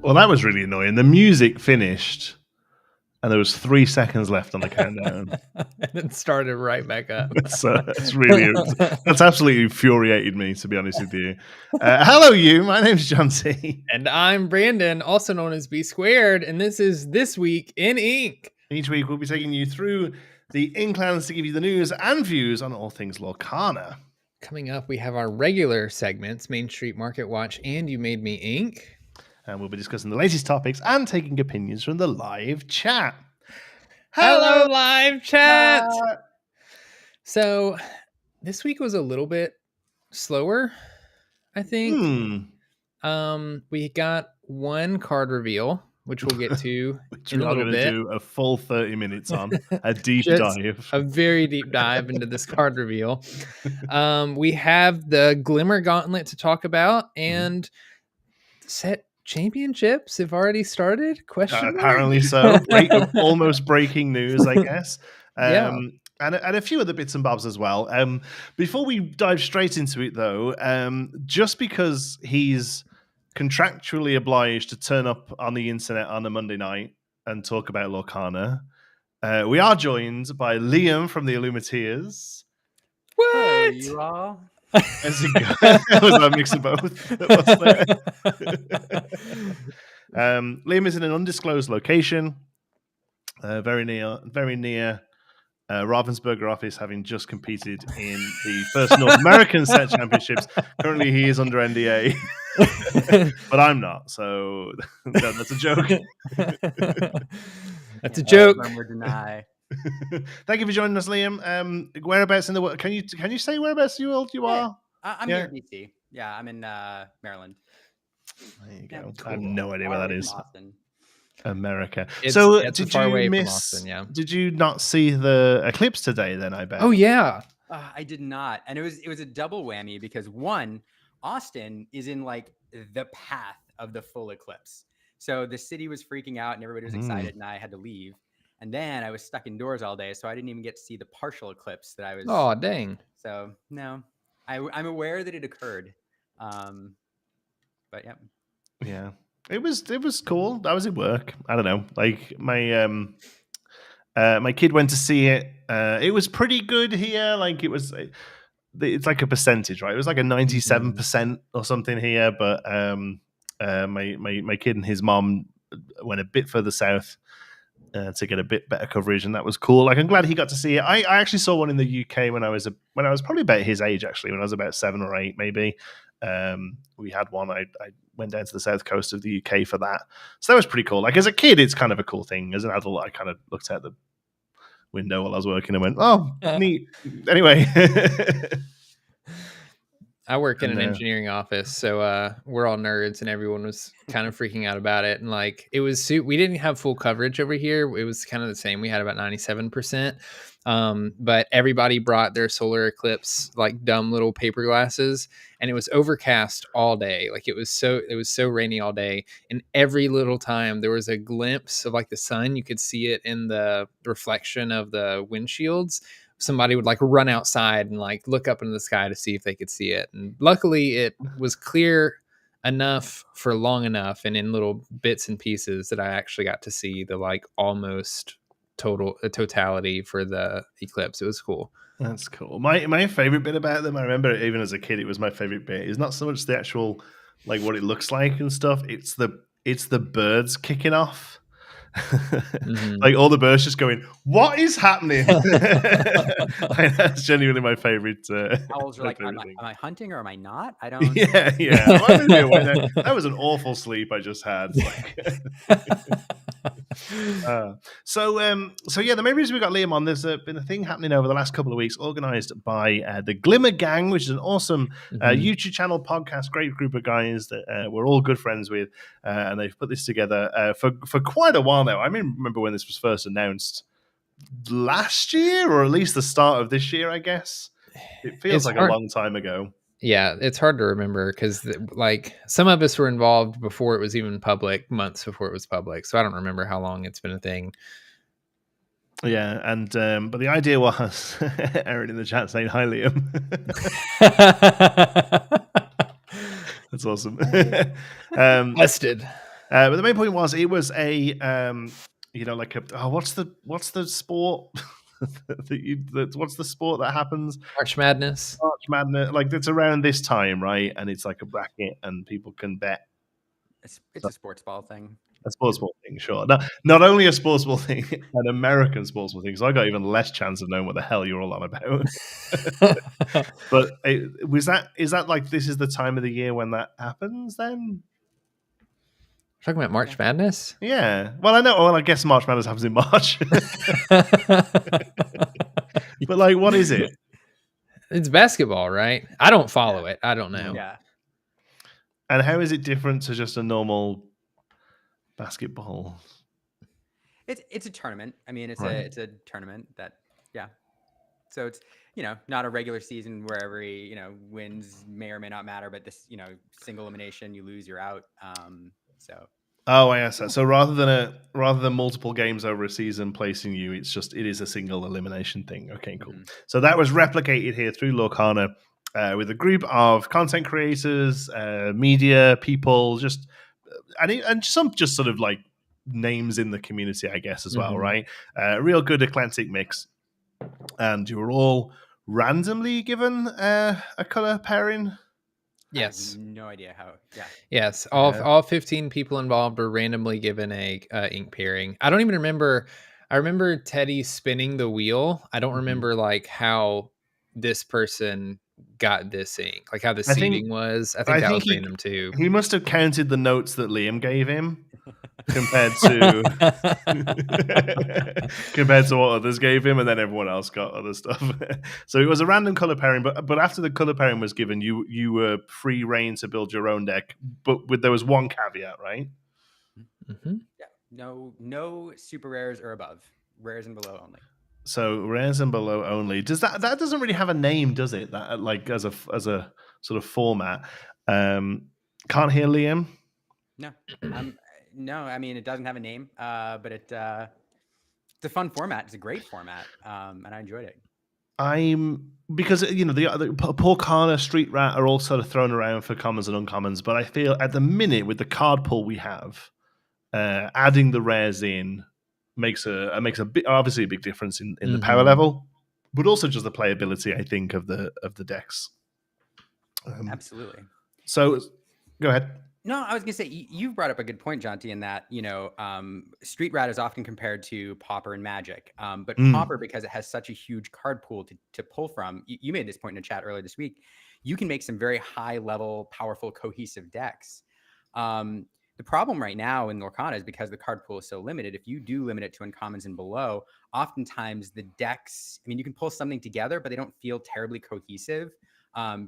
Well, that was really annoying. The music finished, and there was 3 seconds left on the countdown. And it started right back up. So that's absolutely infuriated me, to be honest with you. Hello, you. My name's Jonti. And I'm Brandon, also known as B Squared, and this is This Week in Ink. Each week, we'll be taking you through the Inklands to give you the news and views on all things Lorcana. Coming up, we have our regular segments, Main Street Market Watch and You Made Me Ink. And we'll be discussing the latest topics and taking opinions from the live chat. Hello, live chat! So, this week was a little bit slower, I think. We got one card reveal, which we'll get to in a little bit. Do a full 30 minutes on a deep dive. A very deep dive into this card reveal. We have the Glimmer Gauntlet to talk about, and set championships have already started? Apparently so. Almost breaking news, I guess. And a few other bits and bobs as well. Before we dive straight into it, though, just because he's contractually obliged to turn up on the internet on a Monday night and talk about Lorcana, we are joined by Liam from the Illuminateers. What? Hey, you all? As it goes. Was a mix of both. Liam is in an undisclosed location, very near Ravensburger office, having just competed in the first North American set championships. Currently, he is under NDA, but I'm not, so that's a joke. That's a joke. Deny. Thank you for joining us, Liam. Whereabouts in the world? Can you say whereabouts you are? I'm near DC. Yeah, I'm in Maryland. There you go. Yeah, I have no idea where that is. Austin. America. It's did far you away miss? from Austin, yeah. Did you not see the eclipse today? Then I bet. Oh yeah. I did not, and it was a double whammy because one, Austin is in like the path of the full eclipse, so the city was freaking out and everybody was excited, and I had to leave. And then I was stuck indoors all day, so I didn't even get to see the partial eclipse that I was. Oh, dang. So, no. I'm aware that it occurred. But, yeah. Yeah. It was cool. I was at work. I don't know. Like, my kid went to see it. It was pretty good here. Like, it's like a percentage, right? It was like a 97% or something here. But my kid and his mom went a bit further south to get a bit better coverage, and that was cool. Like, I'm glad he got to see it. I actually saw one in the UK when I was probably about his age, actually, when I was about 7 or 8, maybe. We had one. I went down to the south coast of the UK for that, so that was pretty cool. Like as a kid, it's kind of a cool thing. As an adult, I kind of looked out the window while I was working and went, "Oh, neat." Anyway. I work in an engineering office, so we're all nerds, and everyone was kind of freaking out about it. And like, it was, we didn't have full coverage over here. It was kind of the same. We had about 97%, but everybody brought their solar eclipse like dumb little paper glasses, and it was overcast all day. Like it was so rainy all day, and every little time there was a glimpse of like the sun, you could see it in the reflection of the windshields. Somebody would like run outside and like look up into the sky to see if they could see it. And luckily it was clear enough for long enough and in little bits and pieces that I actually got to see the like almost totality for the eclipse. It was cool. That's cool. My favorite bit about them, I remember it even as a kid, it was my favorite bit, is not so much the actual like what it looks like and stuff. It's the birds kicking off. Like all the birds just going, "What is happening?" Like, that's genuinely my favorite. Owls are like, am I hunting or am I not? I don't. Yeah. That was an awful sleep I just had. So yeah, the main reason we got Liam on, there's been a thing happening over the last couple of weeks, organized by the Glimmer Gang, which is an awesome YouTube channel, podcast, great group of guys that we're all good friends with, and they've put this together for quite a while now. I remember when this was first announced last year, or at least the start of this year, I guess. It feels like a long time ago. Yeah, it's hard to remember because like some of us were involved before it was even public, months before it was public. So I don't remember how long it's been a thing. Yeah, and but the idea was Aaron in the chat saying hi, Liam. That's awesome. Busted. But the main point was it was a like a what's the sport? What's the sport that happens? March Madness. Like it's around this time, right? And it's like a bracket, and people can bet. It's a sports ball thing. A sports ball thing, sure. Not only a sports ball thing, an American sports ball thing. So I got even less chance of knowing what the hell you're all on about. But is that like this is the time of the year when that happens? Then talking about March Madness? Yeah. Well, I know. Well, I guess March Madness happens in March. But like, what is it? It's basketball, right? I don't follow it. I don't know. Yeah. And how is it different to just a normal basketball? It's a tournament. I mean, it's a tournament that, yeah. So it's, not a regular season where every, wins may or may not matter, but this, single elimination, you lose, you're out. So. Oh, I see. So rather than multiple games over a season placing you, it is a single elimination thing. Okay, cool. Mm-hmm. So that was replicated here through Lorcana with a group of content creators, media people, and some just sort of like names in the community, I guess, as well, right? A real good eclectic mix. And you were all randomly given a color pairing. Yes. I have no idea how. Yeah. Yes. All 15 people involved were randomly given a ink pairing. I don't even remember. I remember Teddy spinning the wheel. I don't remember like how this person got this ink, like how the seating was. I think that was random too. He must have counted the notes that Liam gave him compared to what others gave him, and then everyone else got other stuff. So it was a random color pairing, but after the color pairing was given, you were free reign to build your own deck, but there was one caveat, right? Mm-hmm. Yeah, no super rares or above, rares and below only. So rares and below only. Does that doesn't really have a name, does it? That like as a sort of format. Can't hear Liam. No. No, I mean, it doesn't have a name, but it's a fun format. It's a great format, and I enjoyed it. Because the Porcana, Street Rat are all sort of thrown around for commons and uncommons, but I feel at the minute with the card pool we have, adding the rares in makes obviously a big difference in the power level, but also just the playability, I think, of the decks. Absolutely. So, go ahead. No, I was going to say, you brought up a good point, Jonti, in that, Street Rat is often compared to Pauper and Magic. But Pauper, because it has such a huge card pool to pull from, you made this point in a chat earlier this week, you can make some very high level, powerful, cohesive decks. The problem right now in Lorcana is because the card pool is so limited. If you do limit it to uncommons and below, oftentimes the decks, I mean, you can pull something together, but they don't feel terribly cohesive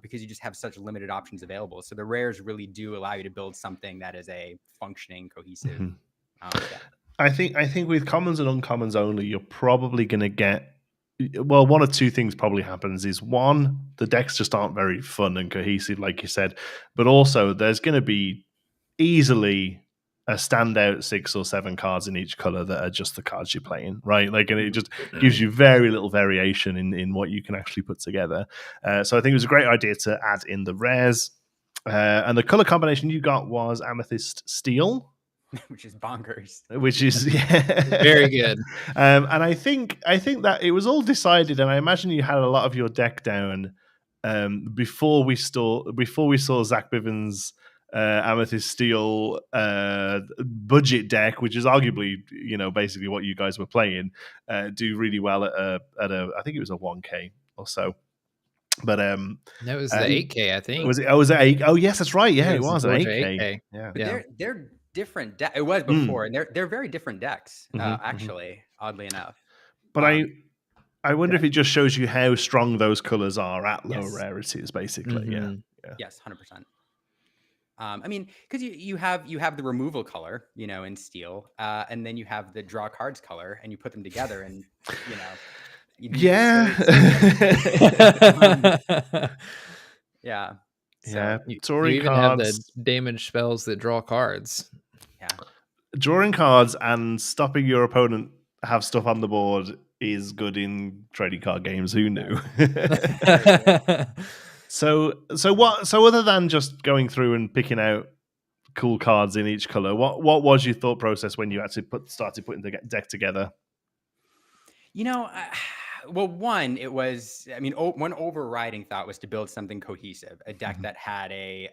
because you just have such limited options available. So the rares really do allow you to build something that is a functioning, cohesive deck. I think with commons and uncommons only, you're probably going to get, well, one of two things probably happens is one, the decks just aren't very fun and cohesive, like you said, but also there's going to be easily a standout 6 or 7 cards in each color that are just the cards you're playing, right? Like, and it just gives you very little variation in what you can actually put together. So I think it was a great idea to add in the rares. And the color combination you got was Amethyst Steel, which is bonkers. Which is very good. And I think that it was all decided, and I imagine you had a lot of your deck down before we saw Zach Bivens' Amethyst Steel budget deck, which is arguably, basically what you guys were playing, do really well at a I think it was a 1K or so. But that was the 8K, I think. Was it? Oh, was it 8? Oh, yes, that's right. Yeah, it was 8K. Yeah, but they're different. It was before, and they're very different decks, actually. Oddly enough. But I wonder if it just shows you how strong those colors are at lower rarities, basically. Yeah. Yes, 100%. I mean, because you have the removal color, in steel, and then you have the draw cards color, and you put them together, and yeah. Yeah. So you even have the damage spells that draw cards. Yeah. Drawing cards and stopping your opponent have stuff on the board is good in trading card games. Who knew? So other than just going through and picking out cool cards in each color, what was your thought process when you actually started putting the deck together? Well, one overriding thought was to build something cohesive, a deck that had a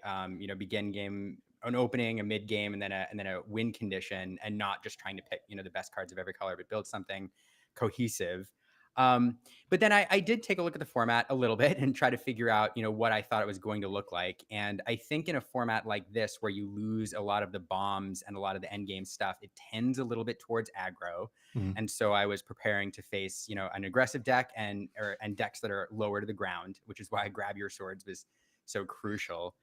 begin game, an opening, a mid game, and then a win condition, and not just trying to pick the best cards of every color, but build something cohesive. But then I did take a look at the format a little bit and try to figure out, what I thought it was going to look like. And I think in a format like this, where you lose a lot of the bombs and a lot of the end game stuff, it tends a little bit towards aggro. And so I was preparing to face, an aggressive deck and decks that are lower to the ground, which is why Grab Your Swords was so crucial.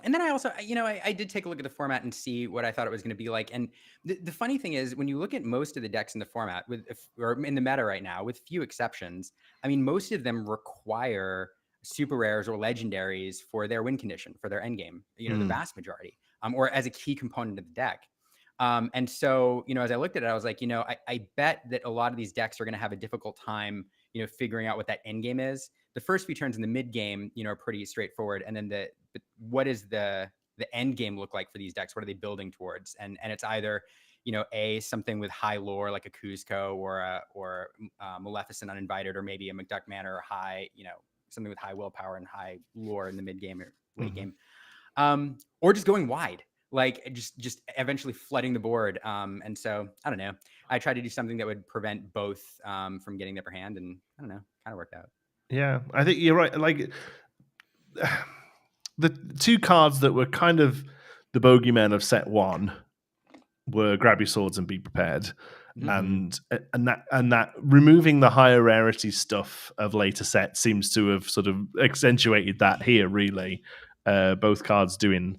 And then I also, I did take a look at the format and see what I thought it was going to be like. And the funny thing is, when you look at most of the decks in the format, or in the meta right now, with few exceptions, I mean, most of them require super rares or legendaries for their win condition, for their end game, the vast majority, or as a key component of the deck. And so, as I looked at it, I was like, I bet that a lot of these decks are going to have a difficult time, figuring out what that end game is. The first few turns in the mid game, are pretty straightforward. And then what is the end game look like for these decks? What are they building towards? And it's either, something with high lore like a Kuzco or Maleficent Uninvited, or maybe a McDuck Manor, or high, something with high willpower and high lore in the mid game or late game, or just going wide, like just eventually flooding the board. And so I don't know. I tried to do something that would prevent both from getting the upper hand, and I don't know, kind of worked out. Yeah, I think you're right. Like the two cards that were kind of the bogeymen of set one were Grab Your Swords and Be Prepared. And that removing the higher rarity stuff of later sets seems to have sort of accentuated that here, really. Both cards doing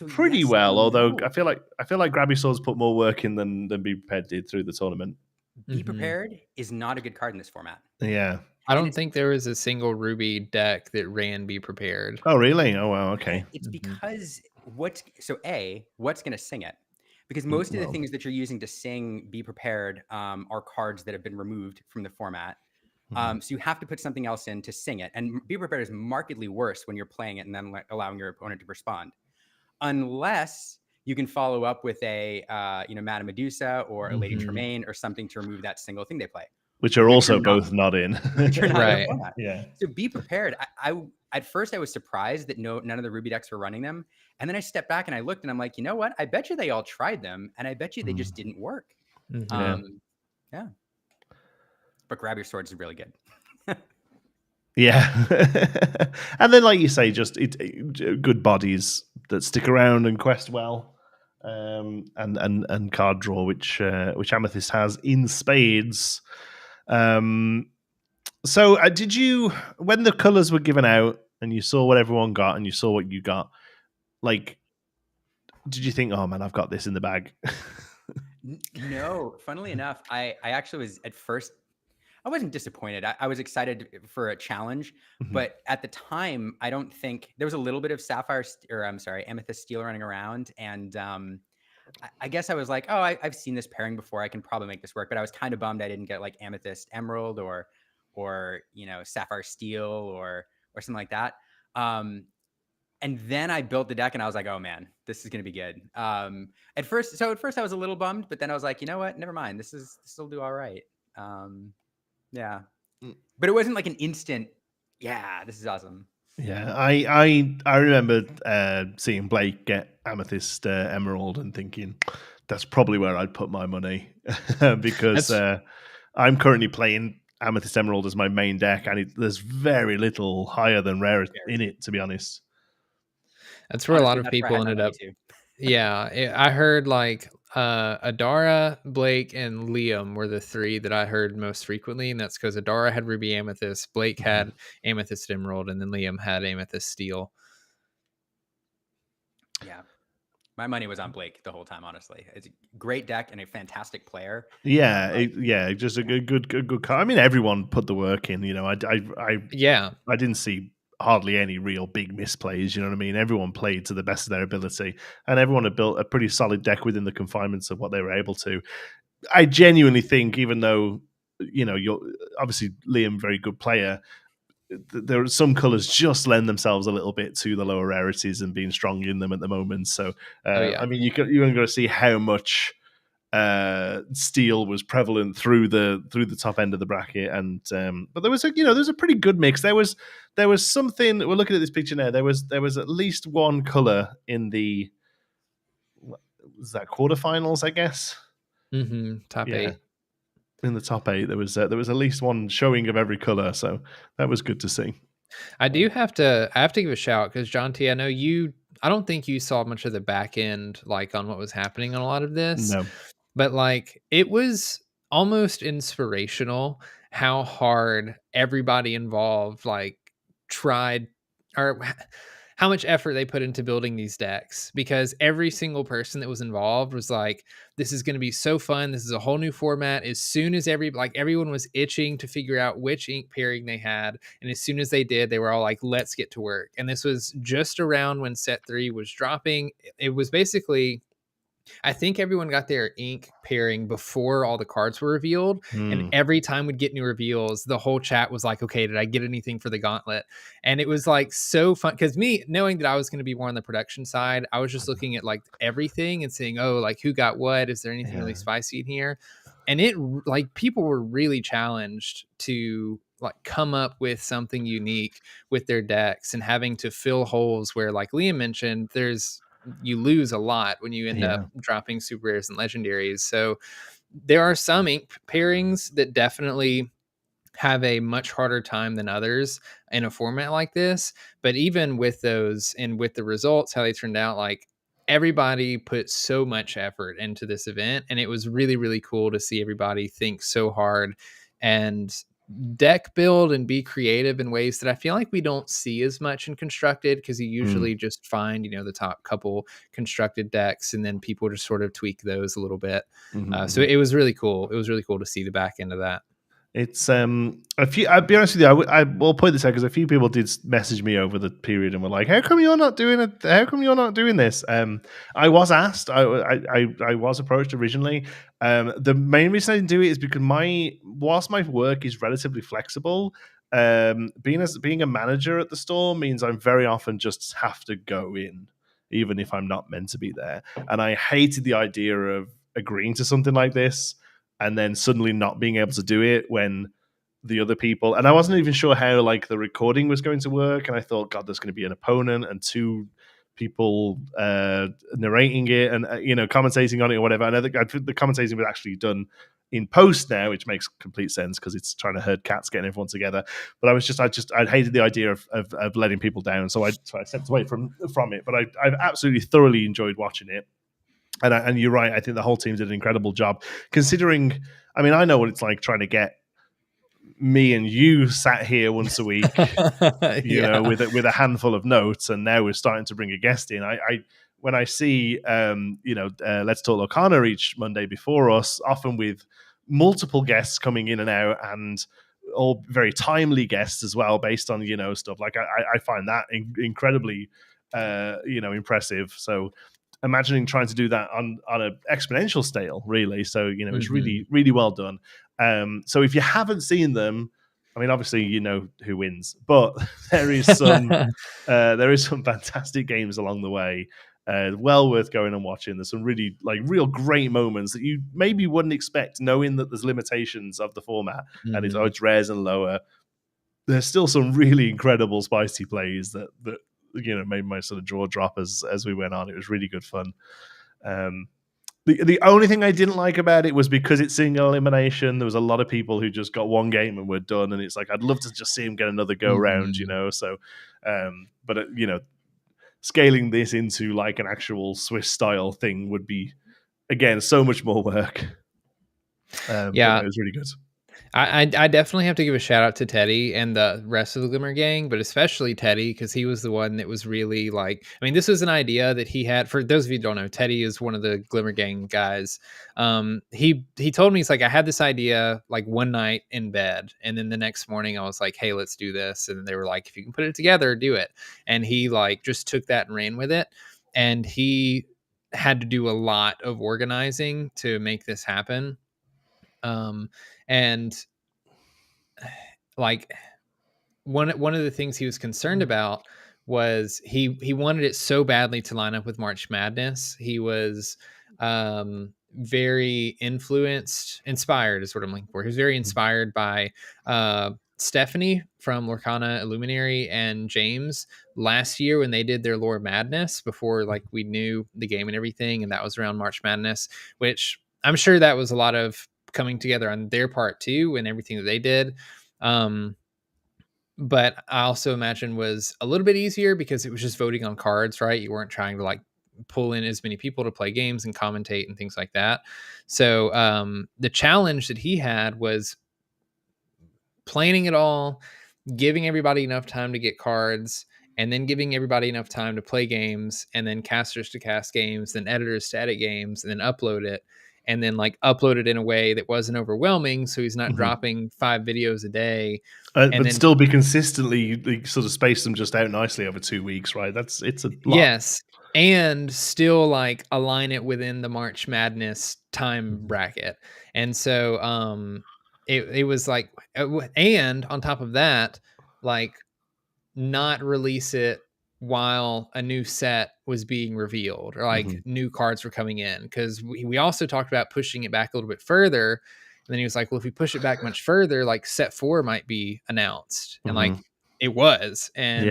pretty well, although I feel like Grab Your Swords put more work in than Be Prepared did through the tournament. Be Prepared is not a good card in this format. Yeah. I don't think there was a single Ruby deck that ran Be Prepared. Oh, really? Oh, wow. Okay. It's because what's going to sing it? Because most of the things that you're using to sing Be Prepared are cards that have been removed from the format. So you have to put something else in to sing it. And Be Prepared is markedly worse when you're playing it and then allowing your opponent to respond. Unless you can follow up with a Madame Medusa or a Lady Tremaine or something to remove that single thing they play. Which are also both not in. Right. Yeah. So Be Prepared. I at first I was surprised that none of the Ruby decks were running them. And then I stepped back and I looked and I'm like, you know what? I bet you they all tried them, and I bet you they just didn't work. Yeah. But Grab Your Swords is really good. Yeah. And then, like you say, just good bodies that stick around and quest well, and card draw, which Amethyst has in spades. So did you, when the colors were given out and you saw what everyone got and you saw what you got, like, did you think, oh man, I've got this in the bag? No, funnily enough, I actually was at first, I wasn't disappointed. I was excited for a challenge, but at the time, I don't think there was a little bit of amethyst steel running around, and I guess I was like, oh, I've seen this pairing before. I can probably make this work. But I was kind of bummed I didn't get like amethyst emerald or sapphire steel or something like that. And then I built the deck and I was like, oh man, this is going to be good. At first I was a little bummed, but then I was like, you know what? Never mind. This will do all right. Yeah. But it wasn't like an instant, yeah, this is awesome. Yeah, I remember seeing Blake get amethyst emerald and thinking that's probably where I'd put my money because I'm currently playing amethyst emerald as my main deck, and there's very little higher than rare in it, to be honest. That's where a lot of people ended up. Yeah, I heard like Adara, Blake, and Liam were the three that I heard most frequently, and that's because Adara had Ruby Amethyst, Blake had Amethyst Emerald, and then Liam had Amethyst Steel. Yeah, my money was on Blake the whole time. Honestly, it's a great deck and a fantastic player. Yeah, just a good card. I mean, everyone put the work in. I didn't see hardly any real big misplays. You know what I mean? Everyone played to the best of their ability, and everyone had built a pretty solid deck within the confinements of what they were able to. I genuinely think, even though you're obviously Liam, very good player, there are some colors just lend themselves a little bit to the lower rarities and being strong in them at the moment. So, I mean, you're going to see how much steel was prevalent through the top end of the bracket, and but there was a pretty good mix. There was something. We're looking at this picture now. There was at least one color in the, was that quarterfinals, I guess. Top 8. In the top 8, there was at least one showing of every color, so that was good to see. I have to give a shout because Jonti, I know I don't think you saw much of the back end like on what was happening on a lot of this. No. But like it was almost inspirational how hard everybody involved like tried, or how much effort they put into building these decks, because every single person that was involved was like, this is going to be so fun. This is a whole new format. As soon as everyone was itching to figure out which ink pairing they had. And as soon as they did, they were all like, let's get to work. And this was just around when set 3 was dropping. It was basically, I think everyone got their ink pairing before all the cards were revealed. And every time we'd get new reveals, the whole chat was like, okay, did I get anything for the gauntlet? And it was like so fun because me knowing that I was going to be more on the production side, I was just looking at like everything and saying, oh, like who got what? Is there anything really spicy in here? And it like people were really challenged to like come up with something unique with their decks and having to fill holes where, like Liam mentioned, you lose a lot when you end up dropping super rares and legendaries. So there are some ink pairings that definitely have a much harder time than others in a format like this. But even with those and with the results, how they turned out, like everybody put so much effort into this event, and it was really, really cool to see everybody think so hard and deck build and be creative in ways that I feel like we don't see as much in constructed, because you usually just find, the top couple constructed decks and then people just sort of tweak those a little bit. So it was really cool. It was really cool to see the back end of that. It's a few. I'll be honest with you. I will point this out because a few people did message me over the period and were like, "How come you're not doing it? How come you're not doing this?" I was asked. I was approached originally. The main reason I didn't do it is because whilst my work is relatively flexible, being a manager at the store means I'm very often just have to go in, even if I'm not meant to be there. And I hated the idea of agreeing to something like this and then suddenly not being able to do it when the other people, and I wasn't even sure how like the recording was going to work, and I thought, God, there's going to be an opponent and 2 people narrating it and commentating on it or whatever. And I think the commentating was actually done in post now, which makes complete sense because it's trying to herd cats, getting everyone together. But I hated the idea of letting people down, so I stepped away from it. But I've absolutely thoroughly enjoyed watching it. And you're right. I think the whole team did an incredible job, considering. I mean, I know what it's like trying to get me and you sat here once a week, you know, with a handful of notes, and now we're starting to bring a guest in. I when I see, Let's Talk Lorcana each Monday before us, often with multiple guests coming in and out, and all very timely guests as well, based on stuff like I find that incredibly impressive. So imagining trying to do that on an exponential scale, really. So it's really, really well done. So if you haven't seen them, I mean, obviously you know who wins, but there is some fantastic games along the way. Well worth going and watching. There's some really real great moments that you maybe wouldn't expect, knowing that there's limitations of the format and it's rares and lower. There's still some really incredible spicy plays that made my sort of jaw drop as we went on. It was really good fun. The only thing I didn't like about it was because it's single elimination. There was a lot of people who just got one game and were done, and it's like I'd love to just see him get another go round, So, but scaling this into like an actual Swiss style thing would be, again, so much more work. But it was really good. I definitely have to give a shout out to Teddy and the rest of the Glimmer gang, but especially Teddy, because he was the one that was really this was an idea that he had. For those of you who don't know, Teddy is one of the Glimmer gang guys. He told me, he's like, I had this idea one night in bed, and then the next morning I was like, hey, let's do this. And they were like, if you can put it together, do it. And he just took that and ran with it. And he had to do a lot of organizing to make this happen. And one of the things he was concerned about was he wanted it so badly to line up with March Madness. He was very inspired is what I'm looking for. He was very inspired by Stephanie from Lorcana Illuminary and James last year when they did their Lore Madness before we knew the game and everything, and that was around March Madness, which I'm sure that was a lot of coming together on their part too, and everything that they did. But I also imagine was a little bit easier because it was just voting on cards, right? You weren't trying to pull in as many people to play games and commentate and things like that. So the challenge that he had was planning it all, giving everybody enough time to get cards, and then giving everybody enough time to play games, and then casters to cast games, then editors to edit games, and then upload it. And then upload it in a way that wasn't overwhelming, so he's not dropping 5 videos a day, but then still be consistently sort of space them just out nicely over 2 weeks, right? It's a lot. Yes, and still align it within the March Madness time bracket. And so it was and on top of that, not release it while a new set was being revealed or new cards were coming in, because we also talked about pushing it back a little bit further, and then he was like, well, if we push it back much further, set 4 might be announced, and it was, and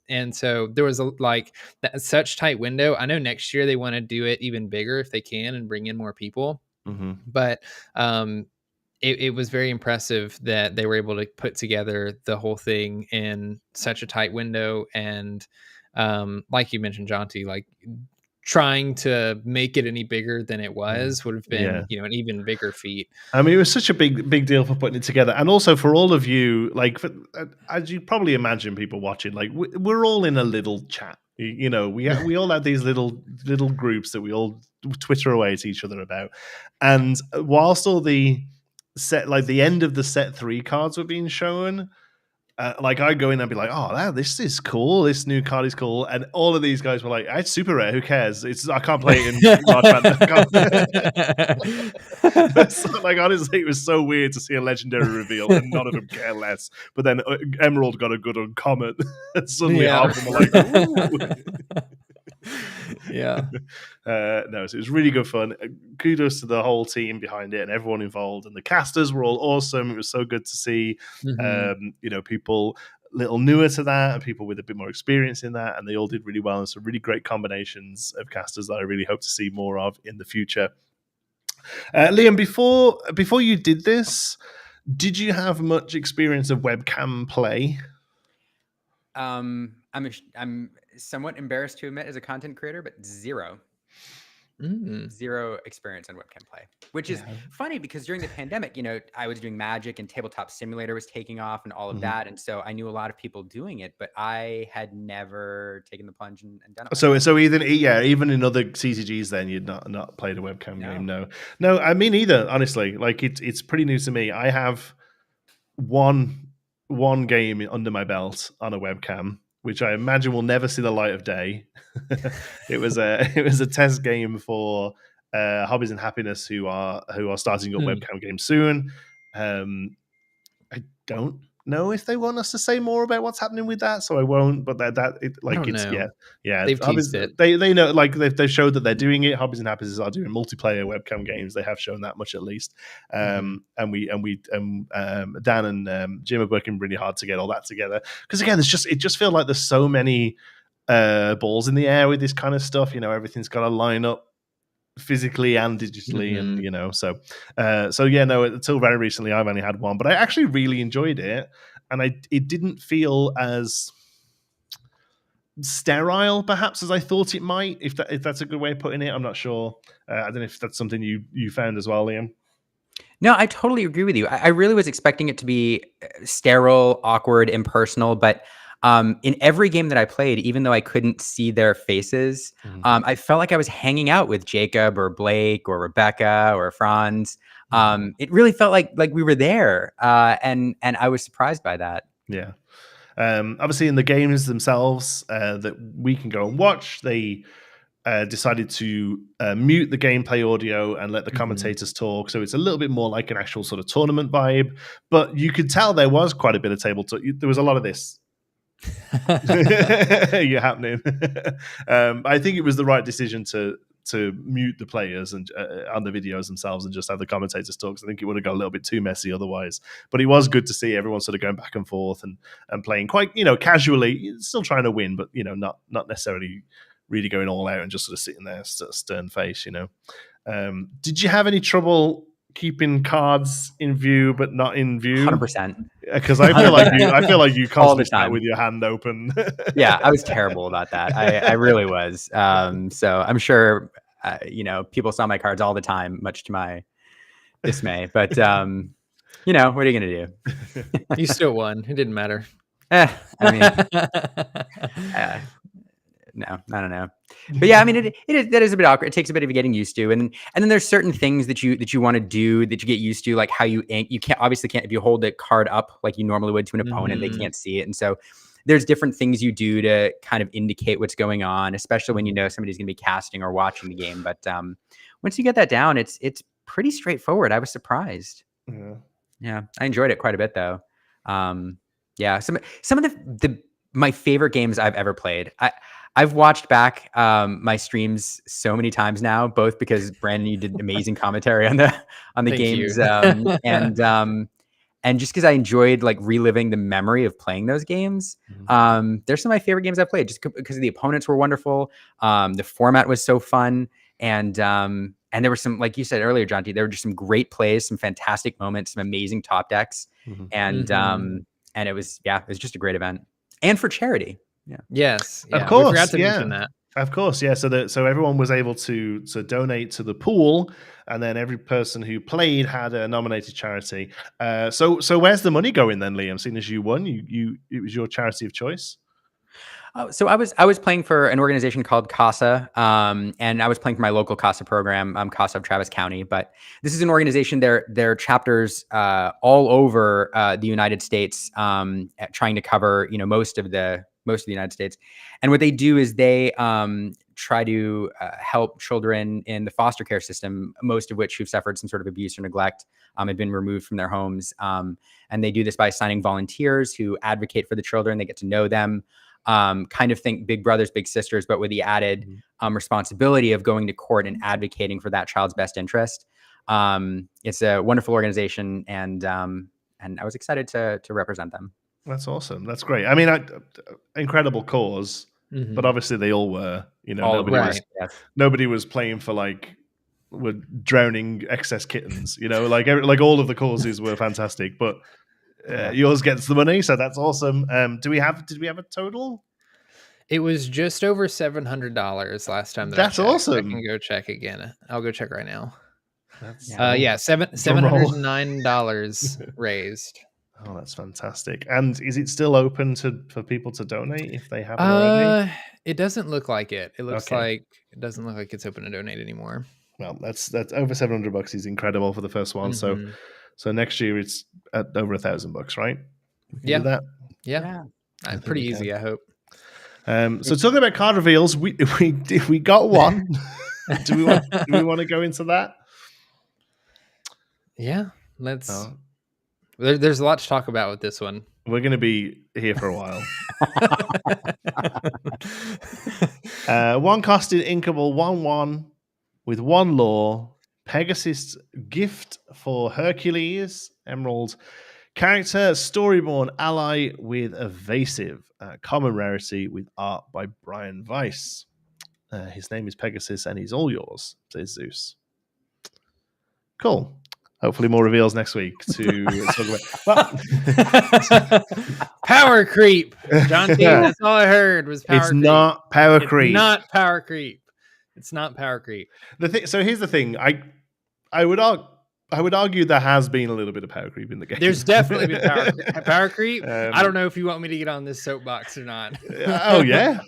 and so there was that such tight window. I know next year they want to do it even bigger if they can and bring in more people, but it was very impressive that they were able to put together the whole thing in such a tight window. And like you mentioned, Jonti, trying to make it any bigger than it was would have been, an even bigger feat. I mean, it was such a big deal for putting it together. And also for all of you, as you probably imagine people watching, we're all in a little chat. We all have these little groups that we all Twitter away at each other about. And whilst all the set, the end of the set 3 cards were being shown, I'd go in and be like, oh, this is cool, this new card is cool, and all of these guys were like, it's super rare, who cares, I can't play it in March Madness. Honestly, it was so weird to see a legendary reveal and none of them care less, but then Emerald got a good uncommon and suddenly half of them were like, ooh. No, so it was really good fun. Kudos to the whole team behind it and everyone involved, and the casters were all awesome. It was so good to see people a little newer to that and people with a bit more experience in that, and they all did really well, and some really great combinations of casters that I really hope to see more of in the future. Liam, before you did this, did you have much experience of webcam play? I'm somewhat embarrassed to admit as a content creator, but zero experience on webcam play, which is funny because during the pandemic, I was doing Magic and Tabletop Simulator was taking off and all of that. And so I knew a lot of people doing it, but I had never taken the plunge and done it. So even in other CCGs, then you'd not played a webcam game. No, I mean either. Honestly, like it's pretty new to me. I have one game under my belt on a webcam, which I imagine will never see the light of day. It was a test game for Hobbies and Happiness, who are starting up webcam games soon. I don't know if they want us to say more about what's happening with that, so I won't. But they've teased it. They know, like they've showed that they're doing it. Hobbies and Happiness are doing multiplayer webcam games. They have shown that much at least. And Dan and Jim are working really hard to get all that together, because again, it just feels like there's so many balls in the air with this kind of stuff. Everything's got to line up physically and digitally, and until very recently I've only had one, but I actually really enjoyed it, and it didn't feel as sterile perhaps as I thought it might, if that's a good way of putting it. I'm not sure. I don't know if that's something you found as well, Liam. No, I totally agree with you. I really was expecting it to be sterile, awkward, impersonal, but in every game that I played, even though I couldn't see their faces, I felt like I was hanging out with Jacob or Blake or Rebecca or Franz. It really felt like we were there, and I was surprised by that. Yeah. Obviously, in the games themselves that we can go and watch, they decided to mute the gameplay audio and let the commentators talk. So it's a little bit more like an actual sort of tournament vibe. But you could tell there was quite a bit of tabletop. There was a lot of this. You're happening. I think it was the right decision to mute the players and on the videos themselves and just have the commentators talk. I think it would have got a little bit too messy otherwise. But it was good to see everyone sort of going back and forth and playing quite casually, still trying to win, but not necessarily really going all out and just sort of sitting there stern face. Did you have any trouble keeping cards in view but not in view? 100%. Because I feel like you constantly sat with your hand open. Yeah, I was terrible about that. I really was. So I'm sure people saw my cards all the time, much to my dismay. But what are you gonna do? You still won. It didn't matter. I mean, no, I don't know. But yeah, I mean, that is a bit awkward. It takes a bit of getting used to, and then there's certain things that you want to do that you get used to, like how you ink. You can't if you hold the card up like you normally would to an opponent, they can't see it, and so there's different things you do to kind of indicate what's going on, especially when somebody's going to be casting or watching the game. But once you get that down, it's pretty straightforward. I was surprised. Yeah, I enjoyed it quite a bit though. Yeah, some of my favorite games I've ever played. I've watched back my streams so many times now, both because Brandon, you did amazing commentary on the games, and just because I enjoyed like reliving the memory of playing those games. They're some of my favorite games I've played, just because the opponents were wonderful. The format was so fun, and there were some, like you said earlier, Jonti, there were just some great plays, some fantastic moments, some amazing top decks, and it was just a great event, and for charity. Yeah. Yes. Yeah. Of course. We forgot to mention that. Of course. Yeah. So everyone was able to donate to the pool, and then every person who played had a nominated charity. So where's the money going then, Liam? Seeing as you won, it was your charity of choice. So I was playing for an organization called CASA, and I was playing for my local CASA program, CASA of Travis County. But this is an organization. They're chapters all over the United States, trying to cover most of the United States. And what they do is they try to help children in the foster care system, most of which who've suffered some sort of abuse or neglect, had been removed from their homes. And they do this by assigning volunteers who advocate for the children. They get to know them. Kind of think Big Brothers, Big Sisters, but with the added responsibility of going to court and advocating for that child's best interest. It's a wonderful organization, and I was excited to represent them. That's awesome. That's great. I mean, incredible cause, but obviously they all were. Nobody was playing for like were drowning excess kittens. Like all of the causes were fantastic, but yours gets the money, so that's awesome. Did we have a total? It was just over $700 last time that that's I checked. Awesome. I can go check again. I'll go check right now. That's $709 raised. Oh, that's fantastic. And is it still open for people to donate if they haven't already? It doesn't look like it. It looks like it doesn't look like it's open to donate anymore. Well, that's over $700 is incredible for the first one. Mm-hmm. So next year it's at over $1,000, right? We can do that. Yeah. Pretty easy, I hope. So talking about card reveals, we got one. do we want to go into that? Yeah, let's. There's a lot to talk about with this one. We're going to be here for a while. One costed inkable 1/1 with 1 lore. Pegasus gift for Hercules Emerald. Character Storyborn ally with evasive. Common rarity with art by Brian Weiss. His name is Pegasus and he's all yours, says Zeus. Cool. Hopefully more reveals next week to talk about. Power creep, Jonti. That's all I heard was power creep. It's not power creep. Not power creep. It's not power creep. So here's the thing. I would argue there has been a little bit of power creep in the game. There's definitely been power creep. I don't know if you want me to get on this soapbox or not. Oh yeah,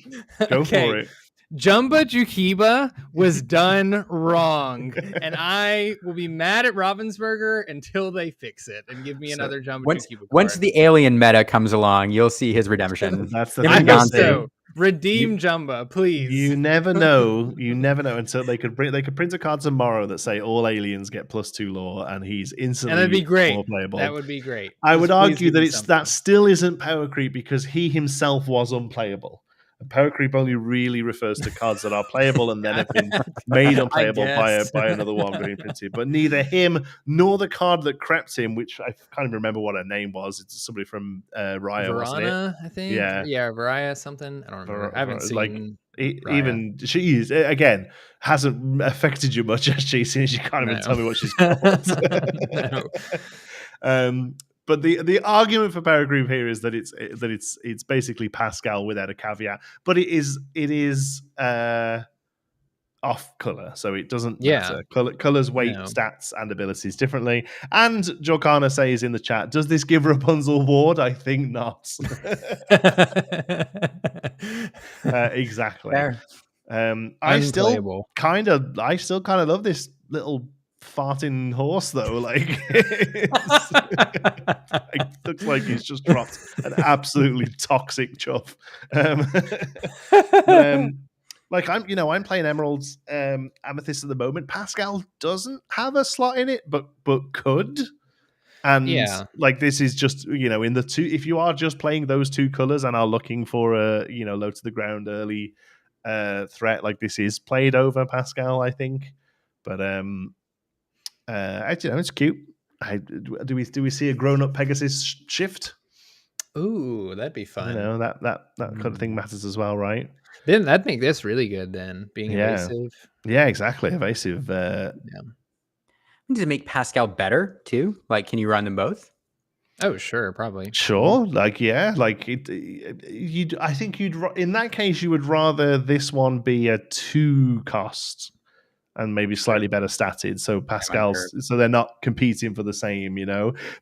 go for it. Jumba Jukiba was done wrong, and I will be mad at Ravensburger until they fix it and give me another Jumba Jukiba card. Once the alien meta comes along, you'll see his redemption. That's the thing. So redeem Jumba, please. You never know. Until they could print a card tomorrow that say all aliens get +2 lore, and he's instantly and that'd be great. more playable. That would be great. I would argue that that still isn't power creep because he himself was unplayable. And power creep only really refers to cards that are playable and then have been made unplayable by another one being printed. But neither him nor the card that crept him, which I can't even remember what her name was. It's somebody from Raya, wasn't it? I think. Yeah, Raya something. I don't remember. I haven't seen. Even she is again hasn't affected you much, has she? Since you can't even tell me what she's called. But the argument for power creep here is that it's basically Pascal without a caveat, but it is off color, so it doesn't matter. Colors weight stats and abilities differently. And Lorcana says in the chat, does this give Rapunzel ward? I think not. Exactly. I still kind of love this little farting horse though. Like it looks like he's just dropped an absolutely toxic chuff. Like I'm playing Emeralds, Amethyst at the moment. Pascal doesn't have a slot in it, but could. And like this is just in the two. If you are just playing those 2 colors and are looking for a low to the ground early threat, like this is played over Pascal, I think. But it's cute. Do we see a grown up Pegasus shift? Ooh, that'd be fun. That kind of thing matters as well, right? Then that'd make this really good. Then being evasive. Yeah, exactly. Evasive. Does it make Pascal better too? Like, can you run them both? Oh, sure, probably. Sure, like like it. I think in that case you would rather this one be a 2 cost. And maybe slightly better statted, so Pascal's, so they're not competing for the same,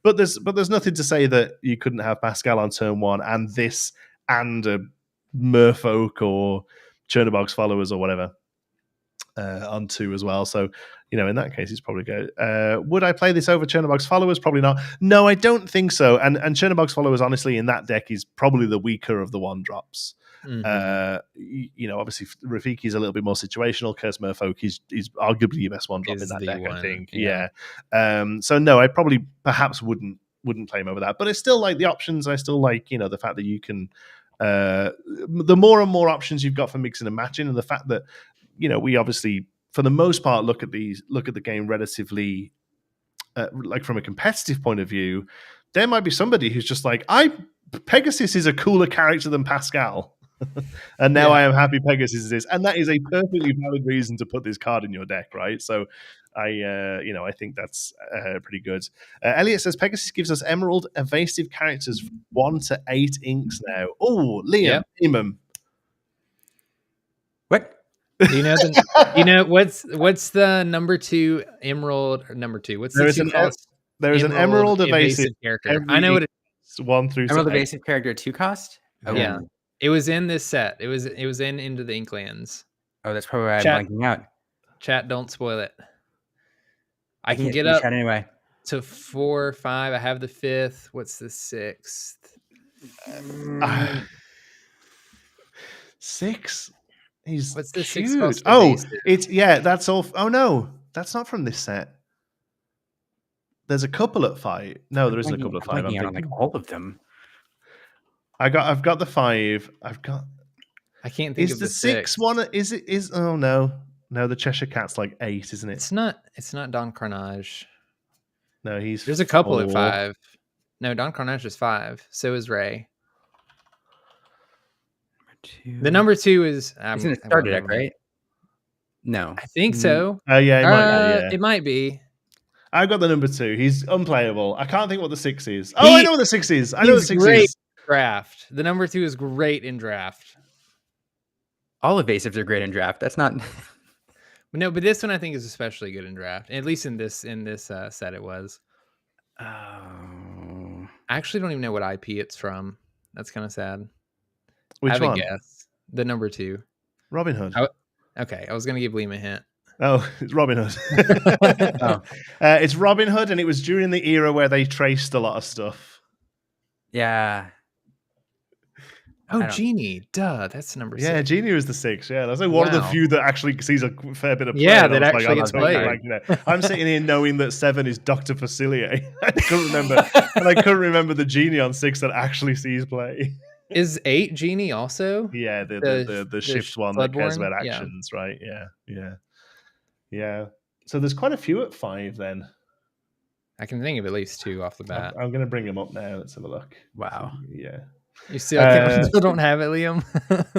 But there's nothing to say that you couldn't have Pascal on turn 1 and this and a Merfolk or Chernobog's followers or whatever on 2 as well. So in that case, it's probably good. Would I play this over Chernobog's followers? Probably not. No, I don't think so. And Chernobog's followers, honestly, in that deck is probably the weaker of the 1-drops. Mm-hmm. Obviously Rafiki is a little bit more situational. Curse Merfolk is arguably your best 1-drop in that deck, I think. Yeah. So no, I probably perhaps wouldn't play him over that. But I still like the options. I still like the fact that you can the more and more options you've got for mixing and matching, and the fact that we obviously for the most part look at the game relatively like from a competitive point of view. There might be somebody who's just like, Pegasus is a cooler character than Pascal. And now I am happy Pegasus is, and that is a perfectly valid reason to put this card in your deck, right? So I think that's pretty good. Elliot says Pegasus gives us emerald evasive characters from 1 to 8 inks now. Oh, Liam, minimum. What? Do you know what's the number 2 emerald or number 2? What's the 2 cost? There is an emerald evasive character. I know what it is. 1 through emerald 8. evasive character 2 cost. Oh. Yeah, it was in this set. It was in Into the Inklands. Oh, that's probably why I'm blanking out. Chat, don't spoil it. I can get up anyway to 4 or 5. I have the 5th. What's the 6th? 6. What's the cute. 6 cost? It's that's all. Oh no, that's not from this set. There's a couple at 5. No, there isn't a couple at 5. I'm thinking like all of them. I've got the 5. I can't think of the 6 one. Is oh no, the Cheshire Cat's like 8, isn't it? It's not Don Carnage. No, there's a couple at 5. No, Don Carnage is 5. So is Ray. The number 2 is isn't it starter deck, right? No, I think so. It might be. I've got the number 2. He's unplayable. I can't think what the 6 is. I know what the 6 is. I know what the 6 is. Draft. The number 2 is great in draft. All evasives are great in draft. That's not. No, but this one I think is especially good in draft. At least in this set, it was. Oh. I actually don't even know what IP it's from. That's kind of sad. Which one? A guess. The number 2. Robin Hood. Okay, I was gonna give Liam a hint. Oh, it's Robin Hood. It's Robin Hood, and it was during the era where they traced a lot of stuff. Yeah. Oh, Genie. Duh, that's number 6. Yeah, Genie was the 6. Yeah, that's like one of the few that actually sees a fair bit of play. Yeah, that actually gets played. I'm sitting here knowing that 7 is Dr. Facilier. I couldn't remember. And I couldn't remember the Genie on 6 that actually sees play. Is 8 Genie also? Yeah, the shift one that cares about actions, right? Yeah. So there's quite a few at 5 then. I can think of at least 2 off the bat. I'm going to bring them up now. Let's have a look. Wow. Yeah. You still don't have it, Liam?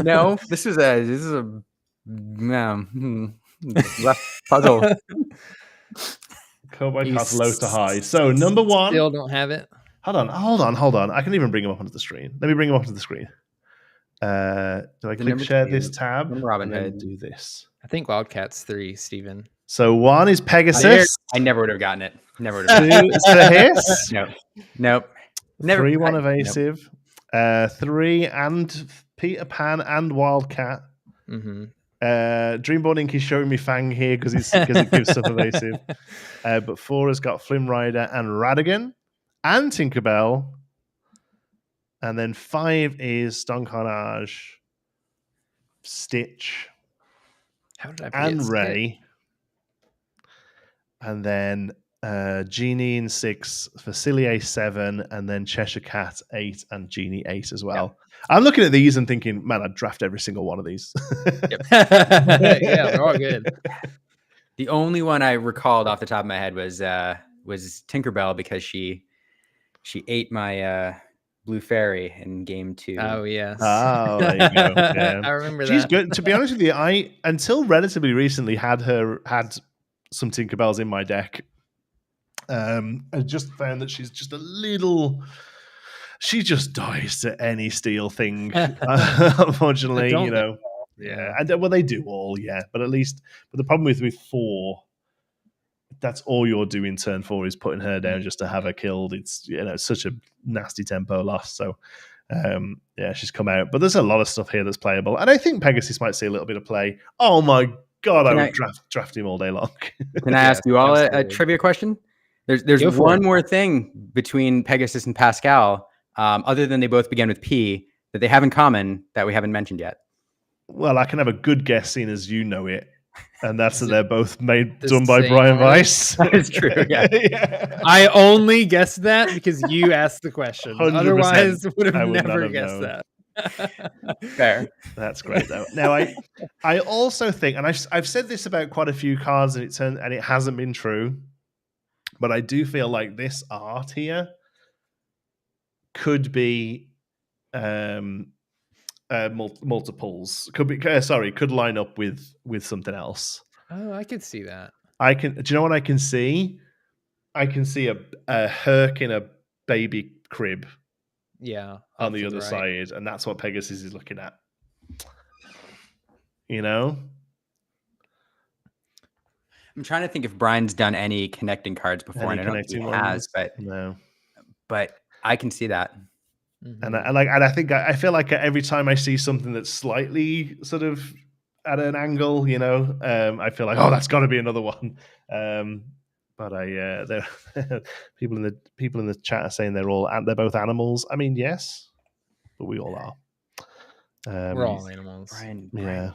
No, this is a rough puzzle. Cowboy cards low to high. So number 1. Still don't have it. Hold on. I can even bring them up onto the screen. Let me bring them up onto the screen. Do I click share this tab? Robin Hood. Do this. I think Wildcat's 3, Steven. So 1 is Pegasus. I never would have gotten it. Never would have. 2 is Sahis. Nope. Never. 3 1 evasive. 3 and Peter Pan and Wildcat. Mm-hmm. Dreamborn Ink is showing me Fang here because it gives stuff evasive. But 4 has got Flim Rider and Radigan and Tinkerbell. And then 5 is Don Carnage, Stitch, and Ray. And then Genie in 6, Facilier 7, and then Cheshire Cat 8 and Genie 8 as well. Yeah. I'm looking at these and thinking, man, I'd draft every single one of these. Yeah, they're all good. The only one I recalled off the top of my head was Tinkerbell because she ate my Blue Fairy in game 2. Oh, yes. Oh, there you go. Yeah. I remember She's good. To be honest with you, I, until relatively recently, had some Tinkerbells in my deck. I just found that she's just a little... She just dies to any steel thing, unfortunately, you know. Yeah. And, well, they do all, yeah. But the problem with 4... that's all you're doing turn 4 is putting her down just to have her killed. It's such a nasty tempo loss. So she's come out. But there's a lot of stuff here that's playable. And I think Pegasus might see a little bit of play. Oh my God, I would draft him all day long. Can I ask you all a trivia question? There's one more thing between Pegasus and Pascal, other than they both begin with P, that they have in common that we haven't mentioned yet. Well, I can have a good guess seeing as you know it. And that's that they're both done by Brian Weiss. That is true. Yeah. Yeah. I only guessed that because you asked the question. 100%. Otherwise, would have never guessed that. Fair. That's great though. Now I also think, and I've said this about quite a few cards, and it hasn't been true, but I do feel like this art here could be multiples. Could line up with something else. Oh, I could see that. Do you know what I can see? I can see a Herc in a baby crib. Yeah, on the other side, and that's what Pegasus is looking at. You know? I'm trying to think if Brian's done any connecting cards before, and I don't think he has, but I can see that. Mm-hmm. And I think I feel like every time I see something that's slightly sort of at an angle, you know, I feel like, oh, that's got to be another one. But people in the chat are saying they're both animals. I mean, yes, but we all are. We're all animals. Brian yeah.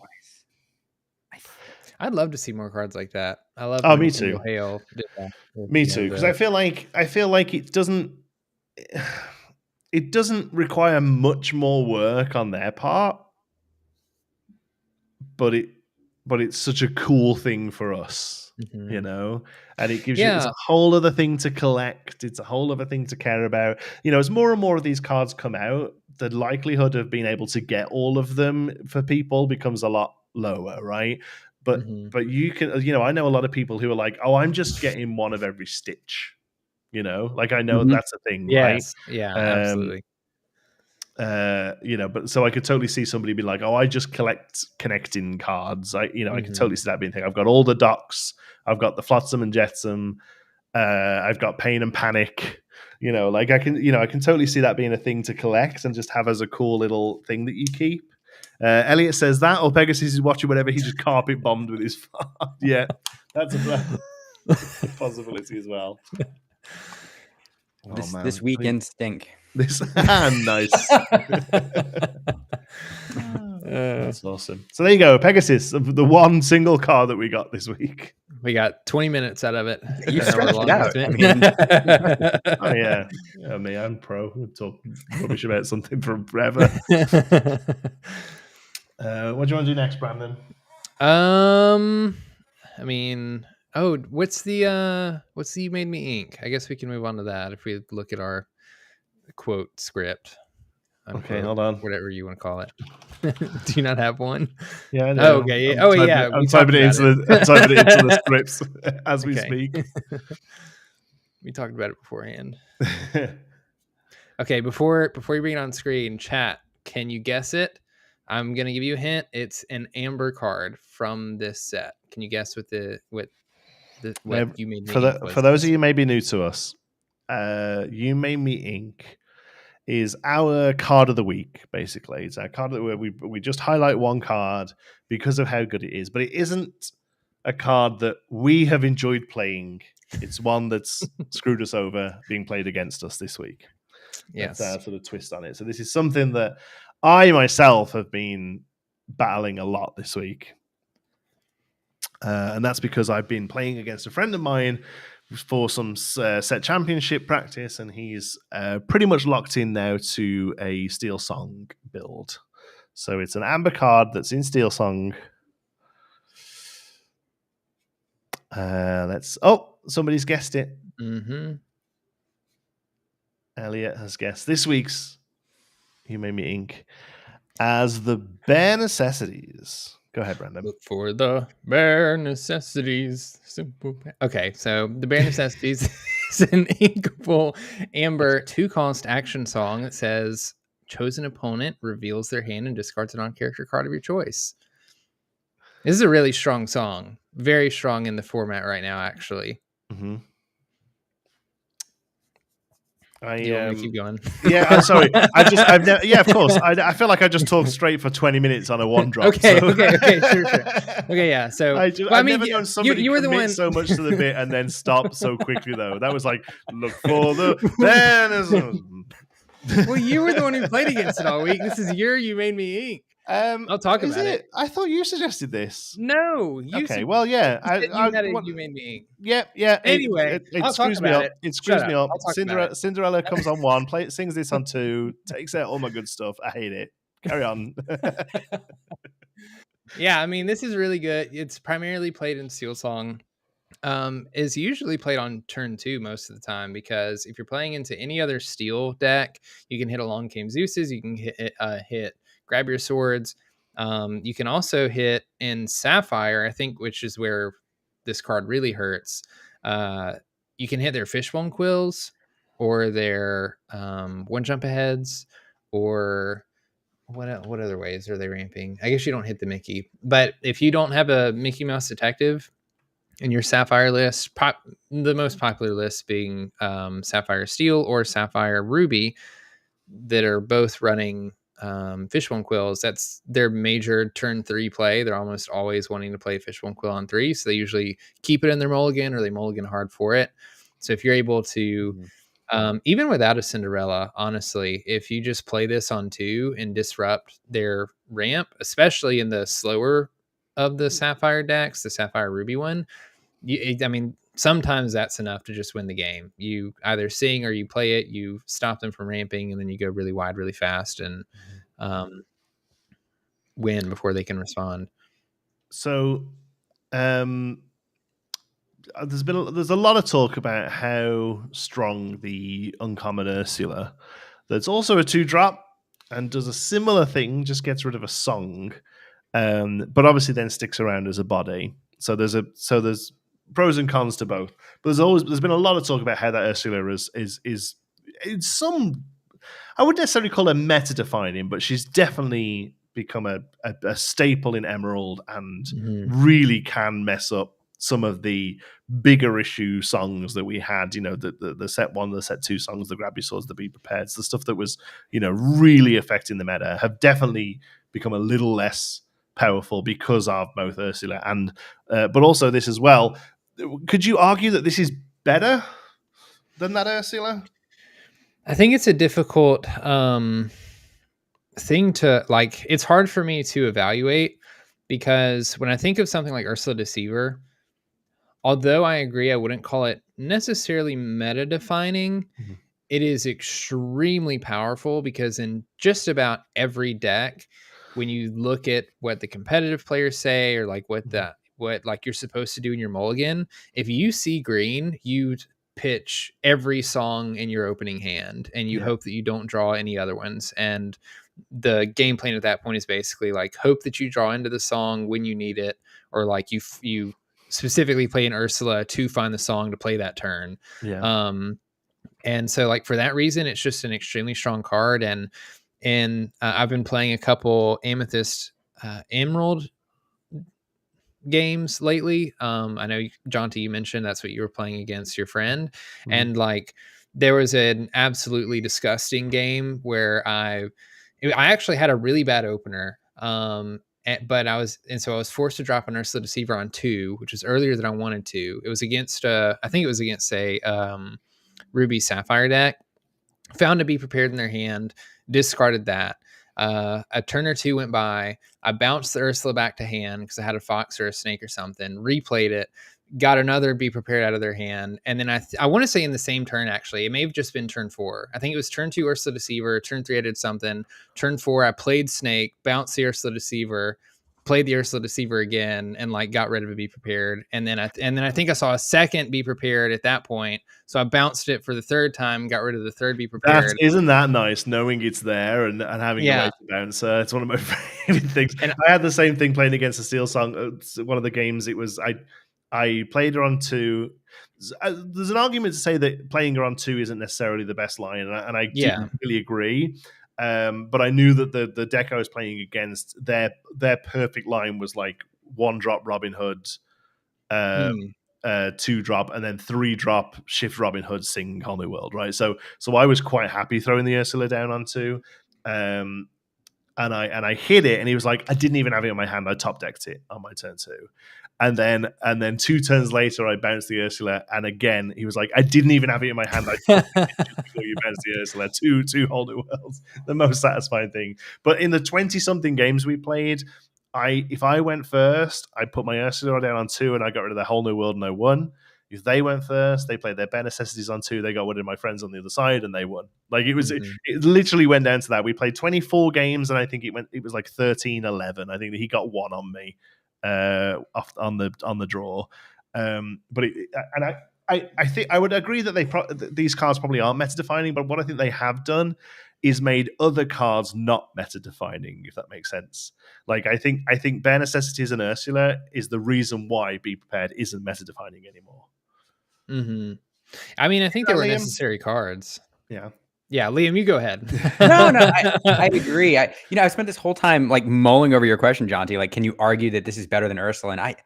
I'd love to see more cards like that. I love. Oh, me too. Hail. Me too. Because I feel like it doesn't require much more work on their part, but it's such a cool thing for us, you know, and it gives you it's a whole other thing to collect. It's a whole other thing to care about. You know, as more and more of these cards come out, the likelihood of being able to get all of them for people becomes a lot lower, right? But you can, you know, I know a lot of people who are like, oh, I'm just getting one of every stitch, you know, like I know that's a thing, right? Yeah, absolutely. You know, but so I could totally see somebody being like, oh, I just collect connecting cards. I could totally see that being a thing. I've got all the docks, I've got the Flotsam and Jetsam, I've got Pain and Panic, you know, like I can totally see that being a thing to collect and just have as a cool little thing that you keep. Elliot says that, or Pegasus is watching whatever he just carpet bombed with his fart. Yeah, that's a possibility as well. This weekend stink. Nice. That's awesome. So there you go, Pegasus, the one single card that we got this week. We got 20 minutes out of it. You stretched it out. Oh yeah, me, I'm pro. We'll talk rubbish about something for forever. What do you want to do next, Brandon? I mean, what's the You Made Me Ink? I guess we can move on to that if we look at our quote script. Unquote, okay, hold on. Whatever you want to call it. Do you not have one? Yeah, I do. Oh, okay. I'm typing it into the scripts as we speak. We talked about it beforehand. Okay, before you bring it on screen, chat, can you guess it? I'm gonna give you a hint. It's an amber card from this set. Can you guess what You Made Me Ink was? For those of you maybe new to us, You Made Me Ink is our card of the week. Basically, it's our card where we just highlight one card because of how good it is, but it isn't a card that we have enjoyed playing. It's one that's screwed us over being played against us this week. Yes, that's our sort of twist on it. So this is something that I myself have been battling a lot this week. And that's because I've been playing against a friend of mine for some set championship practice, and he's pretty much locked in now to a Steel Song build. So it's an amber card that's in Steel Song. Somebody's guessed it. Elliot has guessed this week's You Made Me Ink as the Bare Necessities. Go ahead, Brandon. Look for the Bare Necessities. Simple. Okay, so the Bare Necessities is an inkable amber 2-cost action song that says chosen opponent reveals their hand and discards a non-character card of your choice. This is a really strong song. Very strong in the format right now, actually. Mm-hmm. You want me to keep going? Yeah, I'm sorry. I've never. Yeah, of course. I feel like I just talked straight for 20 minutes on a one drop. Okay, sure. Okay, yeah. So I've never known somebody you were commit the one... so much to the bit and then stop so quickly, though. That was like, look for the banners. Well, you were the one who played against it all week. This is You Made Me Ink. I'll talk about it. I thought you suggested this. No. Okay. Well, yeah. You Made Me Ink. Yeah. Anyway, it screws me up. It screws me up. Cinderella comes on 1, sings this on 2, takes out all my good stuff. I hate it. Carry on. Yeah, I mean, this is really good. It's primarily played in Steel Song. Is usually played on turn 2 most of the time, because if you're playing into any other steel deck, you can hit Along Came Zeus's, you can hit grab your swords. You can also hit in Sapphire, I think, which is where this card really hurts. You can hit their fishbone quills or their one jump aheads, or what other ways are they ramping? I guess you don't hit the Mickey, but if you don't have a Mickey Mouse detective in your Sapphire list, the most popular list being Sapphire Steel or Sapphire Ruby, that are both running Fishbone Quills. That's their major turn 3 play. They're almost always wanting to play Fishbone Quill on 3, so they usually keep it in their mulligan or they mulligan hard for it. So if you're able to, even without a Cinderella, honestly, if you just play this on 2 and disrupt their ramp, especially in the slower of the Sapphire decks, the Sapphire Ruby one, I mean, sometimes that's enough to just win the game. You either sing or you play it, you stop them from ramping, and then you go really wide, really fast, and win before they can respond. So, there's a lot of talk about how strong the uncommon Ursula. That's also a 2-drop and does a similar thing, just gets rid of a song, but obviously then sticks around as a body. So there's pros and cons to both. But there's been a lot of talk about how that Ursula is some, I wouldn't necessarily call her meta defining, but she's definitely become a staple in Emerald and really can mess up some of the bigger issue songs that we had, the set 1, the set 2 songs, the grab your swords, the be prepared, the stuff that was, really affecting the meta, have definitely become a little less powerful because of both Ursula and, but also this as well. Could you argue that this is better than that Ursula? I think it's a difficult thing to, like, it's hard for me to evaluate, because when I think of something like Ursula Deceiver, although I agree I wouldn't call it necessarily meta defining, it is extremely powerful, because in just about every deck, when you look at what the competitive players say, or like what like you're supposed to do in your mulligan, if you see green, you pitch every song in your opening hand and you hope that you don't draw any other ones. And the game plan at that point is basically like, hope that you draw into the song when you need it, or like you specifically play an Ursula to find the song to play that turn. And so, like, for that reason, it's just an extremely strong card. And I've been playing a couple Amethyst Emerald games lately. I know, Jonti, you mentioned that's what you were playing against your friend. And like, there was an absolutely disgusting game where I actually had a really bad opener. But I was forced to drop an Ursula Deceiver on 2, which was earlier than I wanted to. It was against I think it was against a Ruby Sapphire deck. Found to be prepared in their hand, discarded that. A turn or 2 went by. I bounced the Ursula back to hand because I had a fox or a snake or something. Replayed it, got another be prepared out of their hand, and then I want to say in the same turn, actually, it may have just been turn 4. I think it was turn 2 Ursula Deceiver. Turn 3 I did something. Turn 4 I played snake, bounced the Ursula Deceiver, played the Ursula Deceiver again, and like got rid of a be prepared. And then I think I saw a second be prepared at that point. So I bounced it for the third time, got rid of the third be prepared. Isn't that nice, knowing it's there and having a way to bounce? It's one of my favorite things. And I had the same thing playing against a Steel Song. One of the games, it was I played her on 2. There's an argument to say that playing her on 2 isn't necessarily the best line, and I didn't really agree. But I knew that the deck I was playing against, their perfect line was like 1-drop Robin Hood, 2-drop, and then 3-drop Shift Robin Hood, Sing Whole New World, right? So I was quite happy throwing the Ursula down on 2. And I hit it, and he was like, I didn't even have it in my hand. I top decked it on my turn 2. And then 2 turns later, I bounced the Ursula, and again, he was like, I didn't even have it in my hand. I top decked it just before you bounced the Ursula. Two whole new worlds. The most satisfying thing. But in the 20-something games we played, if I went first, I put my Ursula down on 2, and I got rid of the whole new world, and I won. If they went first, they played their bare necessities on 2. They got one of my friends on the other side, and they won. Like, it was, it literally went down to that. We played 24 games, and I think it was like 13-11. I think that he got 1 on me, off on the draw. But I think I would agree that these cards probably aren't meta defining, but what I think they have done is made other cards not meta defining, if that makes sense. Like I think Bare Necessities and Ursula is the reason why Be Prepared isn't meta defining anymore. Mm-hmm. I mean, I think they were necessary cards. Yeah. Yeah, Liam, you go ahead. No, I agree. I spent this whole time like mulling over your question, Jonti. Like, can you argue that this is better than Ursula? And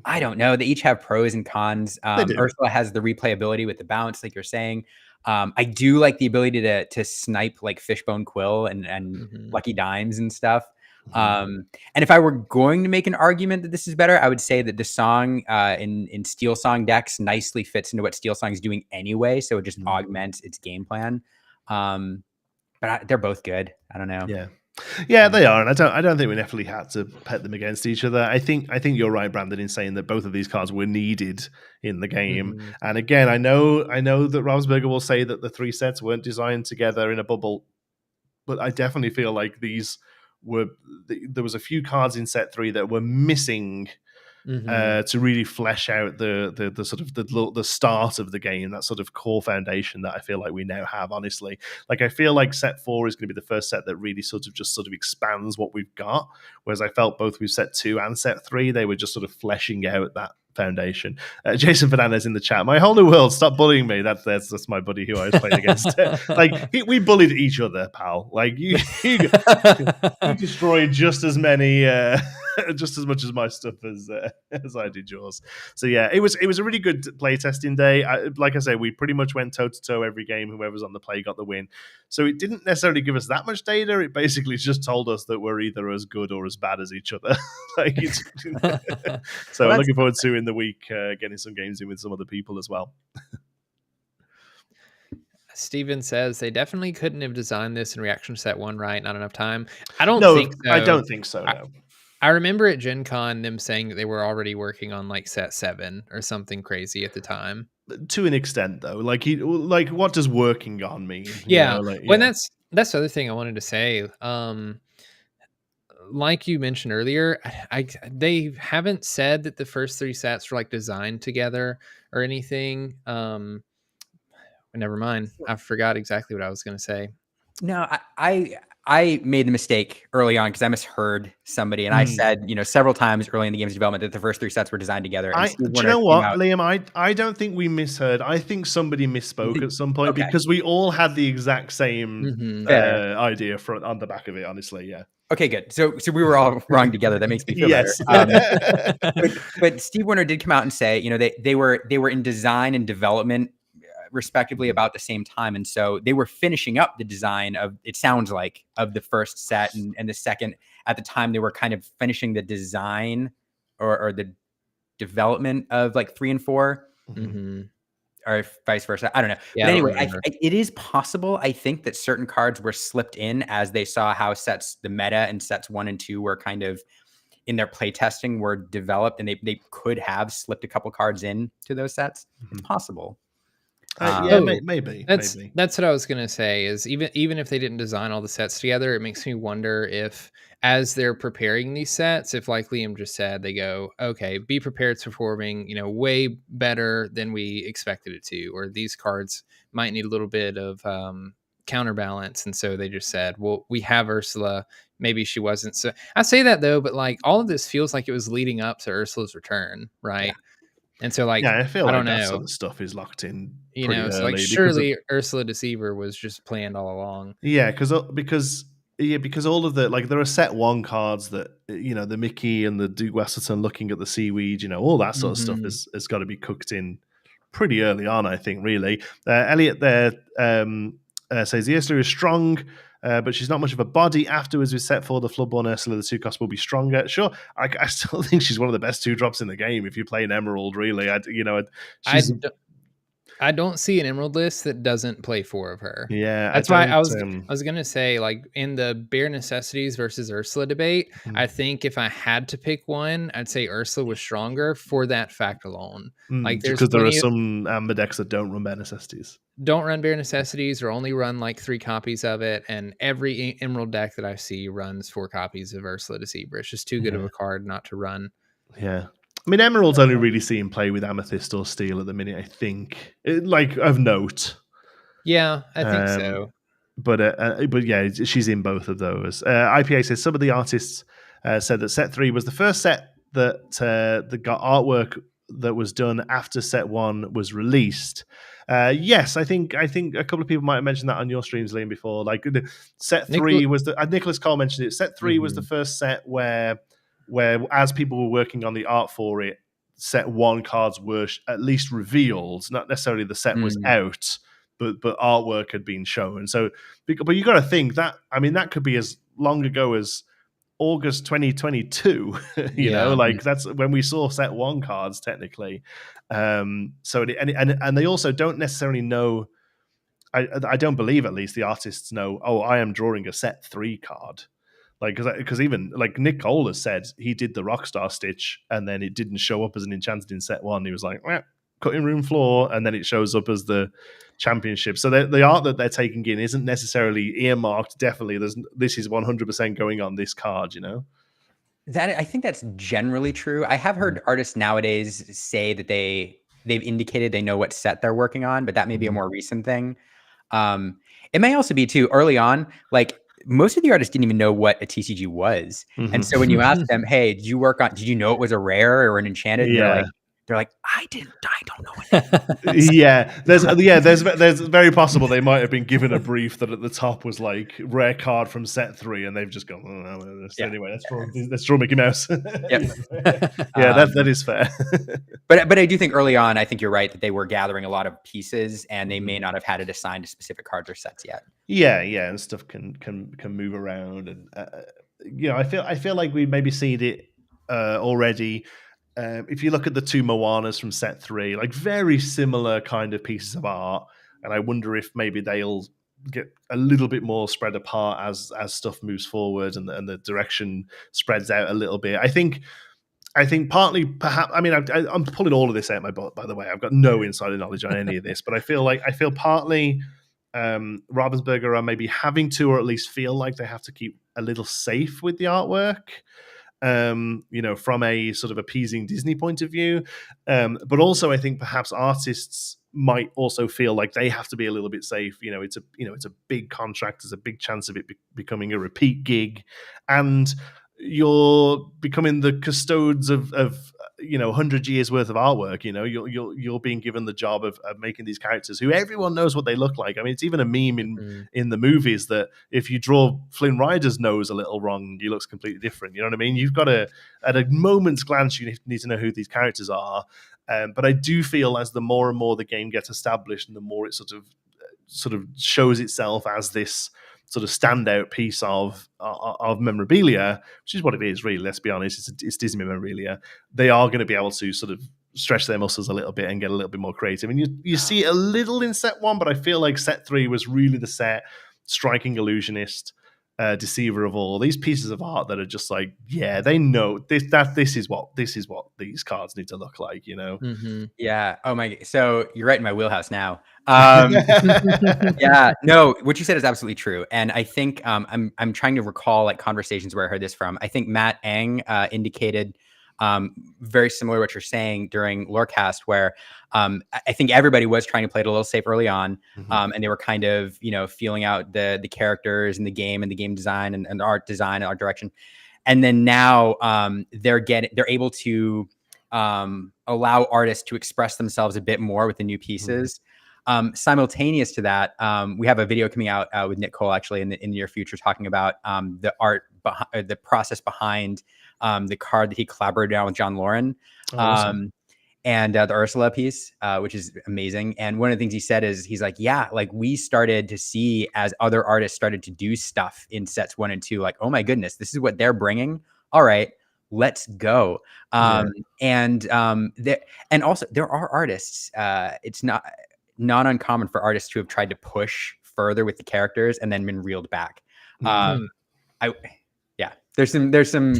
I don't know. They each have pros and cons. Ursula has the replayability with the bounce, like you're saying. I do like the ability to snipe like Fishbone Quill and Lucky Dimes and stuff. And if I were going to make an argument that this is better, I would say that the song in Steel Song decks nicely fits into what Steel Song is doing anyway. So it just augments its game plan. But they're both good. I don't know. Yeah, they are, and I don't think we definitely had to pit them against each other. I think you're right, Brandon, in saying that both of these cards were needed in the game. And again, I know that Ravsberger will say that the 3 sets weren't designed together in a bubble, but I definitely feel like these were. There was a few cards in set 3 that were missing. To really flesh out the sort of the start of the game, that sort of core foundation that I feel like we now have. Honestly, like I feel like set 4 is going to be the first set that really sort of expands what we've got. Whereas I felt both with set 2 and set 3, they were just sort of fleshing out that foundation. Jason Fernandez in the chat. My whole new world. Stop bullying me. That's my buddy who I was playing against. We bullied each other, pal. Like you destroyed just as many. Just as much as my stuff as I did yours. So yeah, it was a really good playtesting day. Like I say, we pretty much went toe to toe every game. Whoever's on the play got the win. So it didn't necessarily give us that much data. It basically just told us that we're either as good or as bad as each other. So I'm looking forward to in the week getting some games in with some other people as well. Steven says they definitely couldn't have designed this in reaction to set 1 right. Not enough time. I don't think so. I don't think so. No. I remember at Gen Con them saying that they were already working on like set 7 or something crazy at the time. To an extent, though, like what does working on mean? Yeah, well, that's the other thing I wanted to say. Like you mentioned earlier, they haven't said that the first 3 sets were like designed together or anything. Never mind. I forgot exactly what I was going to say. No, I made the mistake early on because I misheard somebody, and I said, several times early in the game's development that the first 3 sets were designed together. Do you know what, Liam? I don't think we misheard. I think somebody misspoke at some point because we all had the exact same idea on the back of it. Honestly, yeah. Okay, good. So we were all wrong together. That makes me feel better. But Steve Warner did come out and say, they were in design and development respectively about the same time, and so they were finishing up the design of, it sounds like, of the first set and the second. At the time they were kind of finishing the design or the development of like 3 and 4, or vice versa. I don't know. Yeah, but anyway, it is possible, I think, that certain cards were slipped in as they saw how the meta and sets 1 and 2 were kind of in their playtesting were developed, and they could have slipped a couple cards in to those sets. It's possible. Maybe. That's what I was gonna say. Is even if they didn't design all the sets together, it makes me wonder if, as they're preparing these sets, if, like Liam just said, they go, okay, Be Prepared's performing, way better than we expected it to, or these cards might need a little bit of counterbalance, and so they just said, well, we have Ursula. Maybe she wasn't. So I say that though, but like all of this feels like it was leading up to Ursula's return, right? Yeah. And so, like, I feel like that sort of stuff is locked in. So like surely Ursula Deceiver was just planned all along. Yeah, because all of the, like, there are set 1 cards that the Mickey and the Duke Westerton looking at the seaweed, all that sort of stuff has got to be cooked in pretty early on, I think. Really, Elliot there says the Ursula is strong. But she's not much of a body. Afterwards, we set for the Floodborn Ursula, the 2 costs will be stronger. Sure, I still think she's one of the best 2-drops in the game if you play an Emerald, really. I don't see an Emerald list that doesn't play 4 of her. Yeah, that's why I was going to say, like, in the Bare Necessities versus Ursula debate, I think if I had to pick one, I'd say Ursula was stronger for that fact alone. Like, because there are some Amber decks that don't run Bare Necessities. Don't run Bare Necessities, or only run like 3 copies of it, and every Emerald deck that I see runs 4 copies of Ursula Deceiver. It's just too good of a card not to run. Yeah. I mean, Emerald's only really seeing play with Amethyst or Steel at the minute, I think. Like, of note. Yeah, I think so. But yeah, she's in both of those. IPA says some of the artists said that set 3 was the first set that got artwork that was done after set 1 was released. Yes, I think a couple of people might have mentioned that on your streams, Liam, before. Like set 3 was the Nicholas Cole mentioned it. Set 3 was the first set where as people were working on the art for it, set 1 cards were at least revealed. Not necessarily the set was out. But artwork had been shown. So, but you got to think that, I mean, that could be as long ago as August 2022. You know, like that's when we saw set 1 cards technically. So and they also don't necessarily know. I don't believe, at least, the artists know. Oh, I am drawing a set 3 card. Like, because even like Nick Cole has said, he did the Rockstar Stitch and then it didn't show up as an Enchanted in set 1. He was like, cutting room floor, and then it shows up as the championship. So the art that they're taking in isn't necessarily earmarked. Definitely, this is 100% going on this card. You know, that I think that's generally true. I have heard artists nowadays say that they've indicated they know what set they're working on, but that may be a more recent thing. It may also be too early on. Like, most of the artists didn't even know what a TCG was, and so when you ask them, "Hey, did you know it was a rare or an enchanted?" Yeah. They're like, I don't know what. There's very possible they might have been given a brief that at the top was like rare card from set 3, and they've just gone, anyway, let's draw Mickey Mouse. That is fair. But I do think early on, I think you're right that they were gathering a lot of pieces, and they may not have had it assigned to specific cards or sets yet. Yeah, and stuff can move around, and I feel like we maybe seen it already. If you look at the 2 Moanas from set 3, like very similar kind of pieces of art, and I wonder if maybe they'll get a little bit more spread apart as stuff moves forward and the direction spreads out a little bit. I think partly, perhaps, I mean, I'm pulling all of this out of my butt, by the way. I've got no insider knowledge on any of this, but I feel partly Ravensburger are maybe having to, or at least feel like they have to keep a little safe with the artwork. From a sort of appeasing Disney point of view. But also I think perhaps artists might also feel like they have to be a little bit safe. It's a big contract. There's a big chance of it becoming a repeat gig. And you're becoming the custodes of 100 years worth of artwork. You're being given the job of making these characters who everyone knows what they look like. I mean, it's even a meme in the movies that if you draw Flynn Rider's nose a little wrong, he looks completely different. You know what I mean? You've got at a moment's glance, you need to know who these characters are. But I do feel as the more and more the game gets established, and the more it sort of shows itself as this sort of standout piece of memorabilia, which is what it is, really. Let's be honest, it's Disney memorabilia. They are going to be able to sort of stretch their muscles a little bit and get a little bit more creative. And you see it a little in set 1, but I feel like set 3 was really the set. Striking Illusionist, Deceiver of All, these pieces of art that are just like, they know this is what these cards need to look like, Yeah. Oh my. So you're right in my wheelhouse now. Yeah. No, what you said is absolutely true, and I think I'm trying to recall like conversations where I heard this from. I think Matt Eng indicated very similar to what you're saying during Lorecast, where I think everybody was trying to play it a little safe early on, and they were kind of feeling out the characters and the game design and the art design and art direction, and then now they're able to allow artists to express themselves a bit more with the new pieces. Simultaneous to that, we have a video coming out with Nick Cole actually in the near future, talking about the art the process behind the card that he collaborated on with John Lauren. Awesome. And the Ursula piece, which is amazing. And one of the things he said is, he's like, like we started to see as other artists started to do stuff in sets 1 and 2, like, oh my goodness, this is what they're bringing. All right, let's go. And also there are artists. It's not uncommon for artists who have tried to push further with the characters and then been reeled back. There's some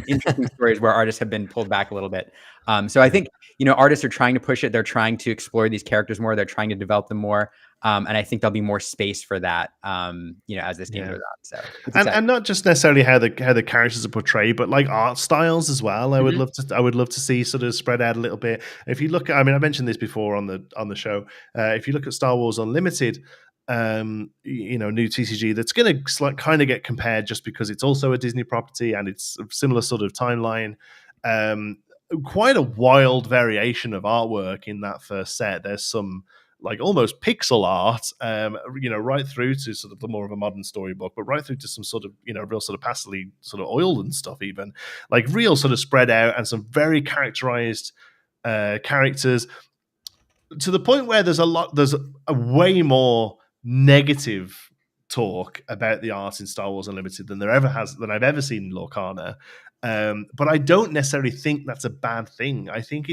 interesting stories where artists have been pulled back a little bit. So I think, artists are trying to push it. They're trying to explore these characters more. They're trying to develop them more. And I think there'll be more space for that, as this game goes on. So it's exciting. And not just necessarily how the characters are portrayed, but like art styles as well. I would love to see sort of spread out a little bit. If you look at, I mentioned this before on the show. If you look at Star Wars Unlimited, new TCG that's going to kind of get compared just because it's also a Disney property and it's a similar sort of timeline. Quite a wild variation of artwork in that first set. There's some like almost pixel art, right through to sort of the more of a modern storybook, but right through to some sort of, real sort of pastely sort of oil and stuff, even like real sort of spread out and some very characterized characters, to the point where there's a way more negative talk about the art in Star Wars Unlimited than I've ever seen in Lorcana. But I don't necessarily think that's a bad thing. I think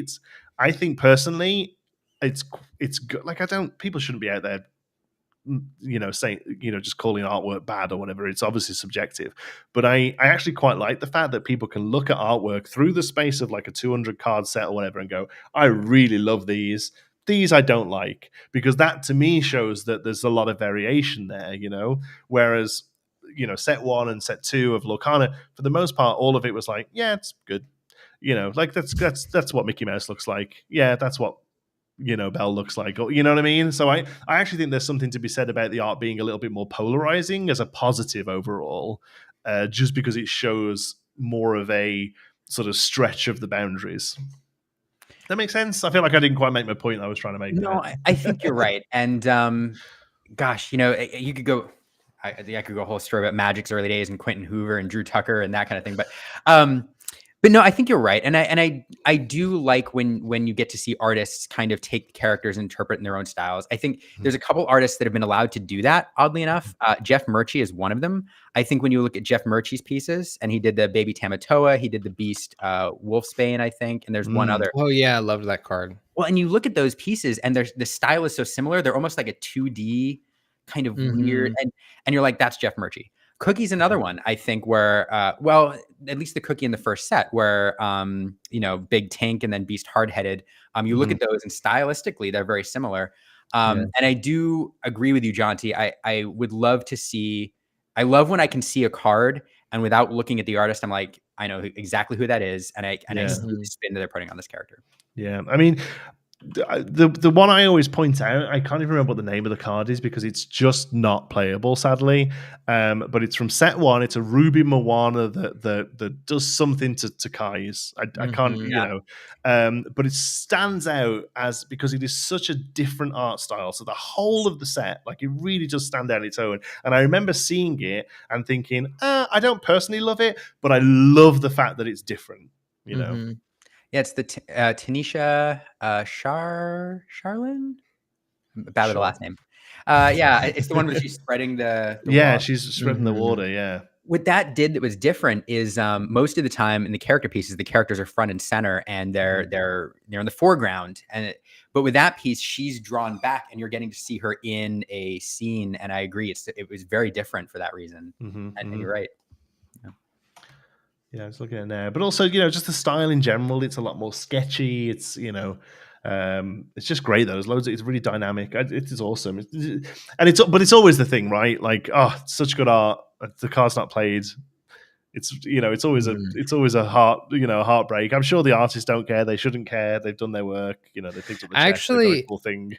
personally, it's good. Like, people shouldn't be out there, saying, just calling artwork bad or whatever. It's obviously subjective, but I actually quite like the fact that people can look at artwork through the space of like a 200 card set or whatever and go, I really love these I don't like, because that to me shows that there's a lot of variation there, whereas set 1 and set 2 of Lorcana, for the most part, all of it was like, yeah, it's good, like that's what Mickey Mouse looks like, yeah, that's what Belle looks like, you know what I mean? So I actually think there's something to be said about the art being a little bit more polarizing as a positive overall, just because it shows more of a sort of stretch of the boundaries. That makes sense? I feel like I didn't quite make my point I was trying to make. No, I think you're right. And gosh, you could go, I think I could go a whole story about Magic's early days and Quentin Hoover and Drew Tucker and that kind of thing. But no, I think you're right. And I do like when you get to see artists kind of take the characters and interpret in their own styles. I think there's a couple artists that have been allowed to do that, oddly enough. Jeff Murchie is one of them. I think when you look at Jeff Murchie's pieces, and he did the Baby Tamatoa, he did the Beast Wolfsbane, I think, and there's one other. Oh yeah, I loved that card. Well, and you look at those pieces and the style is so similar. They're almost like a 2D kind of weird. And you're like, that's Jeff Murchie. Cookie's another one, I think, where, at least the Cookie in the first set, where, Big Tank and then Beast Hard-Headed, you look at those and stylistically, they're very similar. And I do agree with you, Jonti. I would love to see, I love when I can see a card and without looking at the artist, I'm like, I know exactly who that is. And I see the spin that they're putting on this character. Yeah. I mean, the one I always point out, I can't even remember what the name of the card is because it's just not playable, sadly. But it's from set 1. It's a Ruby Moana that does something to Kai's. I can't, but it stands out because it is such a different art style. So the whole of the set, like, it really does stand out on its own. And I remember seeing it and thinking, I don't personally love it, but I love the fact that it's different, Yeah, it's the Tanisha Charlin. Bad with the last name. It's the one where she's spreading the water. She's spreading the water. Yeah. What that did that was different is most of the time in the character pieces, the characters are front and center and they're in the foreground. But with that piece, she's drawn back and you're getting to see her in a scene. And I agree, it was very different for that reason. And you're right. Yeah, I was looking at it now. But also, just the style in general, it's a lot more sketchy. It's, it's just great though. It's really dynamic. It is awesome. But it's always the thing, right? Like, it's such good art. The card's not played. It's it's always a heartbreak. I'm sure the artists don't care. They shouldn't care. They've done their work. They picked up the actually cool thing.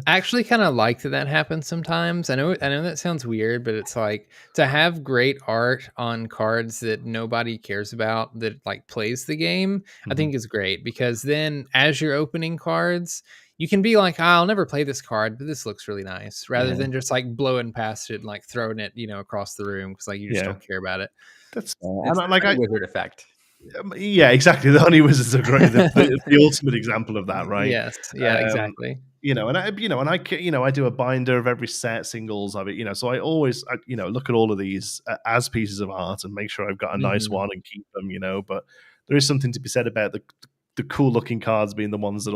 I actually kind of like that happens sometimes. I know that sounds weird, but it's like to have great art on cards that nobody cares about that like plays the game. I think is great because then as you're opening cards, you can be like, I'll never play this card, but this looks really nice, rather than just like blowing past it and like throwing it, across the room because like you just don't care about it. It's like wizard effect. Yeah, exactly. The Honey Wizards are great. The ultimate example of that, right? Yes. Yeah, exactly. I do a binder of every set, singles of it. So I always, look at all of these as pieces of art and make sure I've got a nice one and keep them. But there is something to be said about the cool looking cards being the ones that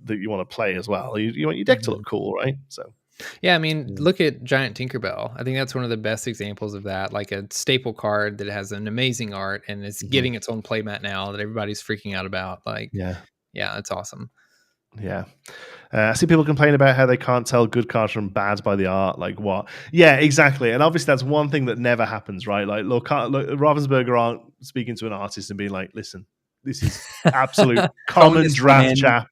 you want to play as well. You want your deck to look cool, right? So Yeah, I mean, look at Giant Tinkerbell. I think that's one of the best examples of that. Like a staple card that has an amazing art and it's getting its own playmat now that everybody's freaking out about. Like, yeah, it's awesome. Yeah. I see people complain about how they can't tell good cards from bad by the art. Like what? Yeah, exactly. And obviously that's one thing that never happens, right? Like Ravensburger aren't speaking to an artist and being like, listen, this is absolute common draft chap.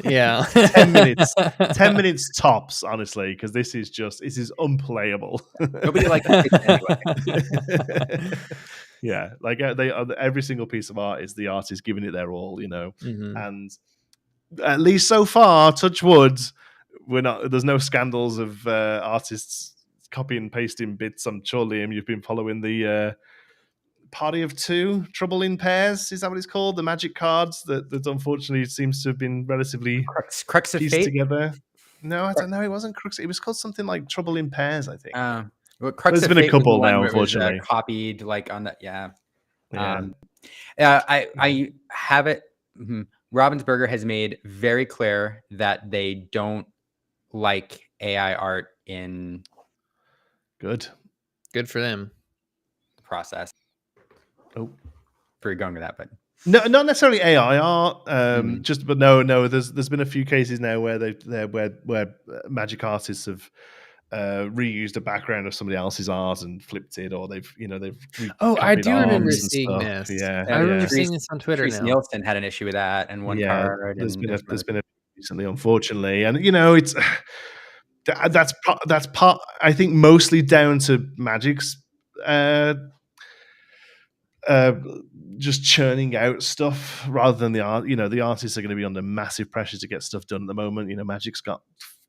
Yeah. 10 minutes. 10 minutes tops, honestly, because this is unplayable. Nobody likes it anyway. Yeah, like every single piece of art is the artist giving it their all, and at least so far, touch wood, there's no scandals of artists copy and pasting bits. I'm sure, Liam, you've been following the Party of Two, Trouble in Pairs, is that what it's called? The magic cards that unfortunately seems to have been relatively Crux of pieced Fate? together. No, I don't know. It wasn't Crux. It was called something like Trouble in Pairs, I think. Well, Crux There's of been Fate a couple was the now, one unfortunately. It was, copied like on that. Yeah. Yeah. I have it. Ravensburger has made very clear that they don't like AI art in good for them process. Oh, pretty going with that, but no, not necessarily AI art. But no. There's been a few cases now where where magic artists have reused a background of somebody else's art and flipped it, or they've I do remember seeing this. Yeah, I remember seeing this on Twitter. Trace Nielsen had an issue with that, and one card. There's been a recently, unfortunately, and it's that's part. I think mostly down to Magic's just churning out stuff rather than the art. The artists are going to be under massive pressure to get stuff done at the moment. Magic's got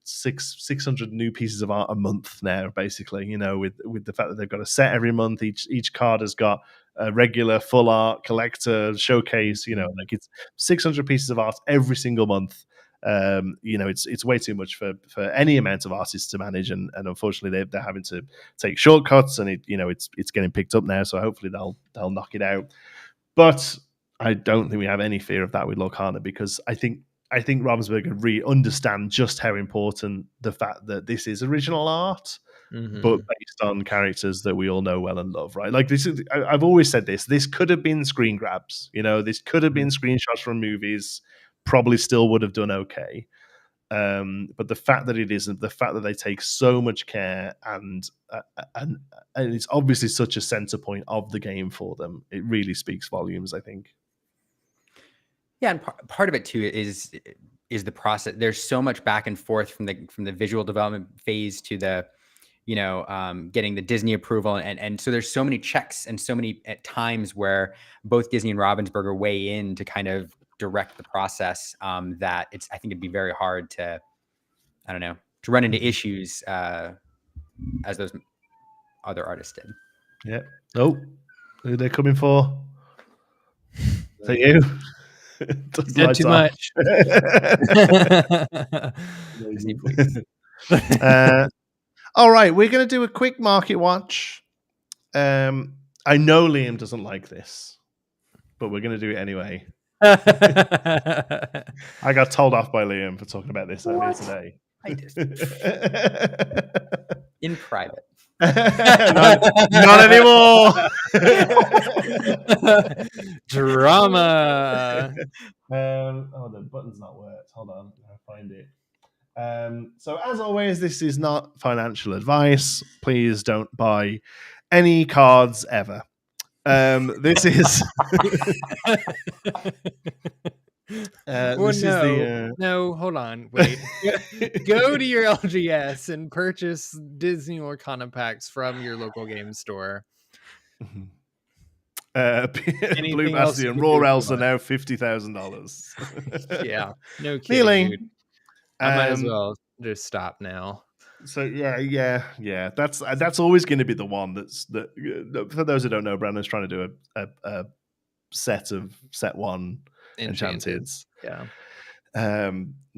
600 new pieces of art a month now, basically. With the fact that they've got a set every month, each card has got a regular full art collector showcase. Like it's 600 pieces of art every single month. It's way too much for any amount of artists to manage, and unfortunately they're having to take shortcuts, and it's getting picked up now. So hopefully they'll knock it out. But I don't think we have any fear of that with Lorcana, because I think Ravensburger really understand just how important the fact that this is original art, but based on characters that we all know well and love, right? Like I've always said this could have been screen grabs. This could have been screenshots from movies. Probably still would have done okay. But the fact that it isn't, the fact that they take so much care and it's obviously such a center point of the game for them, it really speaks volumes, I think. Yeah, and part of it too is the process. There's so much back and forth from the visual development phase to the getting the Disney approval, and so there's so many checks and so many at times where both Disney and Ravensburger weigh in to kind of direct the process, that I think it'd be very hard to run into issues as those other artists did. Yeah. Oh, who they're coming for? Is that you? Not too much. All right, we're going to do a quick market watch. I know Liam doesn't like this, but we're going to do it anyway. I got told off by Liam for talking about this earlier today. I just in private. Not anymore. Drama. The button's not worked. Hold on, I'll find it. So as always, this is not financial advice. Please don't buy any cards ever. This is no, hold on, wait. Go to your LGS and purchase Disney Lorcana packs from your local game store. Blue Bastion, Raw Elves are now $50,000. Yeah, no kidding, dude. I might as well just stop now. So yeah. That's always going to be the one that for those who don't know, Brandon's trying to do a set one Enchanted. Yeah.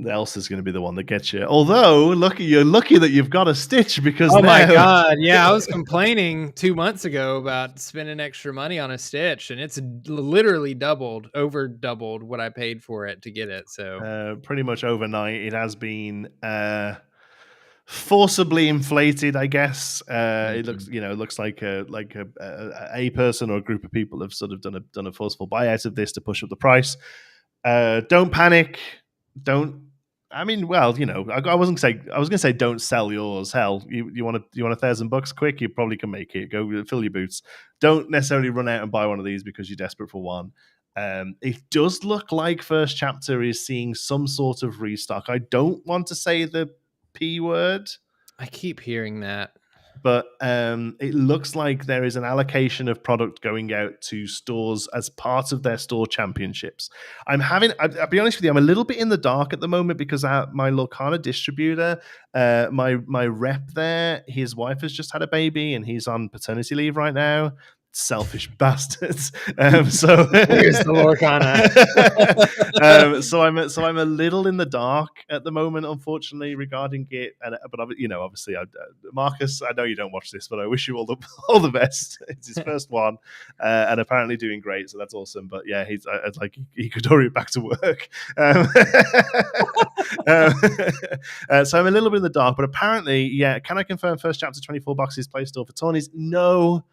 Elsa's going to be the one that gets you. Although you're lucky that you've got a Stitch, because my god, yeah, I was complaining 2 months ago about spending extra money on a Stitch, and it's literally over doubled what I paid for it to get it. So pretty much overnight, it has been forcibly inflated, I guess. It looks like a person or a group of people have sort of done a forceful buyout of this to push up the price. Don't panic. Don't. I mean, well, I was gonna say don't sell yours. Hell, you want $1,000 quick? You probably can make it. Go fill your boots. Don't necessarily run out and buy one of these because you're desperate for one. It does look like First Chapter is seeing some sort of restock. I don't want to say the P word. I keep hearing that. But it looks like there is an allocation of product going out to stores as part of their store championships. I'll be honest with you, I'm a little bit in the dark at the moment because my Lorcana distributor, my rep there, his wife has just had a baby and he's on paternity leave right now. Selfish bastards. So where's the Lorcana? So I'm a little in the dark at the moment, unfortunately, regarding it. But obviously, Marcus, I know you don't watch this, but I wish you all the best. It's his first one, and apparently doing great, so that's awesome. But yeah, I'd like he could hurry back to work. So I'm a little bit in the dark, but apparently, yeah. Can I confirm First Chapter 24 boxes Play Store for tourneys? No.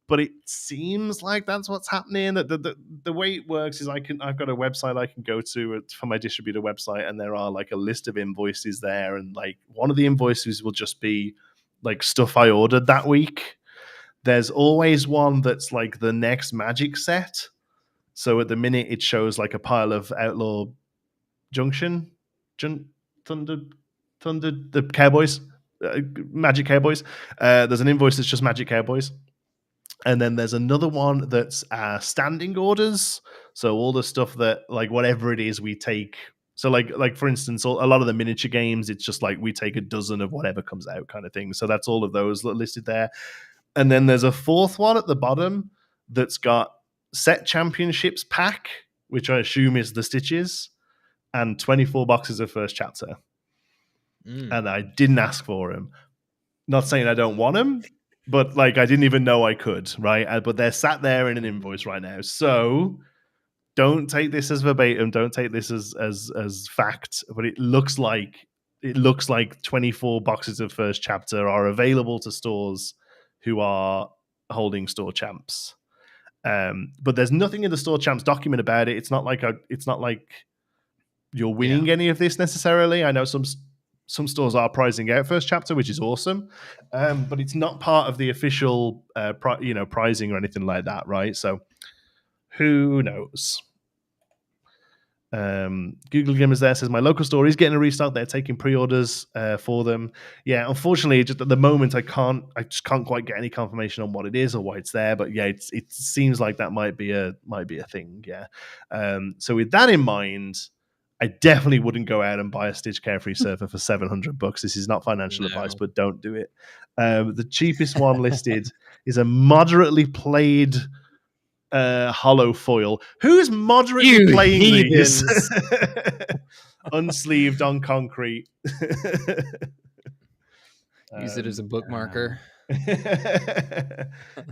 But it seems like that's what's happening. The way it works is I've got a website I can go to for my distributor website, and there are like a list of invoices there, and like one of the invoices will just be like stuff I ordered that week. There's always one that's like the next Magic set. So at the minute it shows like a pile of Outlaw Junction, Thunder, the Cowboys, Magic Cowboys. There's an invoice that's just Magic Cowboys. And then there's another one that's standing orders. So all the stuff that, like, whatever it is we take. So like for instance, a lot of the miniature games, it's just like we take a dozen of whatever comes out kind of thing. So that's all of those listed there. And then there's a fourth one at the bottom that's got set championships pack, which I assume is the Stitches, and 24 boxes of First Chapter. And I didn't ask for them. Not saying I don't want them, but like I didn't even know I could, right? But they're sat there in an invoice right now. So don't take this as verbatim. Don't take this as fact. But it looks like 24 boxes of First Chapter are available to stores who are holding store champs. But there's nothing in the store champs document about it. It's not like you're winning any of this necessarily. I know some stores are pricing out First Chapter, which is awesome, but it's not part of the official, pricing or anything like that, right? So, who knows? Google Gamers there says my local store is getting a restock. They're taking pre-orders for them. Yeah, unfortunately, just at the moment, I just can't quite get any confirmation on what it is or why it's there. But yeah, it seems like that might be a thing. Yeah. So with that in mind, I definitely wouldn't go out and buy a Stitch Carefree Surfer for $700. This is not financial advice, but don't do it. The cheapest one listed is a moderately played hollow foil. Who's moderately playing these? Unsleeved on concrete. Use it as a bookmarker.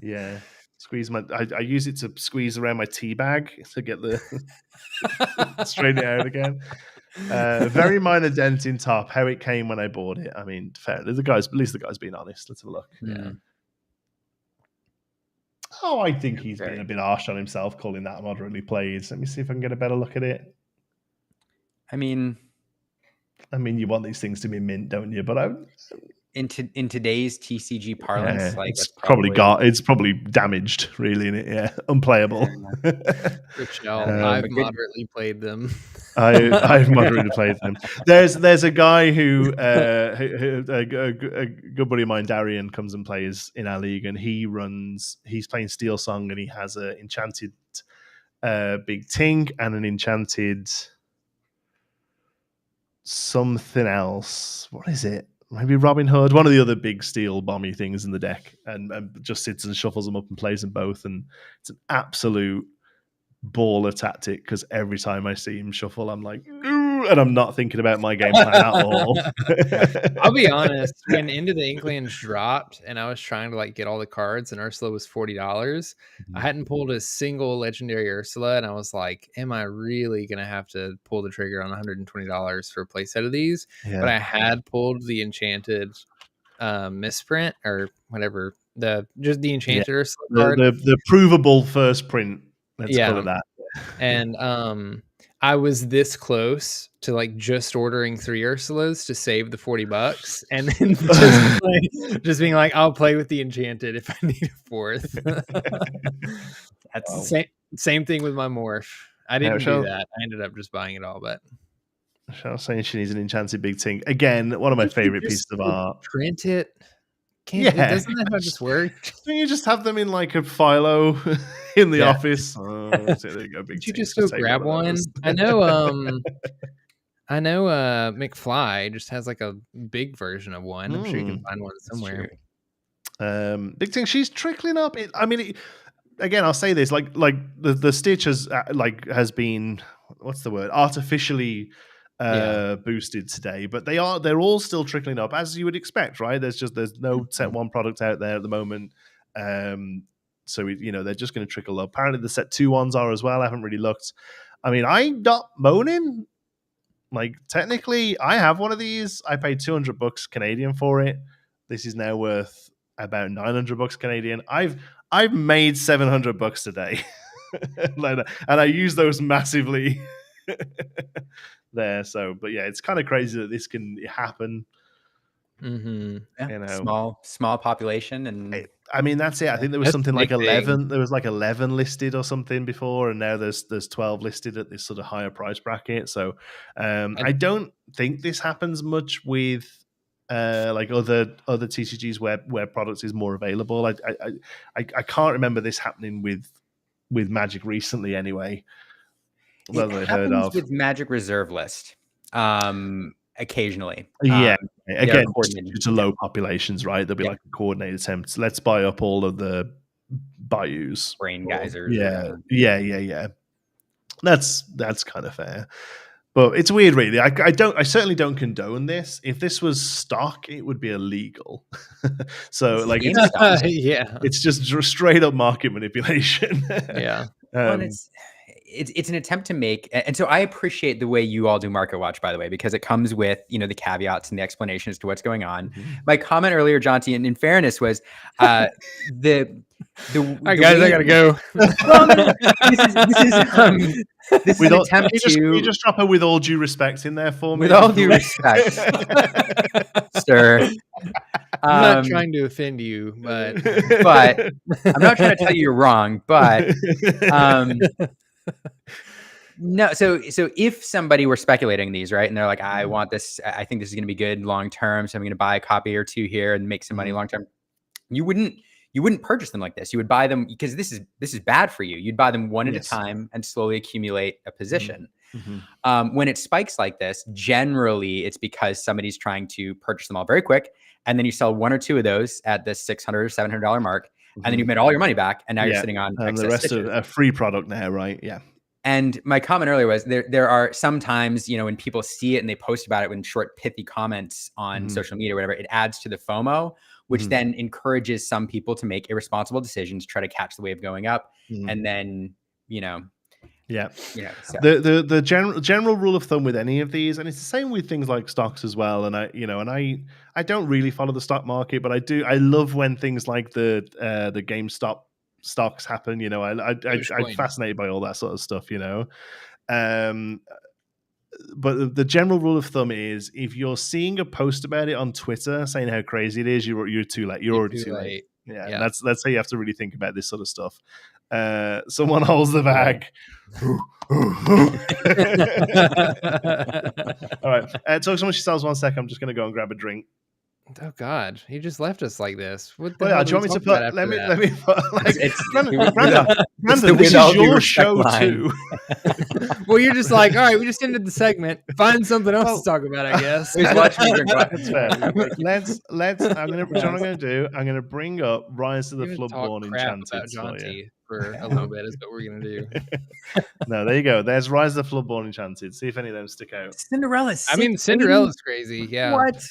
Yeah. Squeeze I use it to squeeze around my tea bag to get the straighten it out again. Very minor dent in top. How it came when I bought it. I mean, fair. At least the guy's being honest. Let's have a look. Yeah. Oh, I think he's been a bit harsh on himself calling that moderately played. Let me see if I can get a better look at it. I mean, you want these things to be mint, don't you? But in today's TCG parlance, it's probably damaged, really, in it. Yeah, unplayable. I've moderately played them. I've moderately played them. There's a guy who a good buddy of mine, Darian, comes and plays in our league, and he's playing Steel Song, and he has an enchanted Big Ting and an enchanted something else. What is it? Maybe Robin Hood, one of the other big steel bomby things in the deck, and just sits and shuffles them up and plays them both. And it's an absolute baller tactic because every time I see him shuffle, I'm like, ooh, and I'm not thinking about my game plan at all. I'll be honest, when Into the Inklands dropped and I was trying to like get all the cards and Ursula was $40, I hadn't pulled a single legendary Ursula, and I was like, am I really gonna have to pull the trigger on $120 for a playset of these? But I had pulled the Enchanted misprint or whatever, the Enchanted Ursula card. The provable first print, let's call it that. And I was this close to like just ordering 3 Ursulas to save the $40, and then just being like, I'll play with the Enchanted if I need a 4th. That's same thing with my morph. I didn't do that. I ended up just buying it all, but Michelle's saying she needs an Enchanted Big Ting. Again, one of my favorite pieces of art. Print it. Doesn't that how this work? Don't you just have them in like a philo in the office? Oh, so there you go, Big Did you Ting. just go grab one? I know McFly just has like a big version of one. I'm sure you can find one somewhere. Big Ting, she's trickling up. Again, I'll say this: like the Stitch has been, what's the word, artificially boosted today, but they're all still trickling up as you would expect, right? There's no set 1 product out there at the moment, so they're just going to trickle up. Apparently the set 2 ones are as well. I haven't really looked. I mean, I'm not moaning. Like, technically I have one of these. I paid $200 Canadian for it. This is now worth about $900 Canadian. I've made $700 today. And I use those massively there. So, but yeah, it's kind of crazy that this can happen. Small population, and I mean, that's it. I think there was something like 11. There was like 11 listed or something before, and now there's 12 listed at this sort of higher price bracket. So I don't think this happens much with like other TCGs where products is more available. I can't remember this happening with Magic recently anyway. It happens with Magic Reserve List occasionally. Again, due to low populations, right? There'll be like a coordinated attempt. Let's buy up all of the bayous, brain geysers. Yeah. That's kind of fair. But it's weird, really. I certainly don't condone this. If this was stock, it would be illegal. So, like, it's just straight up market manipulation. It's an attempt to make, and so I appreciate the way you all do Market Watch, by the way, because it comes with the caveats and the explanation as to what's going on. My comment earlier, Jonti, and in fairness, was all right, guys, I gotta go. This is an attempt to. Can you just drop a "with all due respect" in there for me? With all due respect, sir. I'm not trying to offend you, but I'm not trying to tell you you're wrong, but no. So if somebody were speculating these, right, and they're like, I want this, I think this is going to be good long term, so I'm going to buy a copy or 2 here and make some money long term. You wouldn't purchase them like this. You would buy them because this is bad for you. You'd buy them one at a time and slowly accumulate a position. When it spikes like this, generally it's because somebody's trying to purchase them all very quick, and then you sell 1 or 2 of those at the $600 or $700 mark, and then you've made all your money back, and now you're sitting on excess the rest stitches. of a free product now, right? Yeah. And my comment earlier was there are sometimes, when people see it and they post about it in short, pithy comments on social media or whatever, it adds to the FOMO, which then encourages some people to make irresponsible decisions, try to catch the wave going up, and then, so. The general rule of thumb with any of these, and it's the same with things like stocks as well. And I don't really follow the stock market, but I love when things like the GameStop stocks happen. I'm fascinated by all that sort of stuff. But the general rule of thumb is, if you're seeing a post about it on Twitter saying how crazy it is, you're too late. You're already too late. Yeah. That's how you have to really think about this sort of stuff. Someone holds the bag. All right. Talk so much yourselves 1 second. I'm just going to go and grab a drink. Oh God, he just left us like this. What the Well, hell? do you want me to put? Let me put. Like, Brandon, this is your show too. Well, you're just like, all right, we just ended the segment. Find something else to talk about, I guess. Who's watching me drink water? That's fair. Let's. I'm gonna do. I'm gonna bring up Rise of the Floodborn Enchanted about Jonti for a little bit. Is what we're gonna do. No, there you go. There's Rise of the Floodborn Enchanted. See if any of them stick out. Cinderella's. I mean, Cinderella's crazy. Yeah. What?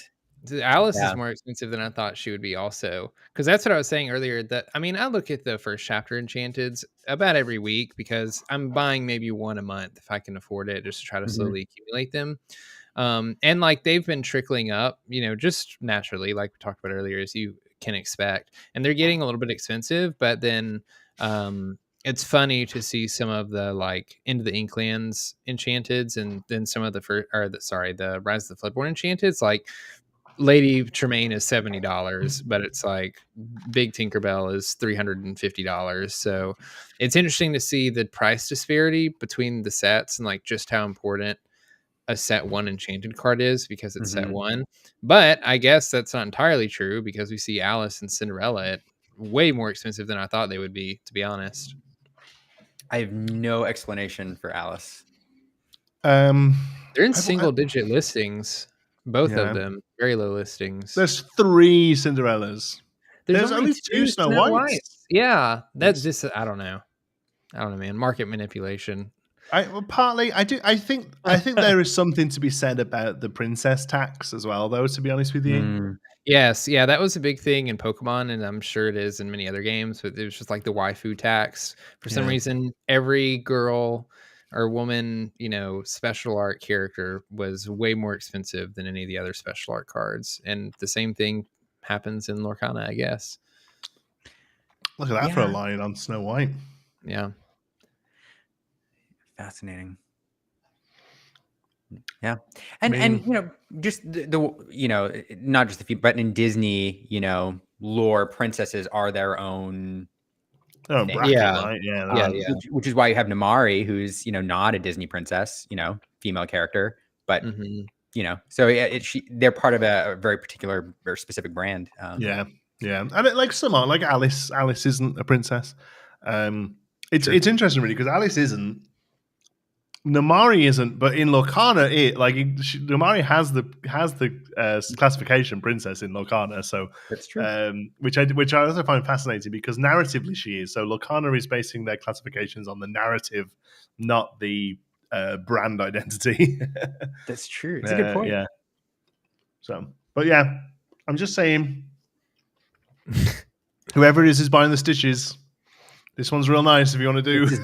Alice is more expensive than I thought she would be also. Because that's what I was saying earlier. That I mean, I look at the first chapter Enchanteds about every week because I'm buying maybe one a month if I can afford it, just to try to slowly accumulate them. And like they've been trickling up, just naturally, like we talked about earlier, as you can expect. And they're getting a little bit expensive, but then it's funny to see some of the like Into the Inklands Enchanteds and then some of the the Rise of the Floodborn Enchanteds, like Lady Tremaine is $70, but it's like Big Tinkerbell is $350. So it's interesting to see the price disparity between the sets and like just how important a set 1 Enchanted card is because it's set 1. But I guess that's not entirely true because we see Alice and Cinderella at way more expensive than I thought they would be, to be honest. I have no explanation for Alice. They're in single-digit listings. Both of them, very low listings. There's 3 Cinderellas. There's only 2 Snow Whites. Yeah, that's just I don't know, man. Market manipulation. I think there is something to be said about the princess tax as well, though. To be honest with you, yes, yeah, that was a big thing in Pokemon, and I'm sure it is in many other games. But it was just like the waifu tax. For some reason, every girl or woman, special art character was way more expensive than any of the other special art cards. And the same thing happens in Lorcana, I guess. Look at that for a line on Snow White. Yeah. Fascinating. Yeah. And just the not just the few, but in Disney, lore, princesses are their own bracket, right? Yeah. Which is why you have Namari, who's not a Disney princess, female character, but so they're part of a very particular or specific brand. Yeah, and like some are, like Alice isn't a princess. It's interesting really because Alice isn't, Namari isn't, but in Lorcana, Namari has the classification princess in Lorcana, so that's true. Which I also find fascinating because narratively she is. So Lorcana is basing their classifications on the narrative, not the brand identity. That's true. It's a good point. Yeah. So, but yeah, I'm just saying, whoever it is buying the stitches, this one's real nice if you want to do.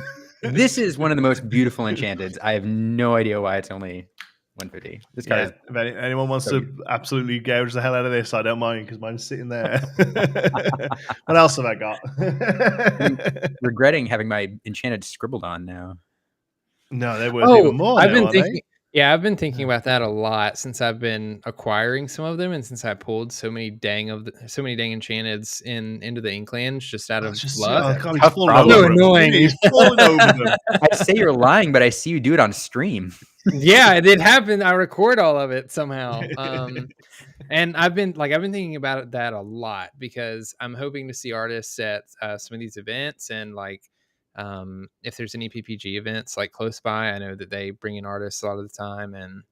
This is one of the most beautiful Enchanteds. I have no idea why it's only 150. This guy is, if anyone wants to absolutely gouge the hell out of this, I don't mind because mine's sitting there. What else have I got? I'm regretting having my Enchanted scribbled on now. No, they're worth even more. I've been thinking about that a lot since I've been acquiring some of them, and since I pulled so many dang Enchanteds into the Inklands just out of luck. So annoying. I say you're lying, but I see you do it on stream. Yeah, it did happen. I record all of it somehow. And I've been thinking about that a lot because I'm hoping to see artists at some of these events and if there's any PPG events like close by. I know that they bring in artists a lot of the time. And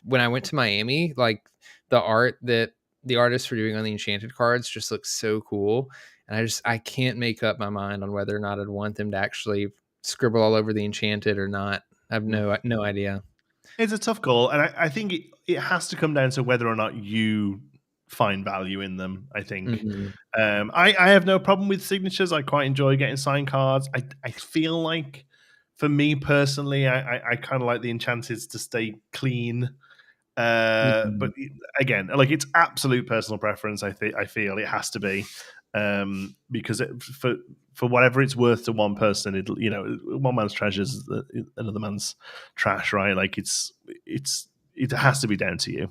when I went to Miami, like the art that the artists were doing on the Enchanted cards just looks so cool. And I can't make up my mind on whether or not I'd want them to actually scribble all over the Enchanted or not. I have no idea. It's a tough call, and I think it has to come down to whether or not you find value in them. I think I have no problem with signatures. I quite enjoy getting signed cards. I feel like for me personally, I kind of like the Enchanteds to stay clean. But again, like it's absolute personal preference. I feel it has to be because for whatever it's worth to one person, one man's treasure is another man's trash, right? Like it has to be down to you.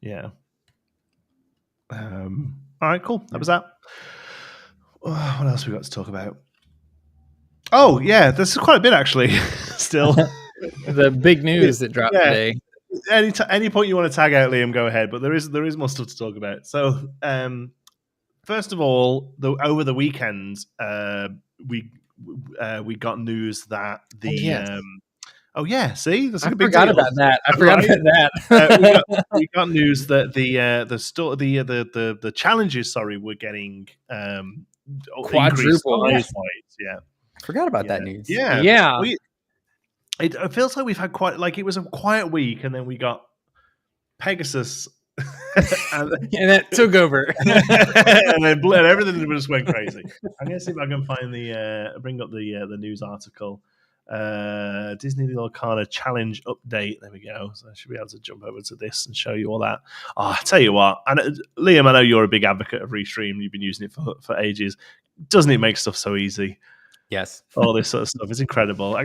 Yeah. All right, cool. That was that. What else we got to talk about? Oh yeah, this is quite a bit actually. Still, the big news that dropped today. Any point you want to tag out, Liam, go ahead. But there is more stuff to talk about. So, first of all, over the weekend, we got news that the see, that's like a big deal. I forgot about that. We got news that the challenges, were getting quadruple. Increased size-wise. Yeah, I forgot about that news. Yeah. It feels like we've had it was a quiet week, and then we got Pegasus. and that took over, and then everything just went crazy. I'm gonna see if I can find bring up the news article. Disney Lorcana challenge update. There we go. So I should be able to jump over to this and show you all that. I tell you what, and Liam, I know you're a big advocate of Restream. You've been using it for ages. Doesn't it make stuff so easy? Yes, all this sort of stuff is incredible. I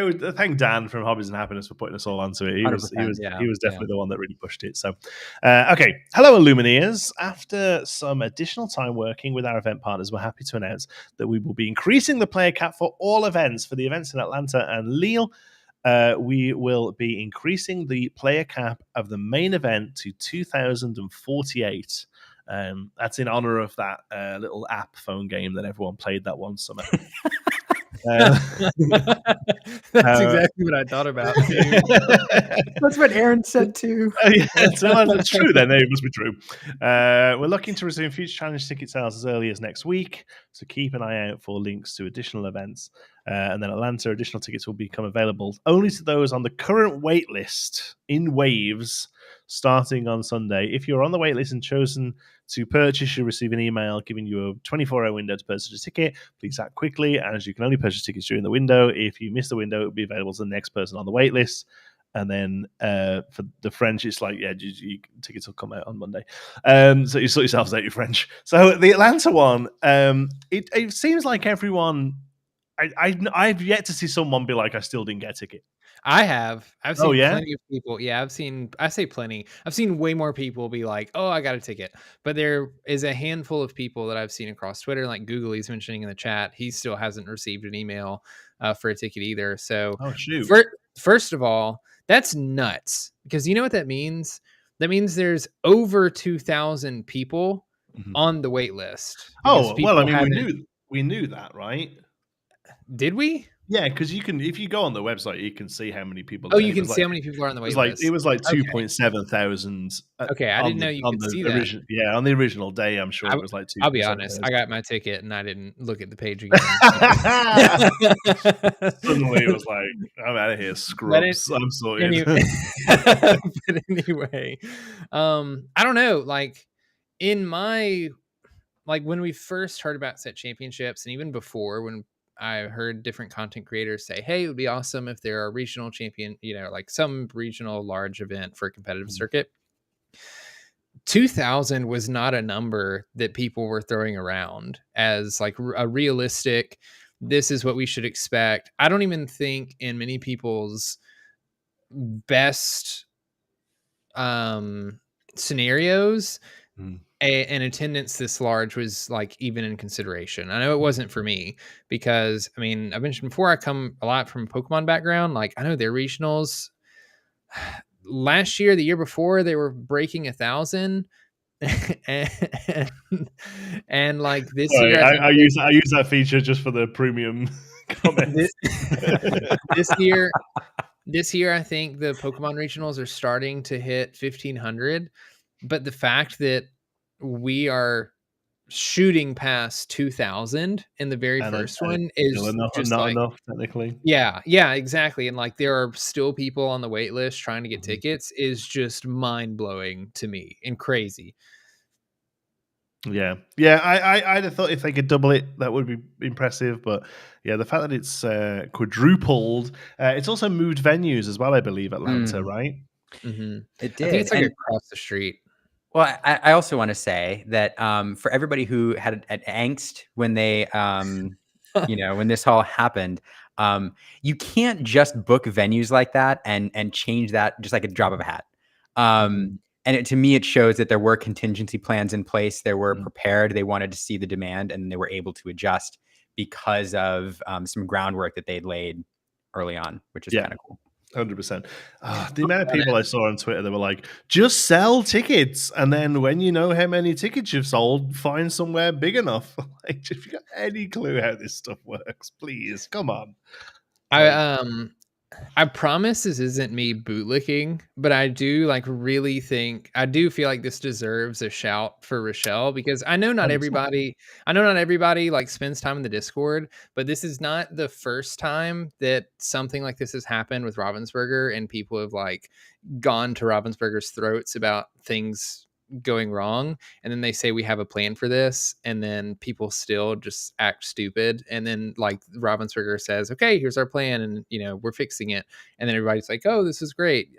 would thank Dan from Hobbies and Happiness for putting us all onto it. He was definitely the one that really pushed it. So, okay, hello, Illumineers. After some additional time working with our event partners, we're happy to announce that we will be increasing the player cap for all events. For the events in Atlanta and Lille, we will be increasing the player cap of the main event to 2,048. That's in honor of that little app phone game that everyone played that one summer. That's exactly what I thought about too. That's what Aaron said too. It's true then. It must be true. We're looking to resume future challenge ticket sales as early as next week, so keep an eye out for links to additional events. And then Atlanta, additional tickets will become available only to those on the current wait list in waves starting on Sunday. If you're on the wait list and chosen to purchase, you'll receive an email giving you a 24-hour window to purchase a ticket. Please act quickly, as you can only purchase tickets during the window. If you miss the window, it will be available to the next person on the wait list. And then for the French, it's like, tickets will come out on Monday. So you sort yourselves out your French. So the Atlanta one, it seems like everyone... I've yet to see someone be like, I still didn't get a ticket. I have. I've seen plenty of people. Yeah, I say plenty. I've seen way more people be like, oh, I got a ticket. But there is a handful of people that I've seen across Twitter, like Googly's mentioning in the chat. He still hasn't received an email for a ticket either. So, first of all, that's nuts. Because you know what that means? That means there's over 2,000 people on the wait list. Oh, well, I mean, we knew that, right? Did we? Yeah, because if you go on the website, you can see how many people. Oh, you can see how many people are on the wait list. It was like 2.7 thousand. Okay, I didn't know you could see that. Yeah, on the original day, I'm sure it was like 2. I'll be honest, I got my ticket and I didn't look at the page again. Suddenly, it was like, I'm out of here, scrubs. I'm sorry. But anyway, I don't know. Like in my when we first heard about set championships, and even before when I heard different content creators say, hey, it would be awesome if there are regional champion, like some regional large event for a competitive circuit. 2,000 was not a number that people were throwing around as like a realistic, this is what we should expect. I don't even think in many people's best scenarios, an attendance this large was like even in consideration. I know it wasn't for me because I mean, I mentioned before, I come a lot from a Pokemon background. Like I know their regionals last year, the year before, they were breaking 1,000. and like this year, I use that feature just for the premium comments. This year, I think the Pokemon regionals are starting to hit 1,500, but the fact that we are shooting past 2,000 in the very first one is not enough technically. Yeah, exactly. And like there are still people on the wait list trying to get tickets is just mind blowing to me and crazy. Yeah. I'd have thought if they could double it, that would be impressive. But yeah, the fact that it's quadrupled, it's also moved venues as well. I believe Atlanta, right? Mm-hmm. It did. I think it's like across the street. Well, I also want to say that for everybody who had angst when they, when this all happened, you can't just book venues like that and change that just like a drop of a hat. And to me, it shows that there were contingency plans in place. They were prepared. They wanted to see the demand, and they were able to adjust because of some groundwork that they'd laid early on, which is kind of cool. 100%. The amount of people I saw on Twitter that were like, just sell tickets. And then when you know how many tickets you've sold, find somewhere big enough. Like, if you got any clue how this stuff works, please, come on. I promise this isn't me bootlicking, but I do I do feel like this deserves a shout for Rochelle, because I know not everybody like spends time in the Discord, but this is not the first time that something like this has happened with Ravensburger, and people have like gone to Ravensburger's throats about things going wrong, and then they say we have a plan for this, and then people still just act stupid, and then like Ravensburger says, okay, here's our plan, and we're fixing it, and then everybody's like, oh, this is great.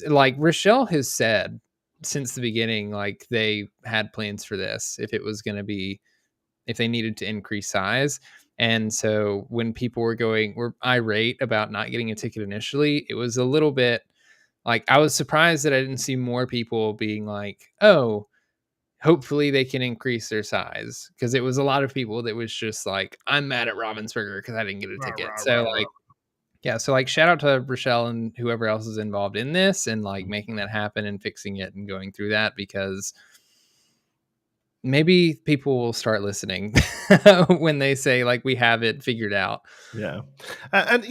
Like Rochelle has said since the beginning, like they had plans for this if they needed to increase size. And so when people were irate about not getting a ticket initially, it was a little bit like, I was surprised that I didn't see more people being like, oh, hopefully they can increase their size. Because it was a lot of people that was just like, I'm mad at Ravensburger because I didn't get a ticket. So like shout out to Rochelle and whoever else is involved in this and like making that happen and fixing it and going through that, because maybe people will start listening when they say like we have it figured out. Yeah, and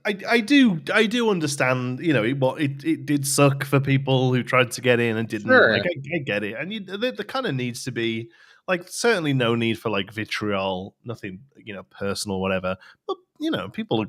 I do understand. It did suck for people who tried to get in and didn't. Sure. Like I get it, and there kind of needs to be like certainly no need for like vitriol, nothing personal, whatever. But people are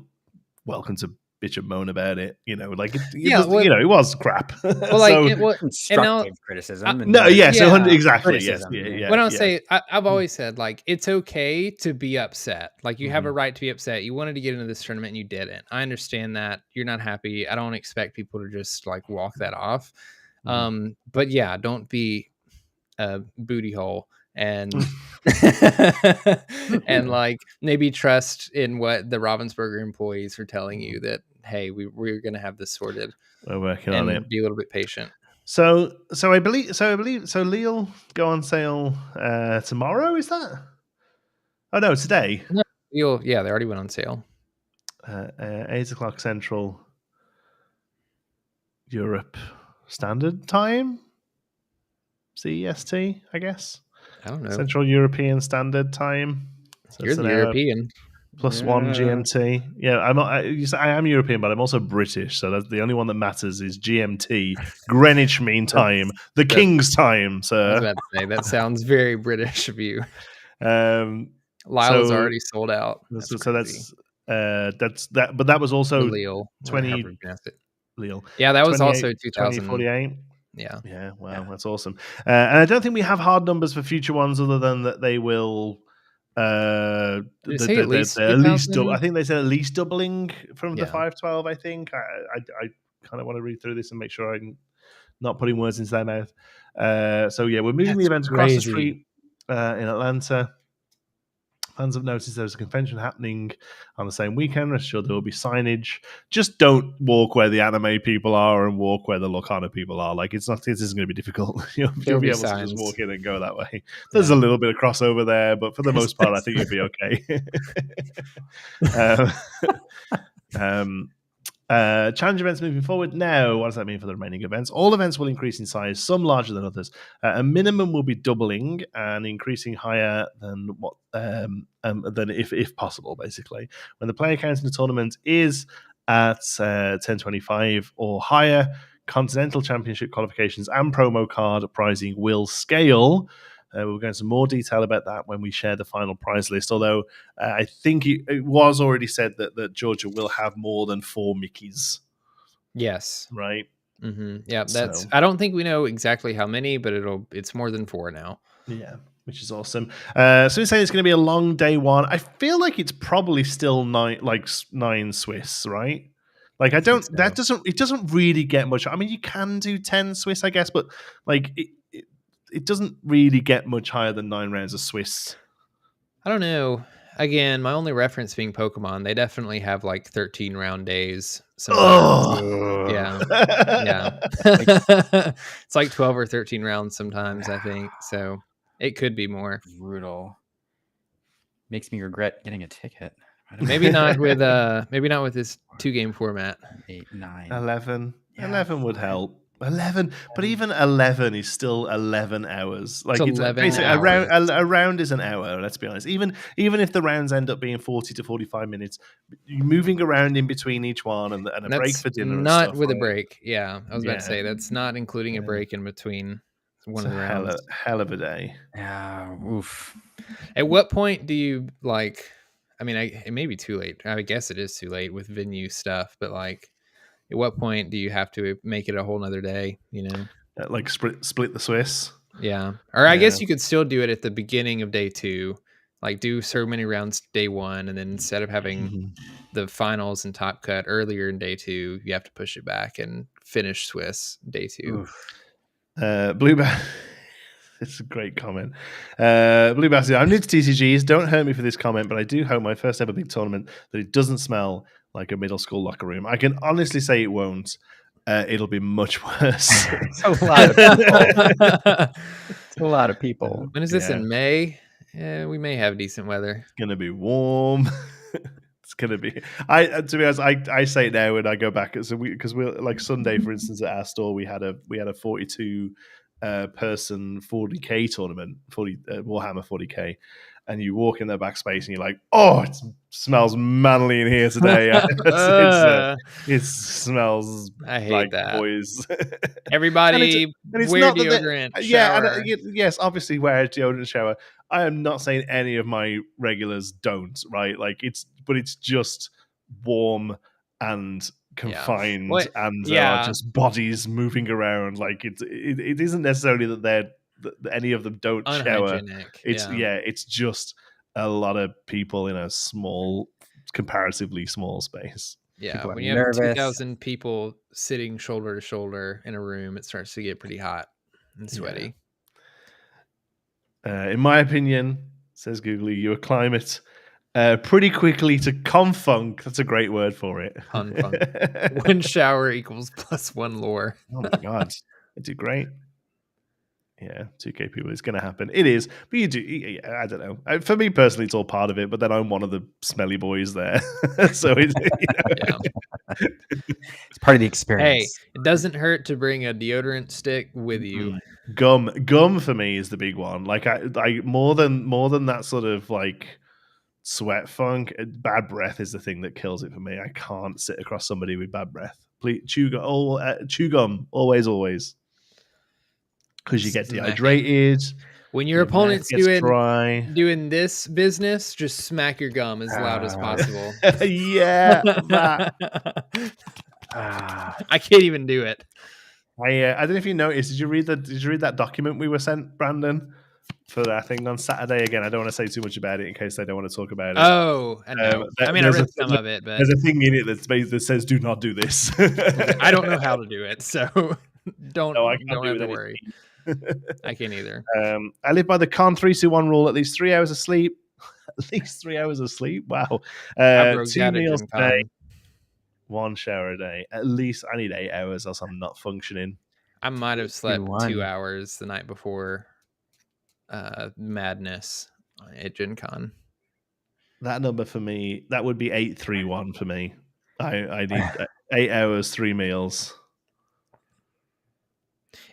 welcome to bitch and moan about it. It was crap. Well, like constructive criticism. Exactly. Yes. Yeah, what I'll say, I've always said like it's okay to be upset. Like you have a right to be upset. You wanted to get into this tournament and you didn't. I understand that you're not happy. I don't expect people to just like walk that off. But yeah, don't be a booty hole and and like maybe trust in what the Ravensburger employees are telling you, that hey, we're gonna have this sorted. We're working on it. Be a little bit patient. So I believe Leal go on sale tomorrow. Is that? Oh no, today. No, Leal, yeah, they already went on sale. 8:00 Central Europe Standard Time, CEST, I guess. I don't know. Central European Standard Time. So you're the European. +1 GMT. Yeah, I am European, but I'm also British, so that's the only one that matters is GMT, Greenwich Mean Time, the King's Time. So I was about to say that sounds very British of you. Lyle is already sold out. That's that. But that was also Leal. 20. Leal. Yeah, that was also 2048. Yeah. Wow, that's awesome. And I don't think we have hard numbers for future ones, other than that they will. At least I think they said at least doubling from the 512. I think I kind of want to read through this and make sure I'm not putting words into their mouth. So yeah, we're moving the event across the street in Atlanta. Fans have noticed there's a convention happening on the same weekend. Rest assured there will be signage. Just don't walk where the anime people are and walk where the Lorcana people are. Like this isn't going to be difficult. You'll be able to just walk in and go that way. There's a little bit of crossover there, but for the most part, I think you'll be okay. Challenge events moving forward. Now, what does that mean for the remaining events? All events will increase in size, some larger than others. A minimum will be doubling and increasing higher than what than if possible. Basically, when the player count in the tournament is at 1025 or higher, Continental Championship qualifications and promo card pricing will scale. We'll go into some more detail about that when we share the final prize list. Although I think it was already said that Georgia will have more than 4 Mickeys. Yes. Right. Mm-hmm. Yeah. I don't think we know exactly how many, but it's more than 4 now. Yeah, which is awesome. So we say it's going to be a long day one. I feel like it's probably still 9 Swiss, right? Like it doesn't really get much. I mean, you can do 10 Swiss, I guess, but like it doesn't really get much higher than 9 rounds of Swiss. I don't know. Again, my only reference being Pokemon, they definitely have like 13 round days. Yeah. It's like 12 or 13 rounds sometimes, I think. So it could be more. Brutal. Makes me regret getting a ticket. Maybe not with this 2-game format. 8, 9. 11. Yeah, 11 would fine. help. 11, but even 11 is still 11 hours. Like It's 11 basically hours. a round is an hour. Let's be honest. Even if the rounds end up being 40 to 45 minutes, you're moving around in between each one and a break for dinner. Not and stuff, with right? a break. Yeah, I was about to say that's not including a break in between one of the rounds. Hell of a day. Yeah. Oof. At what point do you like? I mean, it may be too late. I guess it is too late with venue stuff, but like, at what point do you have to make it a whole nother day? You know, like split the Swiss. Yeah, or I guess you could still do it at the beginning of day 2, like do so many rounds day 1, and then instead of having the finals and top cut earlier in day 2, you have to push it back and finish Swiss day 2. Blue Bass. It's a great comment. Blue Bass, I'm new to TCGs. Don't hurt me for this comment, but I do hope my first ever big tournament that it doesn't smell like a middle school locker room. I can honestly say it won't. It'll be much worse. It's a lot of people. It's a lot of people. When is this in May? We may have decent weather. It's gonna be warm. It's gonna be. To be honest, I say it now when I go back. So because we're like Sunday, for instance, at our store, we had a 42 person 40k tournament, Warhammer 40k, and you walk in their backspace and you're like, oh, it smells manly in here today. It smells. I hate like that. Boys. Everybody wear deodorant. Yes, obviously wear a deodorant shower. I am not saying any of my regulars don't, right? Like it's just warm and confined and there are just bodies moving around. Like it isn't necessarily that any of them don't shower. It's just a lot of people in a comparatively small space. Yeah, when you have 2,000 people sitting shoulder to shoulder in a room, it starts to get pretty hot and sweaty. In my opinion, says Googly, you acclimate pretty quickly to confunk. That's a great word for it. Confunk. 1 shower equals +1 lore. Oh my god, I do great. Yeah, 2K people. It's going to happen. It is, but you do. I don't know. For me personally, it's all part of it. But then I'm one of the smelly boys there, so it's it's part of the experience. Hey, it doesn't hurt to bring a deodorant stick with you. Gum for me is the big one. Like I more than that sort of like sweat funk. Bad breath is the thing that kills it for me. I can't sit across somebody with bad breath. Please chew gum always. Because you get dehydrated. When your opponent's doing this business, just smack your gum as loud as possible. Yeah. I can't even do it. I don't know if you noticed. Did you read that document we were sent, Brandon, for that thing on Saturday? Again, I don't want to say too much about it in case they don't want to talk about it. Oh, I know. I read some of it, but there's a thing in it that says "Do not do this." I don't know how to do it, so don't have to worry. I can't either. I live by the Con 3-2-1 rule. At least 3 hours of sleep. At least 3 hours of sleep. Wow. 2 meals a day. 1 shower a day. At least I need 8 hours, else I'm not functioning. I might have slept 2 hours the night before Madness at Gen Con. That number for me, that would be 831 for me. I need 8 hours, 3 meals.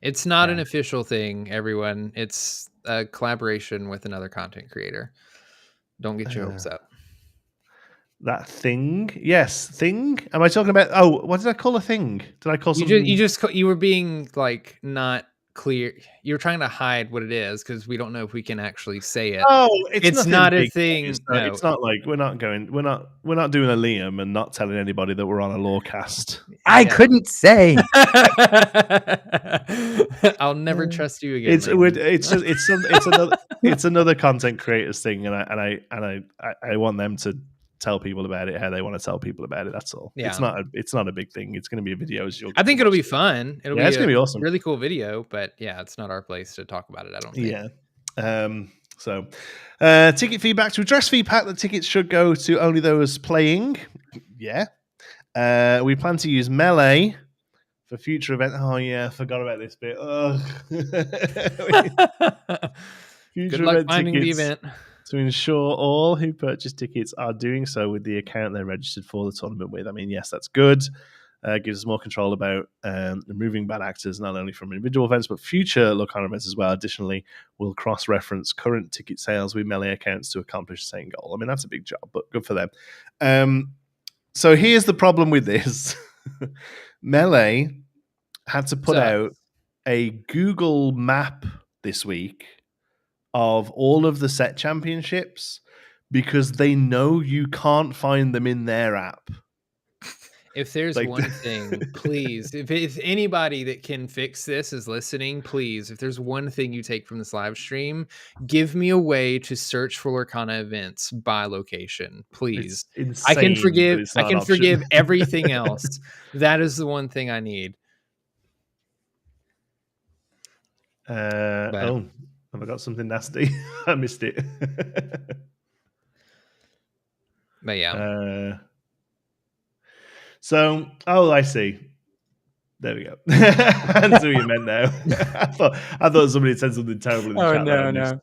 It's not an official thing, everyone. It's a collaboration with another content creator. Don't get your hopes up. That thing? Yes, thing? Am I talking about... Oh, what did I call a thing? Did I call something... You were being, like, not clear. You were trying to hide what it is because we don't know if we can actually say it. Oh, it's not a thing. It's not like we're not doing a Liam and not telling anybody that we're on a Lorecast. I couldn't say. I'll never trust you again. It's another content creators thing, and I want them to tell people about it how they want to tell people about it. That's all. It's not a big thing. It's going to be a video. I think it'll be fun. It's going to be awesome. Really cool video, but it's not our place to talk about it, I don't think. So ticket feedback. To address feedback, the tickets should go to only those playing. We plan to use Melee for future event. Oh yeah, I forgot about this bit. Good luck finding the event. to ensure all who purchase tickets are doing so with the account they're registered for the tournament with. I mean, yes, that's good. Gives us more control about removing bad actors, not only from individual events, but future Lorcana events as well. Additionally, we'll cross-reference current ticket sales with Melee accounts to accomplish the same goal. I mean, that's a big job, but good for them. So here's the problem with this. Melee had to put out a Google map this week of all of the set championships because they know you can't find them in their app. If there's one thing, please, if anybody that can fix this is listening, please, if there's one thing you take from this live stream, give me a way to search for Lorcana events by location, please. Insane, I can forgive everything else. That is the one thing I need. Have I got something nasty? I missed it. But yeah. So, I see. There we go. I see what you meant now. I thought somebody had said something terrible in the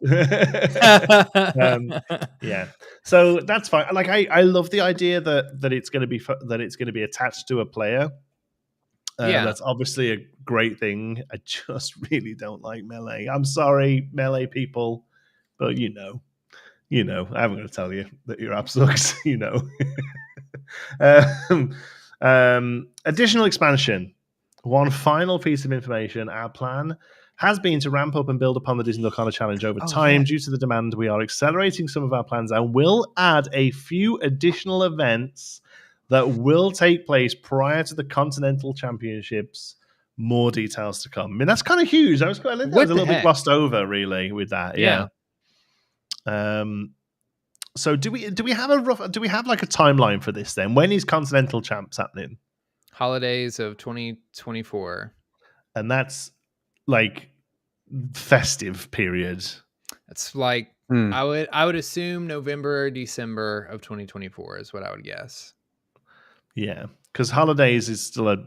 chat. No. Yeah. So that's fine. Like I love the idea that it's going to be attached to a player. That's obviously a great thing. I just really don't like Melee. I'm sorry, Melee people, but you know, I'm going to tell you that your app sucks. Additional expansion. One final piece of information. Our plan has been to ramp up and build upon the Disney Lorcana Challenge over time. Due to the demand, we are accelerating some of our plans and will add a few additional events that will take place prior to the Continental Championships. More details to come. I mean, that's kind of huge. I was a little bit glossed over, really, with that. Yeah. So do we have like a timeline for this then? When is Continental Champs happening? Holidays of 2024. And that's like festive period. It's like I would assume November or December of 2024 is what I would guess. Yeah, because holidays is still a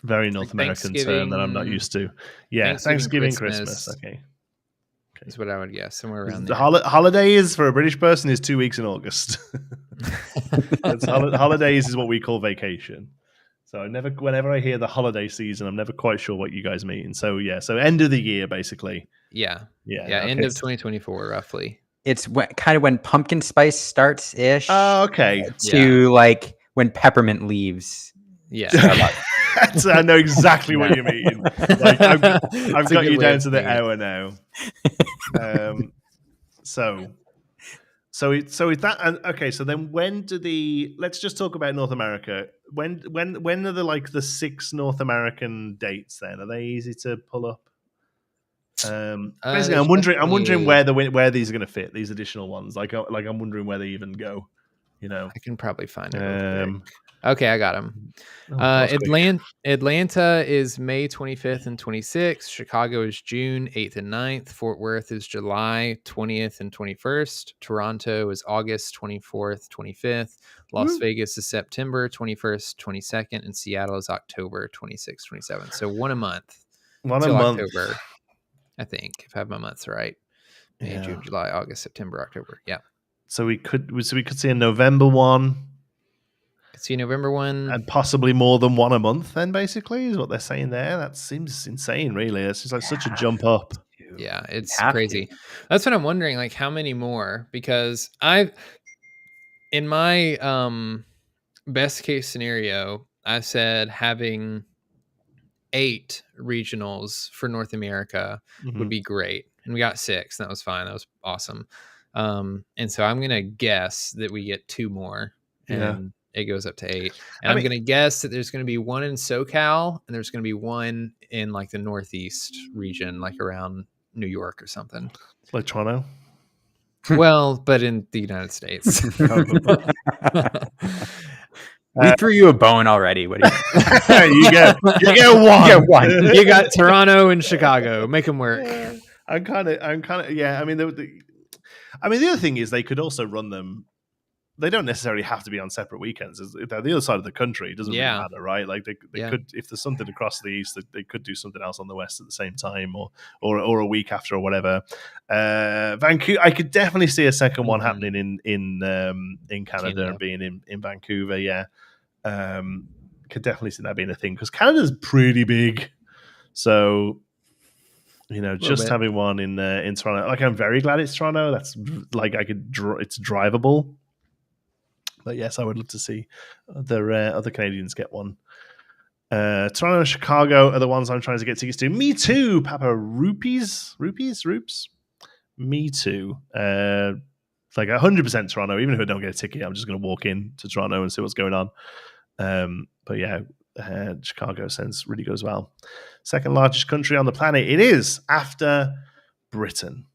very North American term that I'm not used to. Yeah, Thanksgiving, Christmas. Okay. Is what I would guess, somewhere around there. Holidays for a British person is 2 weeks in August. Holidays is what we call vacation. So whenever I hear the holiday season, I'm never quite sure what you guys mean. So so end of the year, basically. Yeah. End of 2024, roughly. It's kind of when pumpkin spice starts ish. Oh, okay. To like when peppermint leaves. Yeah. I know exactly what you mean. Like, I've got you down to the hour now. So is that okay? So then, when do let's just talk about North America. When are the 6 North American dates? Then are they easy to pull up? Basically, I'm wondering where these are going to fit. These additional ones, like I'm wondering where they even go. I can probably find it. Okay, I got them. Atlanta is May 25th and 26th. Chicago is June 8th and 9th. Fort Worth is July 20th and 21st. Toronto is August 24th, 25th. Las Vegas is September 21st, 22nd. And Seattle is October 26th, 27th. So one a month. October, I think, if I have my months right. May, June, July, August, September, October. Yeah. So we could see a November one. See November 1. And possibly more than one a month, then, basically, is what they're saying there. That seems insane, really. It's just like such a jump up. Yeah, it's crazy. That's what I'm wondering, like, how many more? Because in my best case scenario, I said having 8 regionals for North America would be great. And we got 6. And that was fine. That was awesome. And so I'm going to guess that we get 2 more. And it goes up to 8. And I'm going to guess that there's going to be 1 in SoCal and there's going to be 1 in like the Northeast region, like around New York or something. Like Toronto? Well, but in the United States. We threw you a bone already. What do you get? You get 1. You get 1. You got Toronto and Chicago. Make them work. I'm kind of. Yeah. I mean, the other thing is they could also run them they don't necessarily have to be on separate weekends. They're the other side of the country. It doesn't really matter, right? Like they could, if there's something across the east, they could do something else on the west at the same time, or a week after or whatever. Vancouver, I could definitely see a second one happening in Canada, being in Vancouver. Yeah, could definitely see that being a thing because Canada's pretty big, so. Just having one in Toronto. Like, I'm very glad it's Toronto. That's like it's drivable. But yes, I would love to see other Canadians get one. Toronto and Chicago are the ones I'm trying to get tickets to. Me too, Papa. Roops. Me too. Like 100% Toronto. Even if I don't get a ticket, I'm just going to walk in to Toronto and see what's going on. But yeah, Chicago sounds really good as well. Second largest country on the planet. It is after Britain.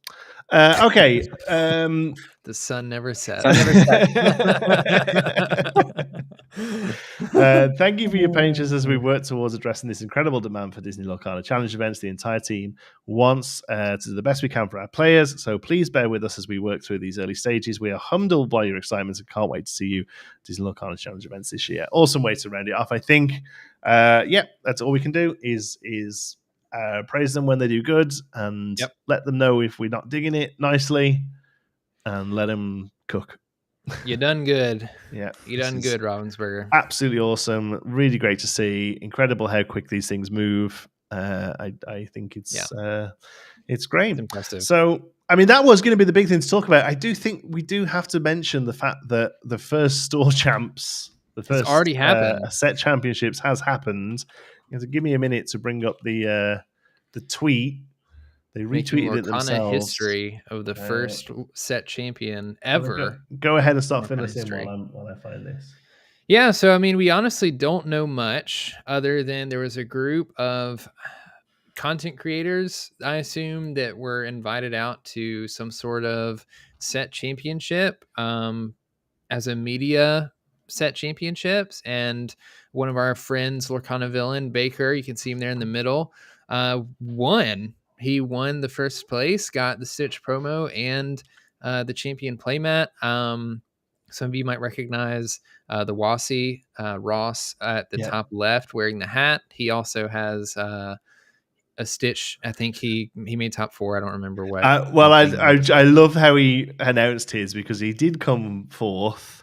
Okay. The sun never sets. Thank you for your patience as we work towards addressing this incredible demand for Disney Lorcana Challenge events. The entire team wants to do the best we can for our players, so please bear with us as we work through these early stages. We are humbled by your excitement and can't wait to see you Disney Lorcana Challenge events this year. Awesome way to round it off, I think. That's all we can do is praise them when they do good and let them know if we're not digging it nicely and let them cook. You done good. Yeah. You done good, Ravensburger. Absolutely awesome. Really great to see. Incredible how quick these things move. I think it's great. It's impressive. So, I mean, that was going to be the big thing to talk about. I do think we do have to mention the fact that the first store champs, the first already happened. Set championships has happened. You have to give me a minute to bring up the tweet. They retweeted it themselves. History of the first set champion ever. Go ahead and start filling us in while I find this. Yeah, so I mean, we honestly don't know much other than there was a group of content creators, I assume, that were invited out to some sort of set championship as a media set championships. And one of our friends, Lorcana Villain, Baker, you can see him there in the middle, won. He won the first place, got the Stitch promo and the champion playmat. Some of you might recognize the Wasi Ross at the top left wearing the hat. He also has a Stitch. I think he made top 4. I don't remember what. I love how he announced his because he did come fourth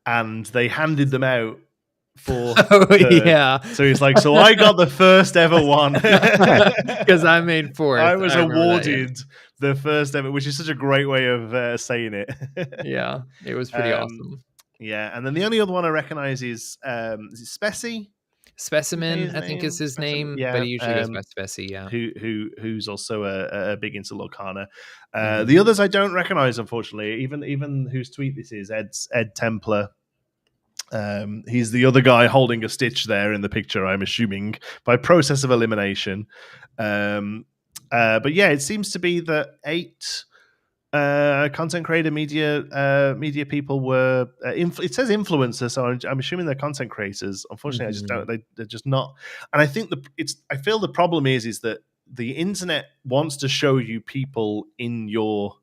and they handed them out. So he's like, so I got the first ever one because I made 4th. I was awarded the first ever, which is such a great way of saying it. Yeah, it was pretty awesome. Yeah, and then the only other one I recognize is it Specimen, I think is his name, but he usually goes by Speci. Yeah, who's also a big into Lorcana. The others I don't recognize, unfortunately. Even whose tweet this is, Ed Templar. He's the other guy holding a Stitch there in the picture, I'm assuming, by process of elimination. But yeah, it seems to be that 8 content creator media people were. It says influencers, so I'm assuming they're content creators. Unfortunately, I just don't. They're just not. And I think I feel the problem is that the internet wants to show you people in your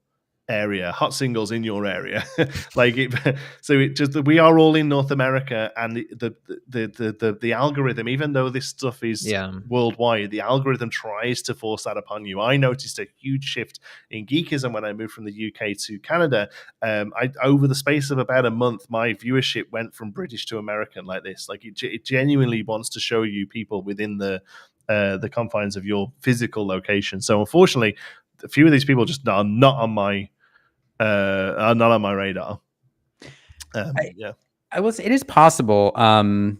area, hot singles in your area. We are all in North America, and the algorithm, even though this stuff is worldwide, the algorithm tries to force that upon you. I noticed a huge shift in geekism when I moved from the UK to Canada. Over the space of about a month, my viewership went from British to American like this. Like it genuinely wants to show you people within the confines of your physical location. So unfortunately, a few of these people just are not on my radar. I will say it is possible, and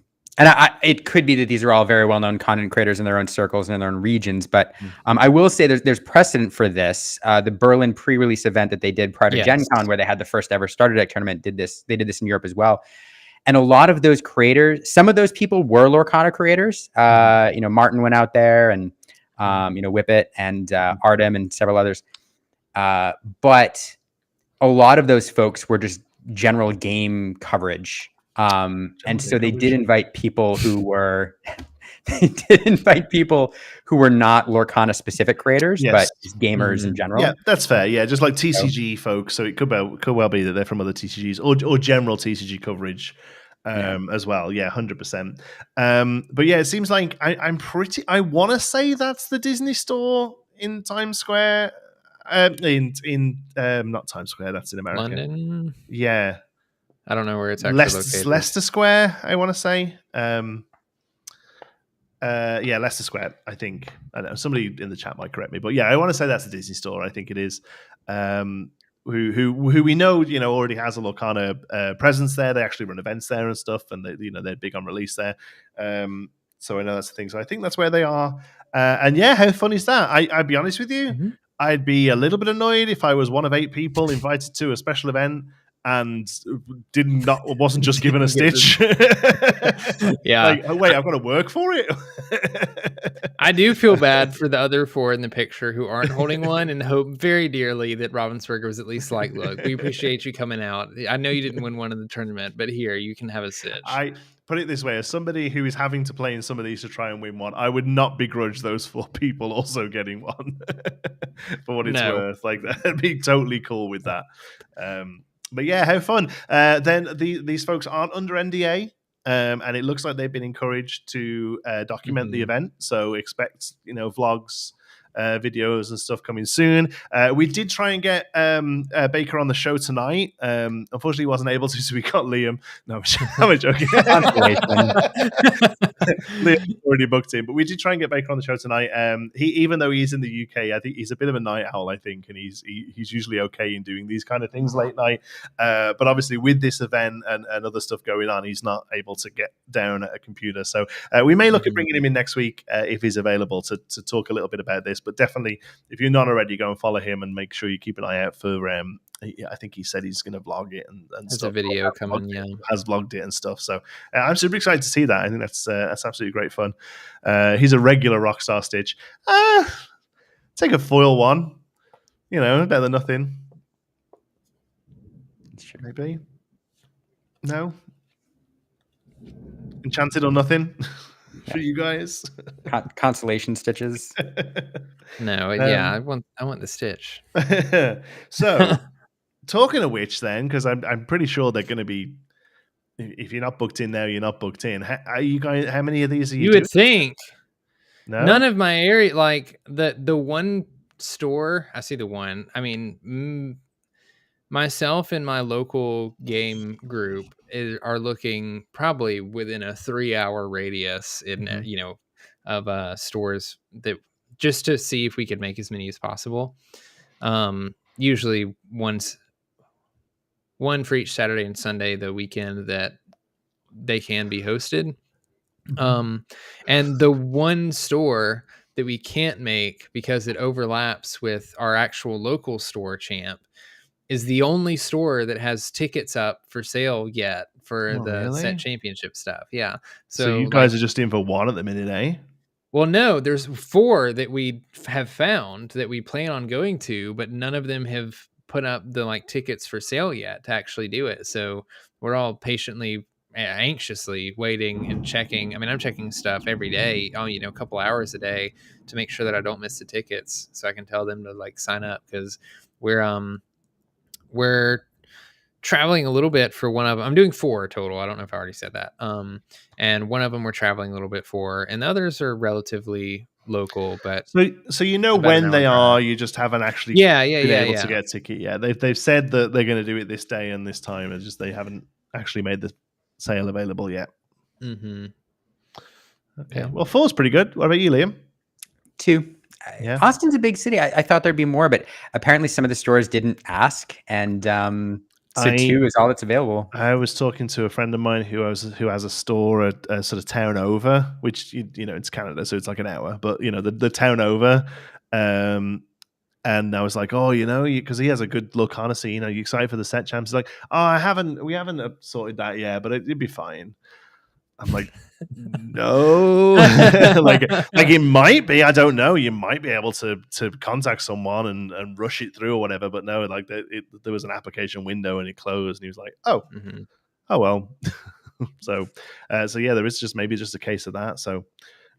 it could be that these are all very well-known content creators in their own circles and in their own regions. But I will say there's precedent for this. The Berlin pre-release event that they did prior to Gen Con, where they had the first ever starter deck tournament, did this. They did this in Europe as well. And a lot of those creators, some of those people were Lorcana creators. Martin went out there, and Whippet and Artem and several others. But a lot of those folks were just general game coverage. And so they did invite people who were they did invite people who were not Lorcana specific creators, but just gamers in general. Yeah, that's fair. Yeah, just like TCG folks. So it could well be that they're from other TCGs or general TCG coverage as well. Yeah, 100%. But yeah, it seems like I want to say that's the Disney store in Times Square. In not Times Square. That's in America. London. Yeah, I don't know where it's actually located. Leicester Square. I want to say. Yeah, Leicester Square, I think. I don't know, somebody in the chat might correct me, but yeah, I want to say that's the Disney store. I think it is. Who we know, already has a Lorcana presence there. They actually run events there and stuff, and they're big on release there. So I know that's the thing. So I think that's where they are. And yeah, how fun is that? I'd be honest with you. I'd be a little bit annoyed if I was one of 8 people invited to a special event and wasn't just given a stitch. Yeah. Like, oh, wait, I've got to work for it. I do feel bad for the other 4 in the picture who aren't holding one, and hope very dearly that Ravensburger was at least like, look, we appreciate you coming out. I know you didn't win one in the tournament, but here, you can have a stitch. I put it this way, as somebody who is having to play in some of these to try and win one, I would not begrudge those 4 people also getting one for what it's worth. Like, that'd be totally cool with that. But yeah, have fun. Then these folks aren't under NDA, and it looks like they've been encouraged to document the event. So expect, vlogs, videos and stuff coming soon. We did try and get Baker on the show tonight. Unfortunately, he wasn't able to, so we got Liam. No, I'm joking. Liam's already booked in, but we did try and get Baker on the show tonight. Even though he's in the UK, I think he's a bit of a night owl, I think, and he's usually okay in doing these kind of things late night. But obviously, with this event and other stuff going on, he's not able to get down at a computer. So we may look at bringing him in next week if he's available to talk a little bit about this. But definitely, if you're not already, go and follow him and make sure you keep an eye out for. I think he said he's going to vlog it and There's stuff. a video coming. Has vlogged it and stuff. So I'm super excited to see that. I think that's absolutely great fun. He's a regular Rockstar Stitch. Take a foil one. Better than nothing. Maybe. No. Enchanted or nothing. For you guys, consolation stitches. No, I want the stitch. So, talking of which, then, because I'm pretty sure they're going to be. If you're not booked in now, you're not booked in. Are you guys? How many of these are you? You would think. No? None of my area, like the one store. I see the one. I mean, myself and my local game group are looking probably within a 3-hour radius in of stores that just to see if we could make as many as possible. Usually one for each Saturday and Sunday, the weekend that they can be hosted. And the one store that we can't make because it overlaps with our actual local store, Champ, is the only store that has tickets up for sale yet for set championship stuff. Yeah. So you guys are just in for one at the minute, eh? Well, no, there's 4 that we have found that we plan on going to, but none of them have put up the tickets for sale yet to actually do it. So we're all patiently, anxiously waiting and checking. I mean, I'm checking stuff every day, a couple hours a day to make sure that I don't miss the tickets so I can tell them to sign up, because we're traveling a little bit for one of them. I'm doing 4 total. I don't know if I already said that. And one of them we're traveling a little bit for, and the others are relatively local. But so when they are, you just haven't actually been able to get a ticket yet. They've said that they're going to do it this day and this time. It's just they haven't actually made the sale available yet. Mm-hmm. Okay. Well, 4's pretty good. What about you, Liam? 2. Yeah. Austin's a big city. I thought there'd be more, but apparently some of the stores didn't ask, and so 2 is all that's available. I was talking to a friend of mine who has a store at sort of town over, which it's Canada, so it's like an hour, but the town over, and I was like, oh, because he has a good Lorcana scene. Are you excited for the set champs? He's like, oh, we haven't sorted that yet, but it'd be fine. I'm like, no, like it might be. I don't know. You might be able to contact someone and rush it through or whatever. But no, there was an application window and it closed. And he was like, oh well. So yeah, there is maybe just a case of that. So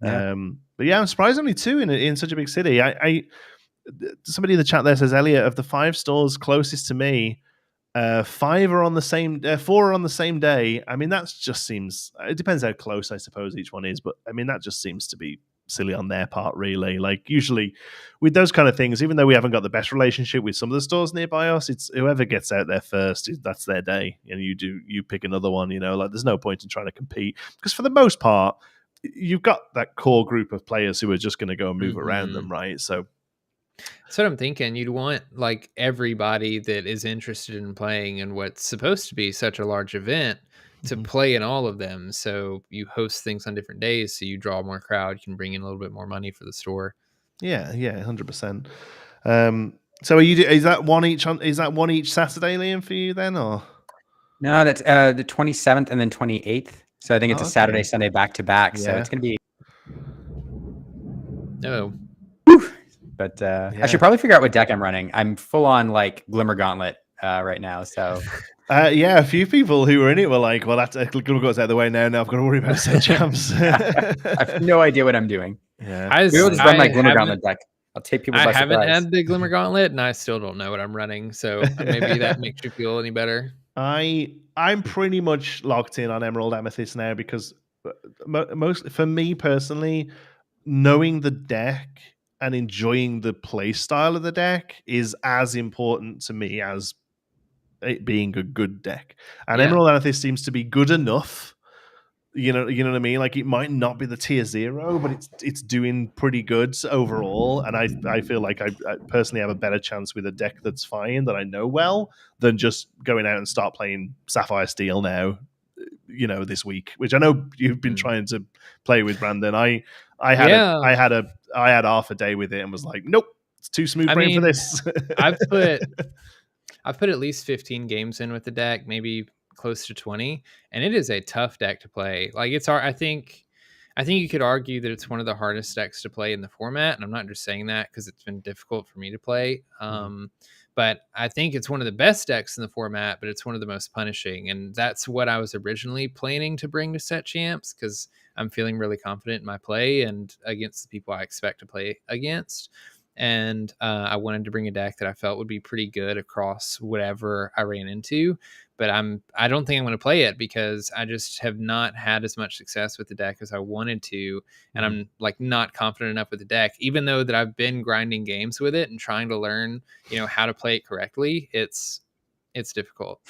Yeah. But yeah, I'm surprised only 2 in such a big city. Somebody in the chat there says, Elliot, of the 5 stores closest to me, 5 are on the same, 4 are on the same day. I mean, that just seems. It depends how close, I suppose, each one is. But I mean, that just seems to be silly on their part, really. Like usually, with those kind of things, even though we haven't got the best relationship with some of the stores nearby us, it's whoever gets out there first. That's their day, and you pick another one. Like there's no point in trying to compete because for the most part, you've got that core group of players who are just going to go and move around them, right? So. That's what I'm thinking. You'd want like everybody that is interested in playing in what's supposed to be such a large event to play in all of them. So you host things on different days, so you draw more crowd. You can bring in a little bit more money for the store. Yeah, 100%. So is that one each? Is that one each Saturday, Liam, for you then, or? No, that's the 27th and then 28th. So I think it's a Saturday, Sunday back to back. So it's gonna be. No. But I should probably figure out what deck I'm running. I'm full on like Glimmer Gauntlet right now. So a few people who were in it were like, "Well, that's Glimmer Gauntlet's out of the way now. Now I've got to worry about set champs." I have no idea what I'm doing. Yeah, we will just run my Glimmer Gauntlet deck. I'll take people. I haven't had the Glimmer Gauntlet, and I still don't know what I'm running. So maybe that makes you feel any better. I'm pretty much locked in on Emerald Amethyst now because most for me personally, knowing the deck and enjoying the play style of the deck is as important to me as it being a good deck. And Emerald Amethyst seems to be good enough. You know what I mean? Like it might not be the tier 0, but it's doing pretty good overall. And I feel like I personally have a better chance with a deck that's fine that I know well than just going out and start playing Sapphire Steel now. This week, which I know you've been trying to play with, Brandon. I had half a day with it and was like, nope, it's too smooth brain for this. I've put at least 15 games in with the deck, maybe close to 20, and it is a tough deck to play. Like it's hard. I think you could argue that it's one of the hardest decks to play in the format, and I'm not just saying that because it's been difficult for me to play. But I think it's one of the best decks in the format, but it's one of the most punishing. And that's what I was originally planning to bring to set champs because I'm feeling really confident in my play and against the people I expect to play against. And I wanted to bring a deck that I felt would be pretty good across whatever I ran into. But I don't think I'm going to play it because I just have not had as much success with the deck as I wanted to. And I'm like not confident enough with the deck, even though that I've been grinding games with it and trying to learn, how to play it correctly. It's difficult.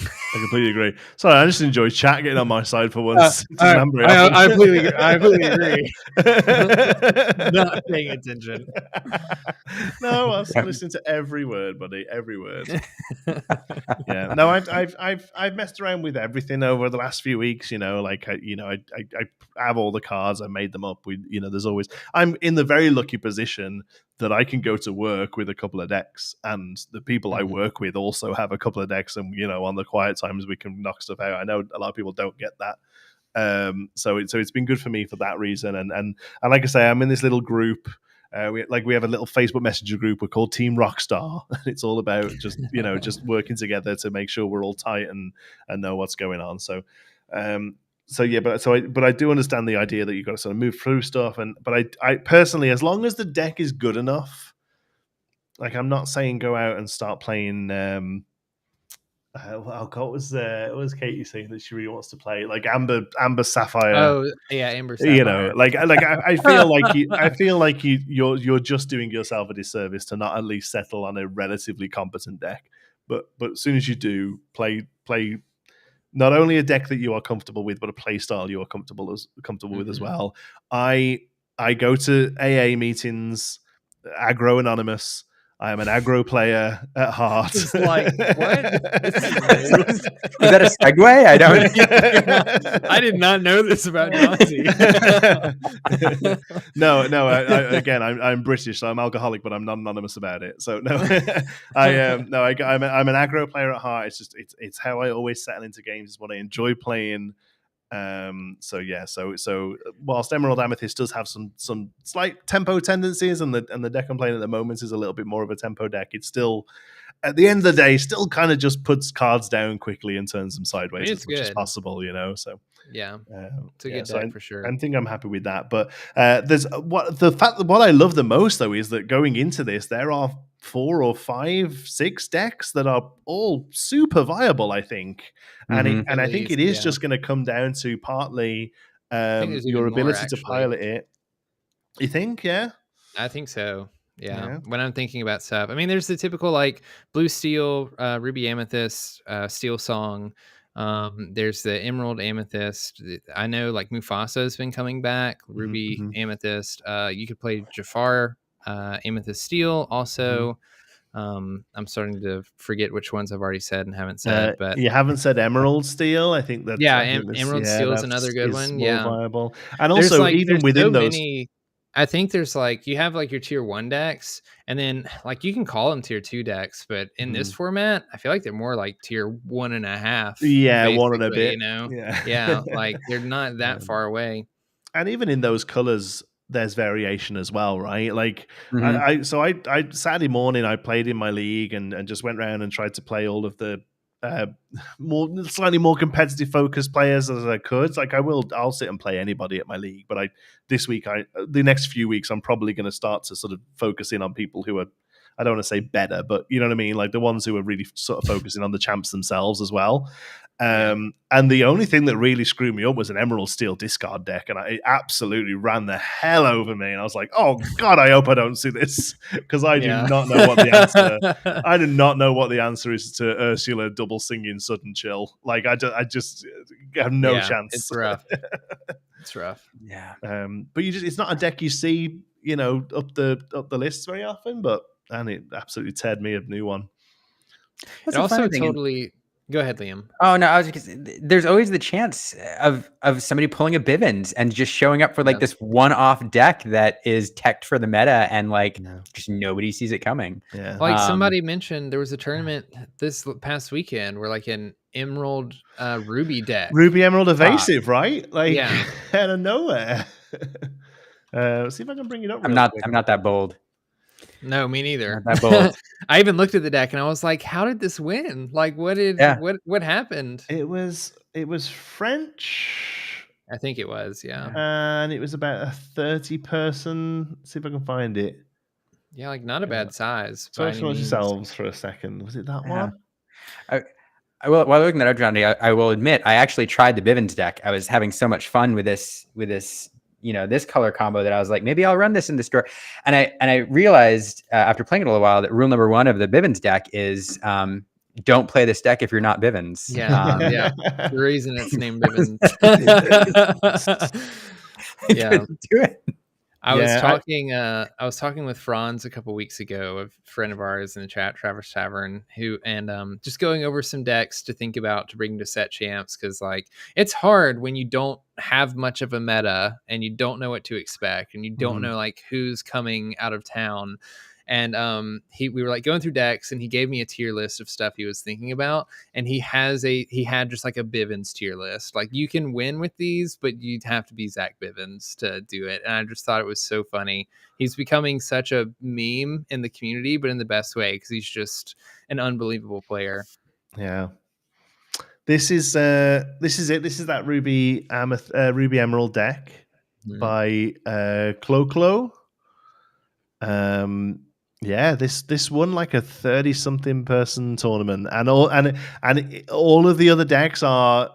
I completely agree. Sorry, I just enjoy chat getting on my side for once. I completely agree. Not paying attention. No, I was listening to every word, buddy. Every word. Yeah. No, I've messed around with everything over the last few weeks. I have all the cards. I made them up. There's always. I'm in the very lucky position that I can go to work with a couple of decks, and the people I work with also have a couple of decks, and on the quiet times we can knock stuff out. I know a lot of people don't get that, so it's been good for me for that reason. And like I say, I'm in this little group. We have a little Facebook Messenger group. We're called Team Rockstar. It's all about just just working together to make sure we're all tight and know what's going on. So. But I do understand the idea that you've got to sort of move through stuff, but I personally, as long as the deck is good enough, like I'm not saying go out and start playing. What was Katie saying that she really wants to play like Amber Sapphire? Oh yeah, Amber Sapphire. I feel like you're just doing yourself a disservice to not at least settle on a relatively competent deck. But as soon as you do, play. Not only a deck that you are comfortable with, but a play style you are comfortable with as well. I go to AA meetings, Aggro Anonymous. I am an Aggro player at heart. It's like, what? Is that a segue? I don't. I did not know this about Jonti. No. Again, I'm British, so I'm alcoholic, but I'm not anonymous about it. So no, I'm an Aggro player at heart. It's how I always settle into games. It's what I enjoy playing. So whilst Emerald Amethyst does have some slight tempo tendencies, and the deck I'm playing at the moment is a little bit more of a tempo deck, it's still at the end of the day, still kind of just puts cards down quickly and turns them sideways as much as good. possible, So yeah, it's a good deck for sure. I think I'm happy with that. But there's what I love the most though is that going into this, there are 4 or 5, 6 decks that are all super viable, I think, and I think it is just going to come down to partly your ability to pilot it. You think? Yeah, I think so. Yeah. When I'm thinking about stuff, I mean, there's the typical like blue steel, ruby amethyst, steel song. There's the emerald amethyst. I know like Mufasa has been coming back. Ruby amethyst. You could play Jafar, amethyst steel. Also, I'm starting to forget which ones I've already said and haven't said. But you haven't said emerald steel. I think that's emerald steel is another good one. More viable. And also, even within those. I think there's like you have like your tier 1 decks, and then like you can call them tier 2 decks, but in this format, I feel like they're more like tier 1.5. Yeah, 1 and a bit. Yeah, like they're not that far away. And even in those colors, there's variation as well, right? Like I Saturday morning I played in my league and just went around and tried to play all of the slightly more competitive focused players as I could. Like I'll sit and play anybody at my league, but the next few weeks I'm probably going to start to sort of focus in on people who are, I don't want to say better, but you know what I mean, like the ones who are really sort of focusing on the champs themselves as well. And the only thing that really screwed me up was an emerald steel discard deck, and it absolutely ran the hell over me. And I was like, "Oh God, I hope I don't see this," because I do not know what the answer. I do not know what the answer is to Ursula double singing sudden chill. Like I just have no chance. It's rough. It's rough. Yeah. But it's not a deck you see, up the lists very often. And it absolutely teared me a new one. It also totally. Go ahead, Liam. Oh no, there's always the chance of somebody pulling a Bivens and just showing up for like this one-off deck that is teched for the meta, and like just nobody sees it coming. Yeah, like somebody mentioned, there was a tournament this past weekend where like an emerald ruby deck, ruby emerald evasive, right? Like out of nowhere. See if I can bring it up. I'm not that bold. No, me neither. Not that bold. I even looked at the deck and I was like, "How did this win? Like, what happened?" It was French. I think it was, yeah. And it was about a 30-person. See if I can find it. Yeah, like not a bad size. So yourselves for a second. Was it that one? While looking that up, Jonti, I will admit I actually tried the Bivens deck. I was having so much fun with this this color combo that I was like, maybe I'll run this in the store. And I realized after playing it a little while that rule number 1 of the Bivens deck is don't play this deck if you're not Bivens. Yeah, the reason it's named Bivens. Do it. I was talking with Franz a couple weeks ago, a friend of ours in the chat, Travis Tavern, and just going over some decks to think about to bring to set champs, because like it's hard when you don't have much of a meta and you don't know what to expect and you don't know like who's coming out of town. And we were like going through decks, and he gave me a tier list of stuff he was thinking about, and he had just like a Bivens tier list. Like you can win with these, but you'd have to be Zach Bivens to do it. And I just thought it was so funny. He's becoming such a meme in the community, but in the best way, because he's just an unbelievable player. Yeah. This is it. This is that Ruby Emerald deck by Clo. Yeah, this won like a 30-something person tournament, and all of the other decks are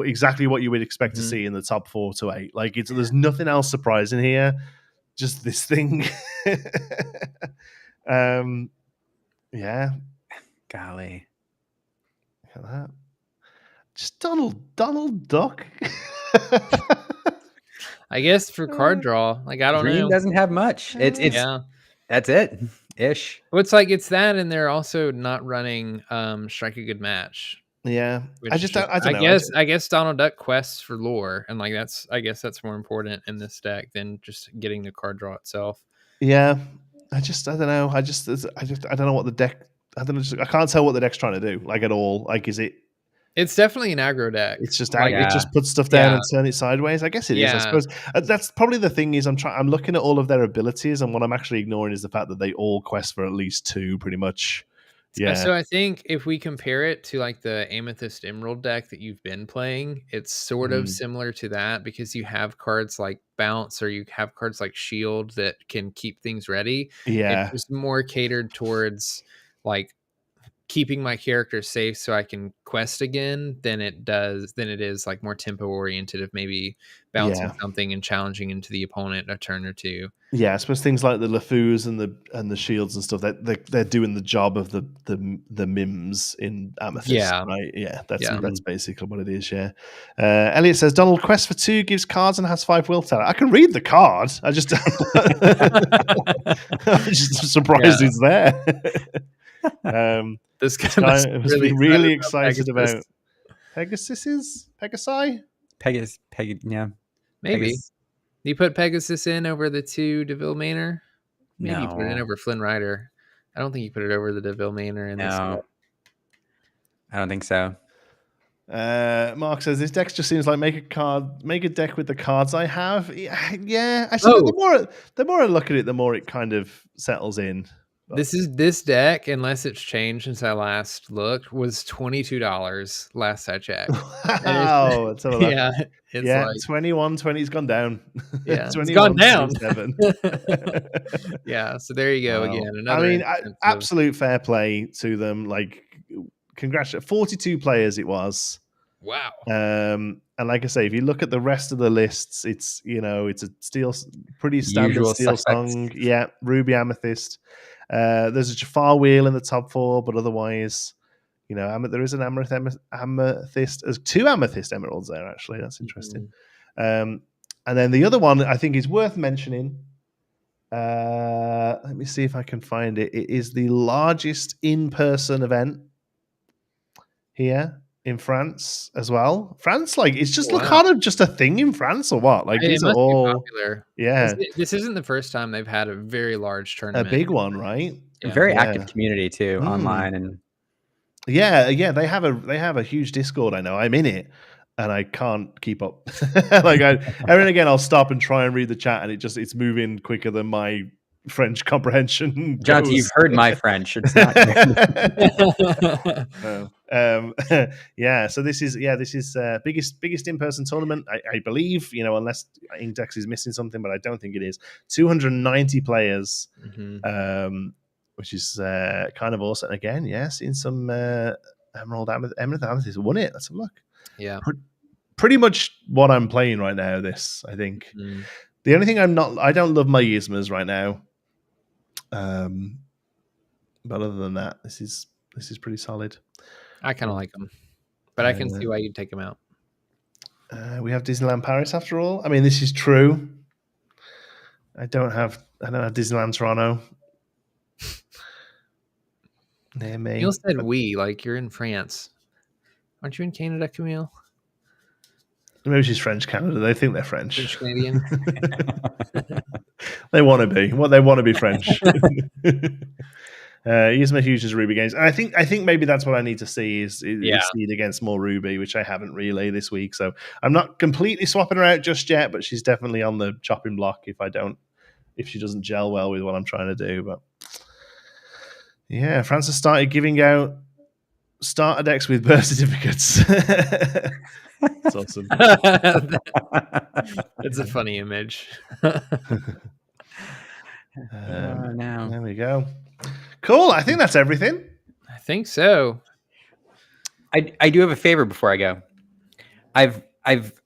exactly what you would expect to see in the top 4 to 8. Like there's nothing else surprising here, just this thing. Yeah, golly, look at that. Just Donald Duck. I guess for card draw, like I don't know. Green doesn't have much. It's that's it ish. Well, it's that, and they're also not running Strike a Good Match. Yeah, I don't know. I guess Donald Duck quests for lore, and like I guess that's more important in this deck than just getting the card draw itself. Yeah, I don't know. I don't know what the deck. I can't tell what the deck's trying to do, like at all. Like, is it? It's definitely an aggro deck. It's just it just puts stuff down and turn it sideways. I guess it is. I suppose that's probably the thing. Is I'm looking at all of their abilities, and what I'm actually ignoring is the fact that they all quest for at least 2, pretty much. So I think if we compare it to like the Amethyst Emerald deck that you've been playing, it's sort of similar to that because you have cards like Bounce or you have cards like Shield that can keep things ready. Yeah. It's just more catered towards like keeping my character safe so I can quest again than it is like more tempo oriented of maybe bouncing something and challenging into the opponent a turn or two. Yeah, I suppose things like the Lafus and the shields and stuff, they're doing the job of the mims in Amethyst, right? Yeah, that's basically what it is. Yeah. Elliot says Donald quest for 2 gives cards and has 5 willpower. I can read the card. I'm just surprised it's there. This guy must be really excited about Pegasi. Yeah, maybe. Pegasus. You put Pegasus in over the 2 DeVille Manor? Maybe you put it in over Flynn Rider. I don't think you put it over the DeVille Manor in this. I don't think so. Mark says this deck just seems like make a deck with the cards I have. Yeah. Actually, the more I look at it, the more it kind of settles in. But this deck, unless it's changed since I last looked, was $22 last I checked. Wow, let's have a look. Yeah, it's like 21, 20's gone down. Yeah, 21, it's gone down. 27. Yeah, so there you go again. Absolute fair play to them. Like, congratulations, 42 players it was. Wow. And like I say, if you look at the rest of the lists, it's a pretty standard steel song. Yeah, Ruby Amethyst. There's a Jafar wheel in the top 4, but otherwise, there is an amethyst. There's 2 amethyst emeralds there, actually. That's interesting. And then the other one I think is worth mentioning. Let me see if I can find it. It is the largest in-person event here in France as well. France, like, it's just kind of just a thing in France or what? Like, these are all popular. Yeah. This isn't the first time they've had a very large tournament. A big one, right? A very active community too, online and yeah. They have a huge Discord. I know. I'm in it, and I can't keep up. Like every and again, I'll stop and try and read the chat, and it's moving quicker than my French comprehension. Jonti, you've heard my French. It's not yeah. So this is biggest in-person tournament, I believe. Unless Index is missing something, but I don't think it is. 290 players, which is kind of awesome. Again, seeing some Emerald Amethyst won it. Let's have a look. Yeah, pretty much what I'm playing right now. This, I think. The only thing I don't love my Yzmas right now. But other than that, this is pretty solid. I kind of like them, but I can see why you'd take them out. We have Disneyland Paris after all. I mean, this is true. I don't have Disneyland Toronto near me. Camille said we, like you're in France. Aren't you in Canada, Camille? Maybe she's French Canada. They think they're French. French Canadian. They want to be. They want to be French. Yzma Hughes' Ruby games. And I think maybe that's what I need to see is seed against more Ruby, which I haven't really this week. So I'm not completely swapping her out just yet, but she's definitely on the chopping block if she doesn't gel well with what I'm trying to do. But yeah, France has started giving out starter decks with birth certificates. That's awesome. It's a funny image. There we go. Cool. I think that's everything. I think so. I do have a favor before I go. I've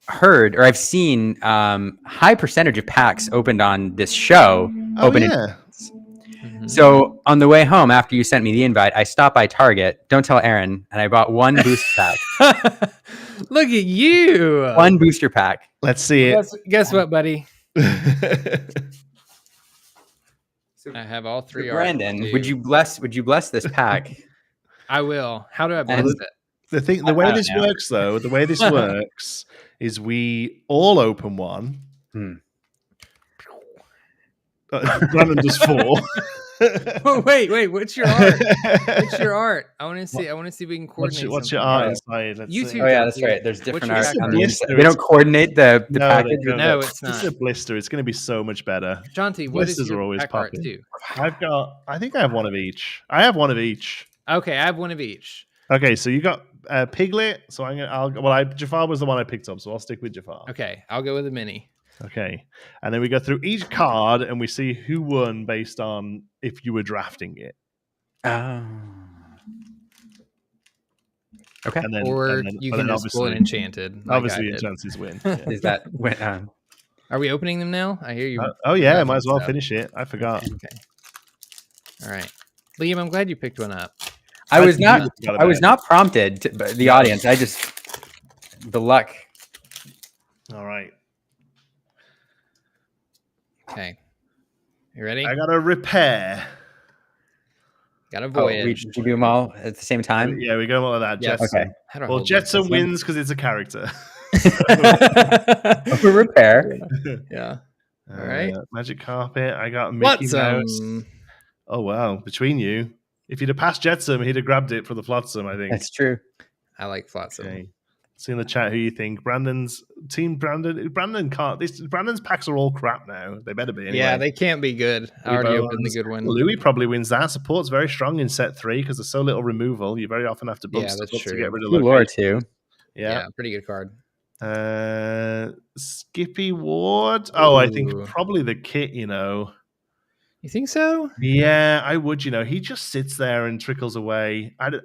heard or I've seen high percentage of packs opened on this show. So on the way home after you sent me the invite, I stopped by Target. Don't tell Aaron, and I bought 1 booster pack. Look at you! 1 booster pack. Let's see it. Guess what, buddy? I have all 3. Brandon, would you bless this pack? I will. How do I bless it? The way this works, though, the way this works is we all open one. Brandon does 4. Oh, wait. What's your art? What's your art? I want to see if we can coordinate. What's your art inside? Oh yeah, that's right. There's different art. They don't coordinate the package. No, it's not. It's a blister. It's going to be so much better. Jonti, what is your are always pack art too? I think I have one of each. I have one of each. Okay, I have one of each. Okay, so you got Piglet. So Jafar was the one I picked up, so I'll stick with Jafar. Okay, I'll go with a mini. Okay, and then we go through each card and we see who won based on if you were drafting it. Okay. And then, you can just pull an Enchanted. Obviously, Enchanted's win. Yeah. Is that when? Are we opening them now? I hear you. Oh yeah, might as well finish it. I forgot. Okay. All right, Liam. I'm glad you picked one up. I was not prompted. The audience. The luck. All right. Okay. You ready? I got a repair. Got a voyage. Did you do them all at the same time? Yeah, we go all of that. Yes. Jetson. Okay. Well, Jetson wins because it's a character. A repair. Yeah. All right. Magic carpet. I got Mickey Mouse. Oh wow! Between you, if you'd have passed Jetson, he'd have grabbed it for the Flotsam. I think that's true. I like Flotsam. Okay. See in the chat who you think. Brandon's team. Brandon can't. Brandon's packs are all crap now. They better be. Anyway. Yeah, they can't be good. I already opened the good one. Louis probably wins that. Support's very strong in set 3 because there's so little removal. You very often have to bump stuff up to get rid of lore too. Yeah, pretty good card. Skippy Ward. Oh, I think probably the kit. You think so? Yeah, I would. He just sits there and trickles away. And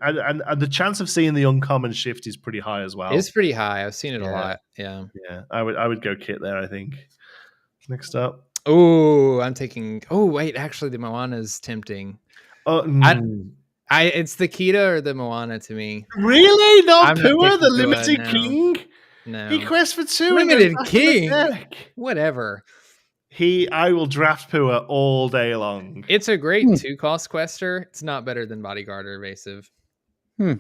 the chance of seeing the uncommon shift is pretty high as well. It's pretty high. I've seen it a lot. Yeah. Yeah, I would go kit there, I think. Next up. Oh, I'm taking. Oh, wait. Actually, the Moana is tempting. It's the Kita or the Moana to me. Really? Not Pua, the limited king? No. He quests for 2. Limited king. Whatever. I will draft Pua all day long. It's a great 2-cost quester. It's not better than Bodyguard or Evasive. Oh,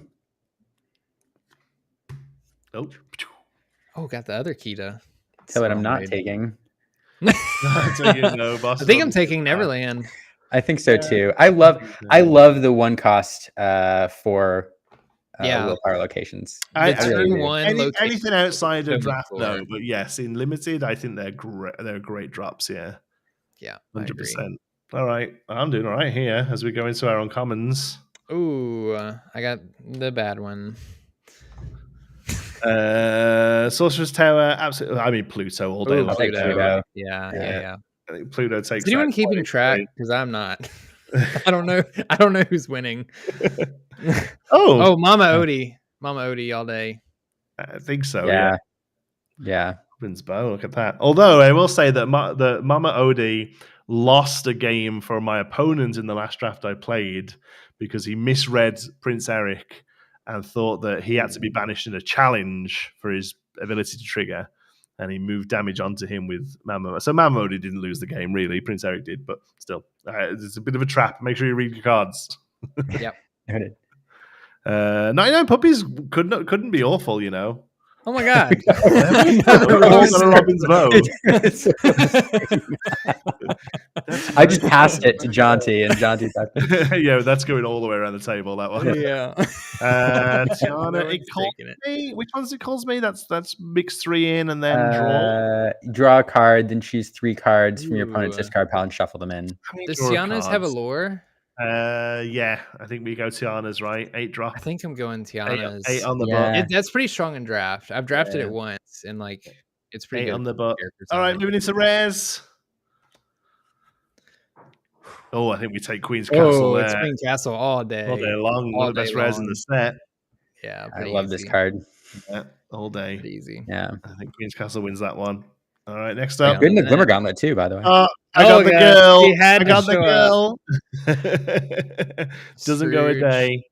got the other Kita. Tell what I'm not taking. I think I'm taking Neverland. I think so too. I love the 1-cost for willpower locations. Anything outside of draft though, but yes, in limited, I think they're great. They're great drops. Yeah, 100%. All right, I'm doing all right here as we go into our uncommons. Ooh, I got the bad one. Sorcerer's Tower, absolutely. I mean Pluto all day long. Pluto. Yeah. I think Pluto takes. Is anyone keeping track? Because I'm not. I don't know who's winning. Mama Odie all day. I think so. Yeah. Wins bow. Look at that. Although I will say that the Mama Odie lost a game for my opponent in the last draft I played because he misread Prince Eric and thought that he had to be banished in a challenge for his ability to trigger. And he moved damage onto him with Mama. So Mama Odie didn't lose the game, really. Prince Eric did, but still. It's a bit of a trap. Make sure you read your cards. Yep. 99 Puppies couldn't be awful, Oh my god! Robin's bow. I just passed it to Jonti, and Jonti. Yeah, that's going all the way around the table. That one. Yeah. Tiana, it calls me. Which ones it calls me? That's mix 3 in and then draw a card, then choose 3 cards from your opponent's discard pile and shuffle them in. Does Tiana's have a lore? Yeah, I think we go Tiana's, right? 8 drop. I think I'm going Tiana's. 8 on the butt. That's pretty strong in draft. I've drafted it once, and it's pretty 8 good on the butt. All right, moving into rares. Oh, I think we take Queen's Castle there. It's Queen's Castle all day long. One of the best rares in the set. Yeah, I love this card. Yeah, all day. Pretty easy. Yeah, I think Queen's Castle wins that one. All right, next up. Good in the Glimmer Gauntlet too, by the way. I got the girl. I got the girl. Doesn't go a day.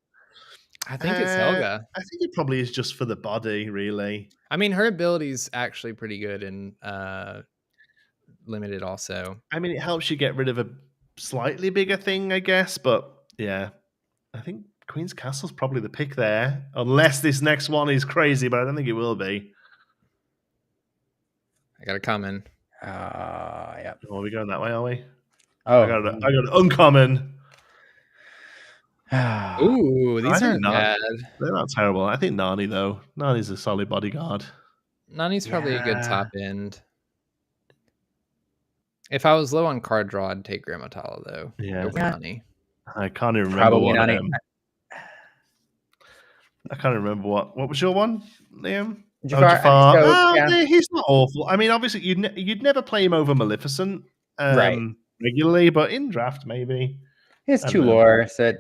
I think it's Helga. I think it probably is just for the body, really. I mean, her ability's actually pretty good in limited also. I mean, it helps you get rid of a slightly bigger thing, I guess. But yeah, I think Queen's Castle's probably the pick there. Unless this next one is crazy, but I don't think it will be. I got a common. Yeah. Are we going that way, are we? Oh, I got an uncommon. Ooh, these aren't bad. They're not terrible. I think Nani, though. Nani's a solid bodyguard. Nani's probably a good top end. If I was low on card draw, I'd take Grandma Tala, though. Yeah. Over Nani. I can't even remember what I can't remember what was your one, Liam? Jafar. So, yeah. He's not awful. I mean, obviously, you'd never play him over Maleficent Right. regularly, but in draft maybe. He has I don't 2 know. lore, so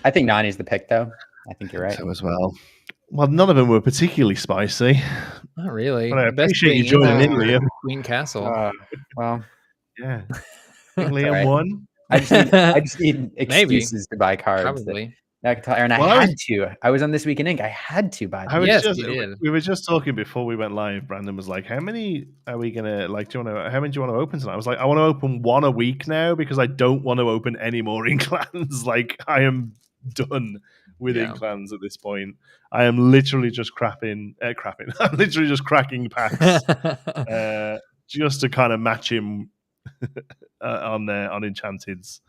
I think Nani's the pick, though. I think you're right. So as well. Well, none of them were particularly spicy. Not really. But I The best appreciate you thing joining in, Liam. Queen Castle. Well, Yeah, I think Liam won. I just need excuses to buy cards. Probably. I was on This Week in Ink. I had to buy them. Yes, you did. We were just talking before we went live. Brandon was like, "How many are we gonna like? How many do you want to open tonight?" I was like, "I want to open one a week now because I don't want to open any more Inklands. Like, I am done with Inklands at this point. I am literally just crapping. I'm literally just cracking packs just to kind of match him on Enchanteds."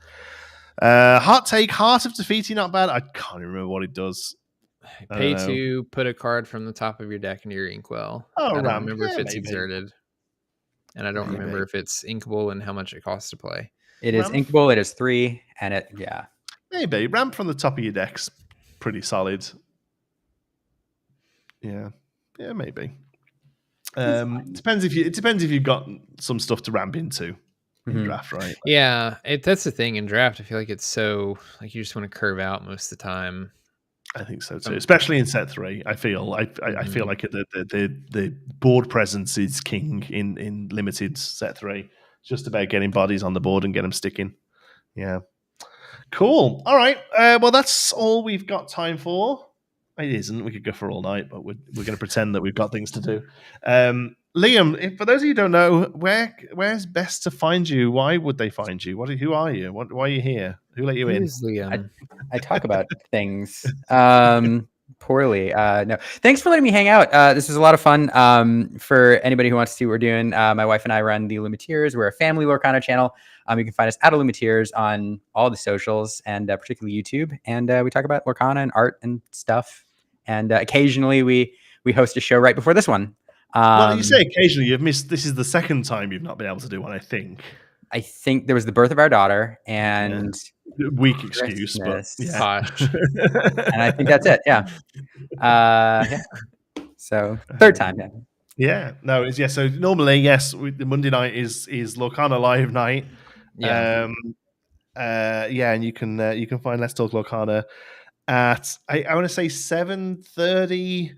Hot take, Heart of Defeating, not bad. I can't remember what it does. Pay to put a card from the top of your deck into your inkwell. I don't remember if it's exerted. And I don't remember if it's inkable and how much it costs to play. It is inkable, it is 3, and Maybe. Ramp from the top of your deck's pretty solid. Yeah. Yeah, maybe. Depends if you've got some stuff to ramp into. In draft, right? Yeah, that's the thing in draft. I feel like it's so like you just want to curve out most of the time. I think so too, especially in set 3. I feel like the board presence is king in limited set 3. It's just about getting bodies on the board and get them sticking. Yeah, cool. All right, well that's all we've got time for. It isn't. We could go for all night, but we're going to pretend that we've got things to do. Liam, for those of you who don't know, where's best to find you? Why would they find you? Who are you? Why are you here? Who let you in? Liam? I talk about things poorly. No, thanks for letting me hang out. This was a lot of fun. For anybody who wants to, we're doing. My wife and I run the Illumineers. We're a family Lorcana channel. You can find us at Illumineers on all the socials and particularly YouTube. And we talk about Lorcana and art and stuff. And occasionally we host a show right before this one. Well, you say occasionally. You've missed. This is the second time you've not been able to do one. I think there was the birth of our daughter and weak excuse, but and I think that's it. Yeah. So third time. Yeah. No. So normally, yes, the Monday night is Lorcana live night. Yeah. And you can find Let's Talk Lorcana at I want to say 7:30.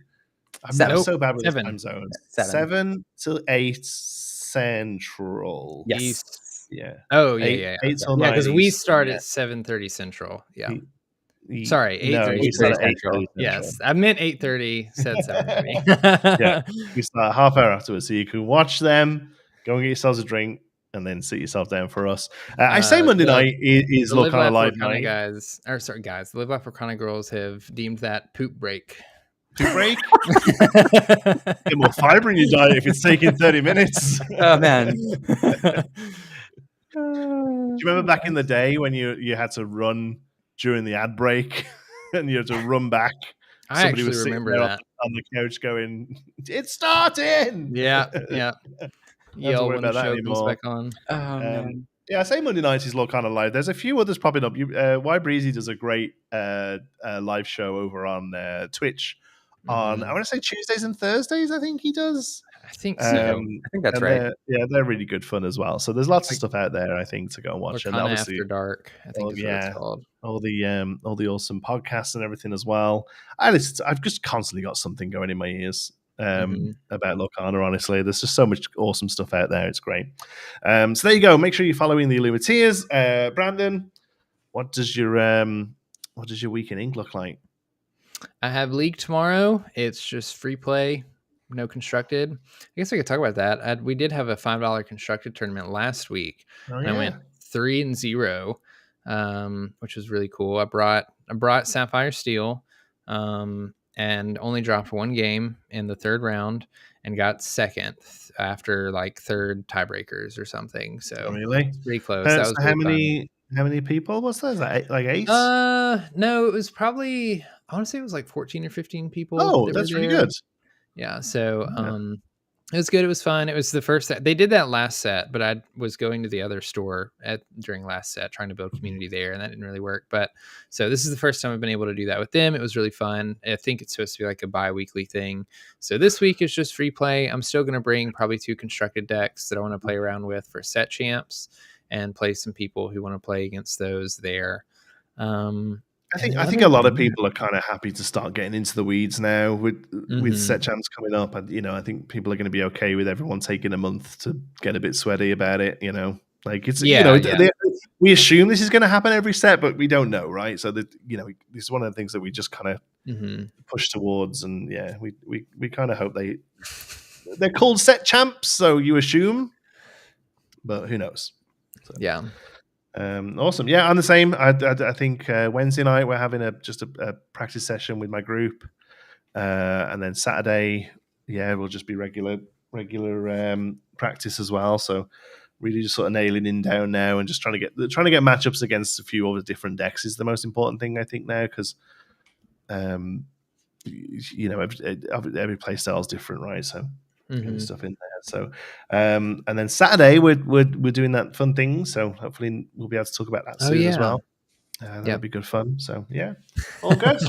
I'm so bad with the time zones. 7 to 8 Central. Yes. Yeah. Oh yeah. 8 till 9. Yeah, because we start at 7:30 Central. Yeah. Sorry, 8:30 Central. Yes, I meant 8:30. Said 7:30. Yeah, we start half hour afterwards, so you can watch them. Go and get yourselves a drink, and then sit yourself down for us. I say Monday night is Lorcana live night. Guys, the Live Life Lorcana girls have deemed that poop break. Poop break? Get more fiber in your diet if it's taking 30 minutes. Oh man. Do you remember back in the day when you had to run during the ad break and you had to run back? Somebody was remember that on the couch going, "It's starting!" Yeah. Yell when the show comes back on. Yeah, I say Monday night is Lorcana live. There's a few others popping up. Y Breezy does a great live show over on Twitch. On I want to say Tuesdays and Thursdays. I think he does. I think so. I think that's right. They're really good fun as well. So there's lots of stuff out there, I think, to go and watch. Lorcana and obviously After Dark, I think is what it's called. All the awesome podcasts and everything as well. I've just constantly got something going in my ears about Lorcana. Honestly, there's just so much awesome stuff out there. It's great. So there you go. Make sure you're following the Illumineers. Brandon, what does your week in ink look like? I have League tomorrow. It's just free play, no constructed. I guess I could talk about that. We did have a $5 constructed tournament last week. And I went 3-0, which was really cool. I brought Sapphire Steel, and only dropped one game in the third round and got second after like third tiebreakers or something. So really pretty close. That was how many people was that? Is that like 8? No, it was probably, I want to say it was like 14 or 15 people. Oh, that's really good. Yeah. So, It was good. It was fun. It was the first they did that last set, but I was going to the other store during last set trying to build community there, and that didn't really work. But so this is the first time I've been able to do that with them. It was really fun. I think it's supposed to be like a bi-weekly thing. So this week is just free play. I'm still going to bring probably 2 constructed decks that I want to play around with for set champs and play some people who want to play against those there. I think a lot of people are kind of happy to start getting into the weeds now with set champs coming up, and I think people are going to be okay with everyone taking a month to get a bit sweaty about it. Like it's we assume this is going to happen every set, but we don't know, right? So that this is one of the things that we just kind of push towards, and we kind of hope they're called set champs, so you assume, but who knows? So. Yeah. Awesome. Yeah, I'm the same. I think Wednesday night we're having a practice session with my group, and then Saturday, we'll just be regular practice as well. So really just sort of nailing in down now and just trying to get matchups against a few other different decks is the most important thing I think now, because every play style is different, right? So getting stuff in there. So and then Saturday we're doing that fun thing, so hopefully we'll be able to talk about that soon as well. That'll be good fun. So all good.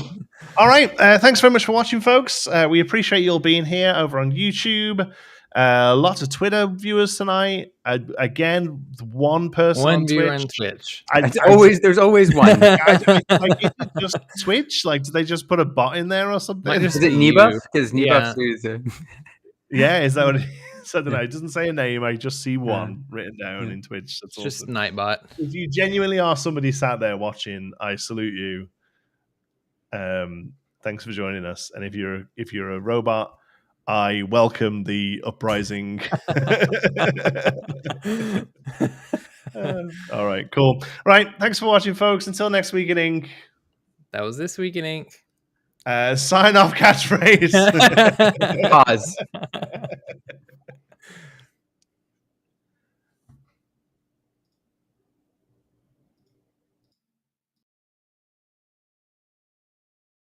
All right, thanks very much for watching, folks. We appreciate you all being here over on YouTube. Lots of Twitter viewers tonight. Again, one person one on viewer Twitch. on Twitch. There's always one. Like, is it just Twitch? Like, did they just put a bot in there or something? Is it Nebuff? Because Nebuff is is that what it is? I don't know. It doesn't say a name. I just see one written down in Twitch. That's awesome. Just Nightbot. If you genuinely are somebody sat there watching, I salute you. Thanks for joining us. And if you're a robot, I welcome the uprising. All right, cool. Right, thanks for watching, folks. Until next week in Ink. That was This Week in Ink. Sign off catchphrase. Pause.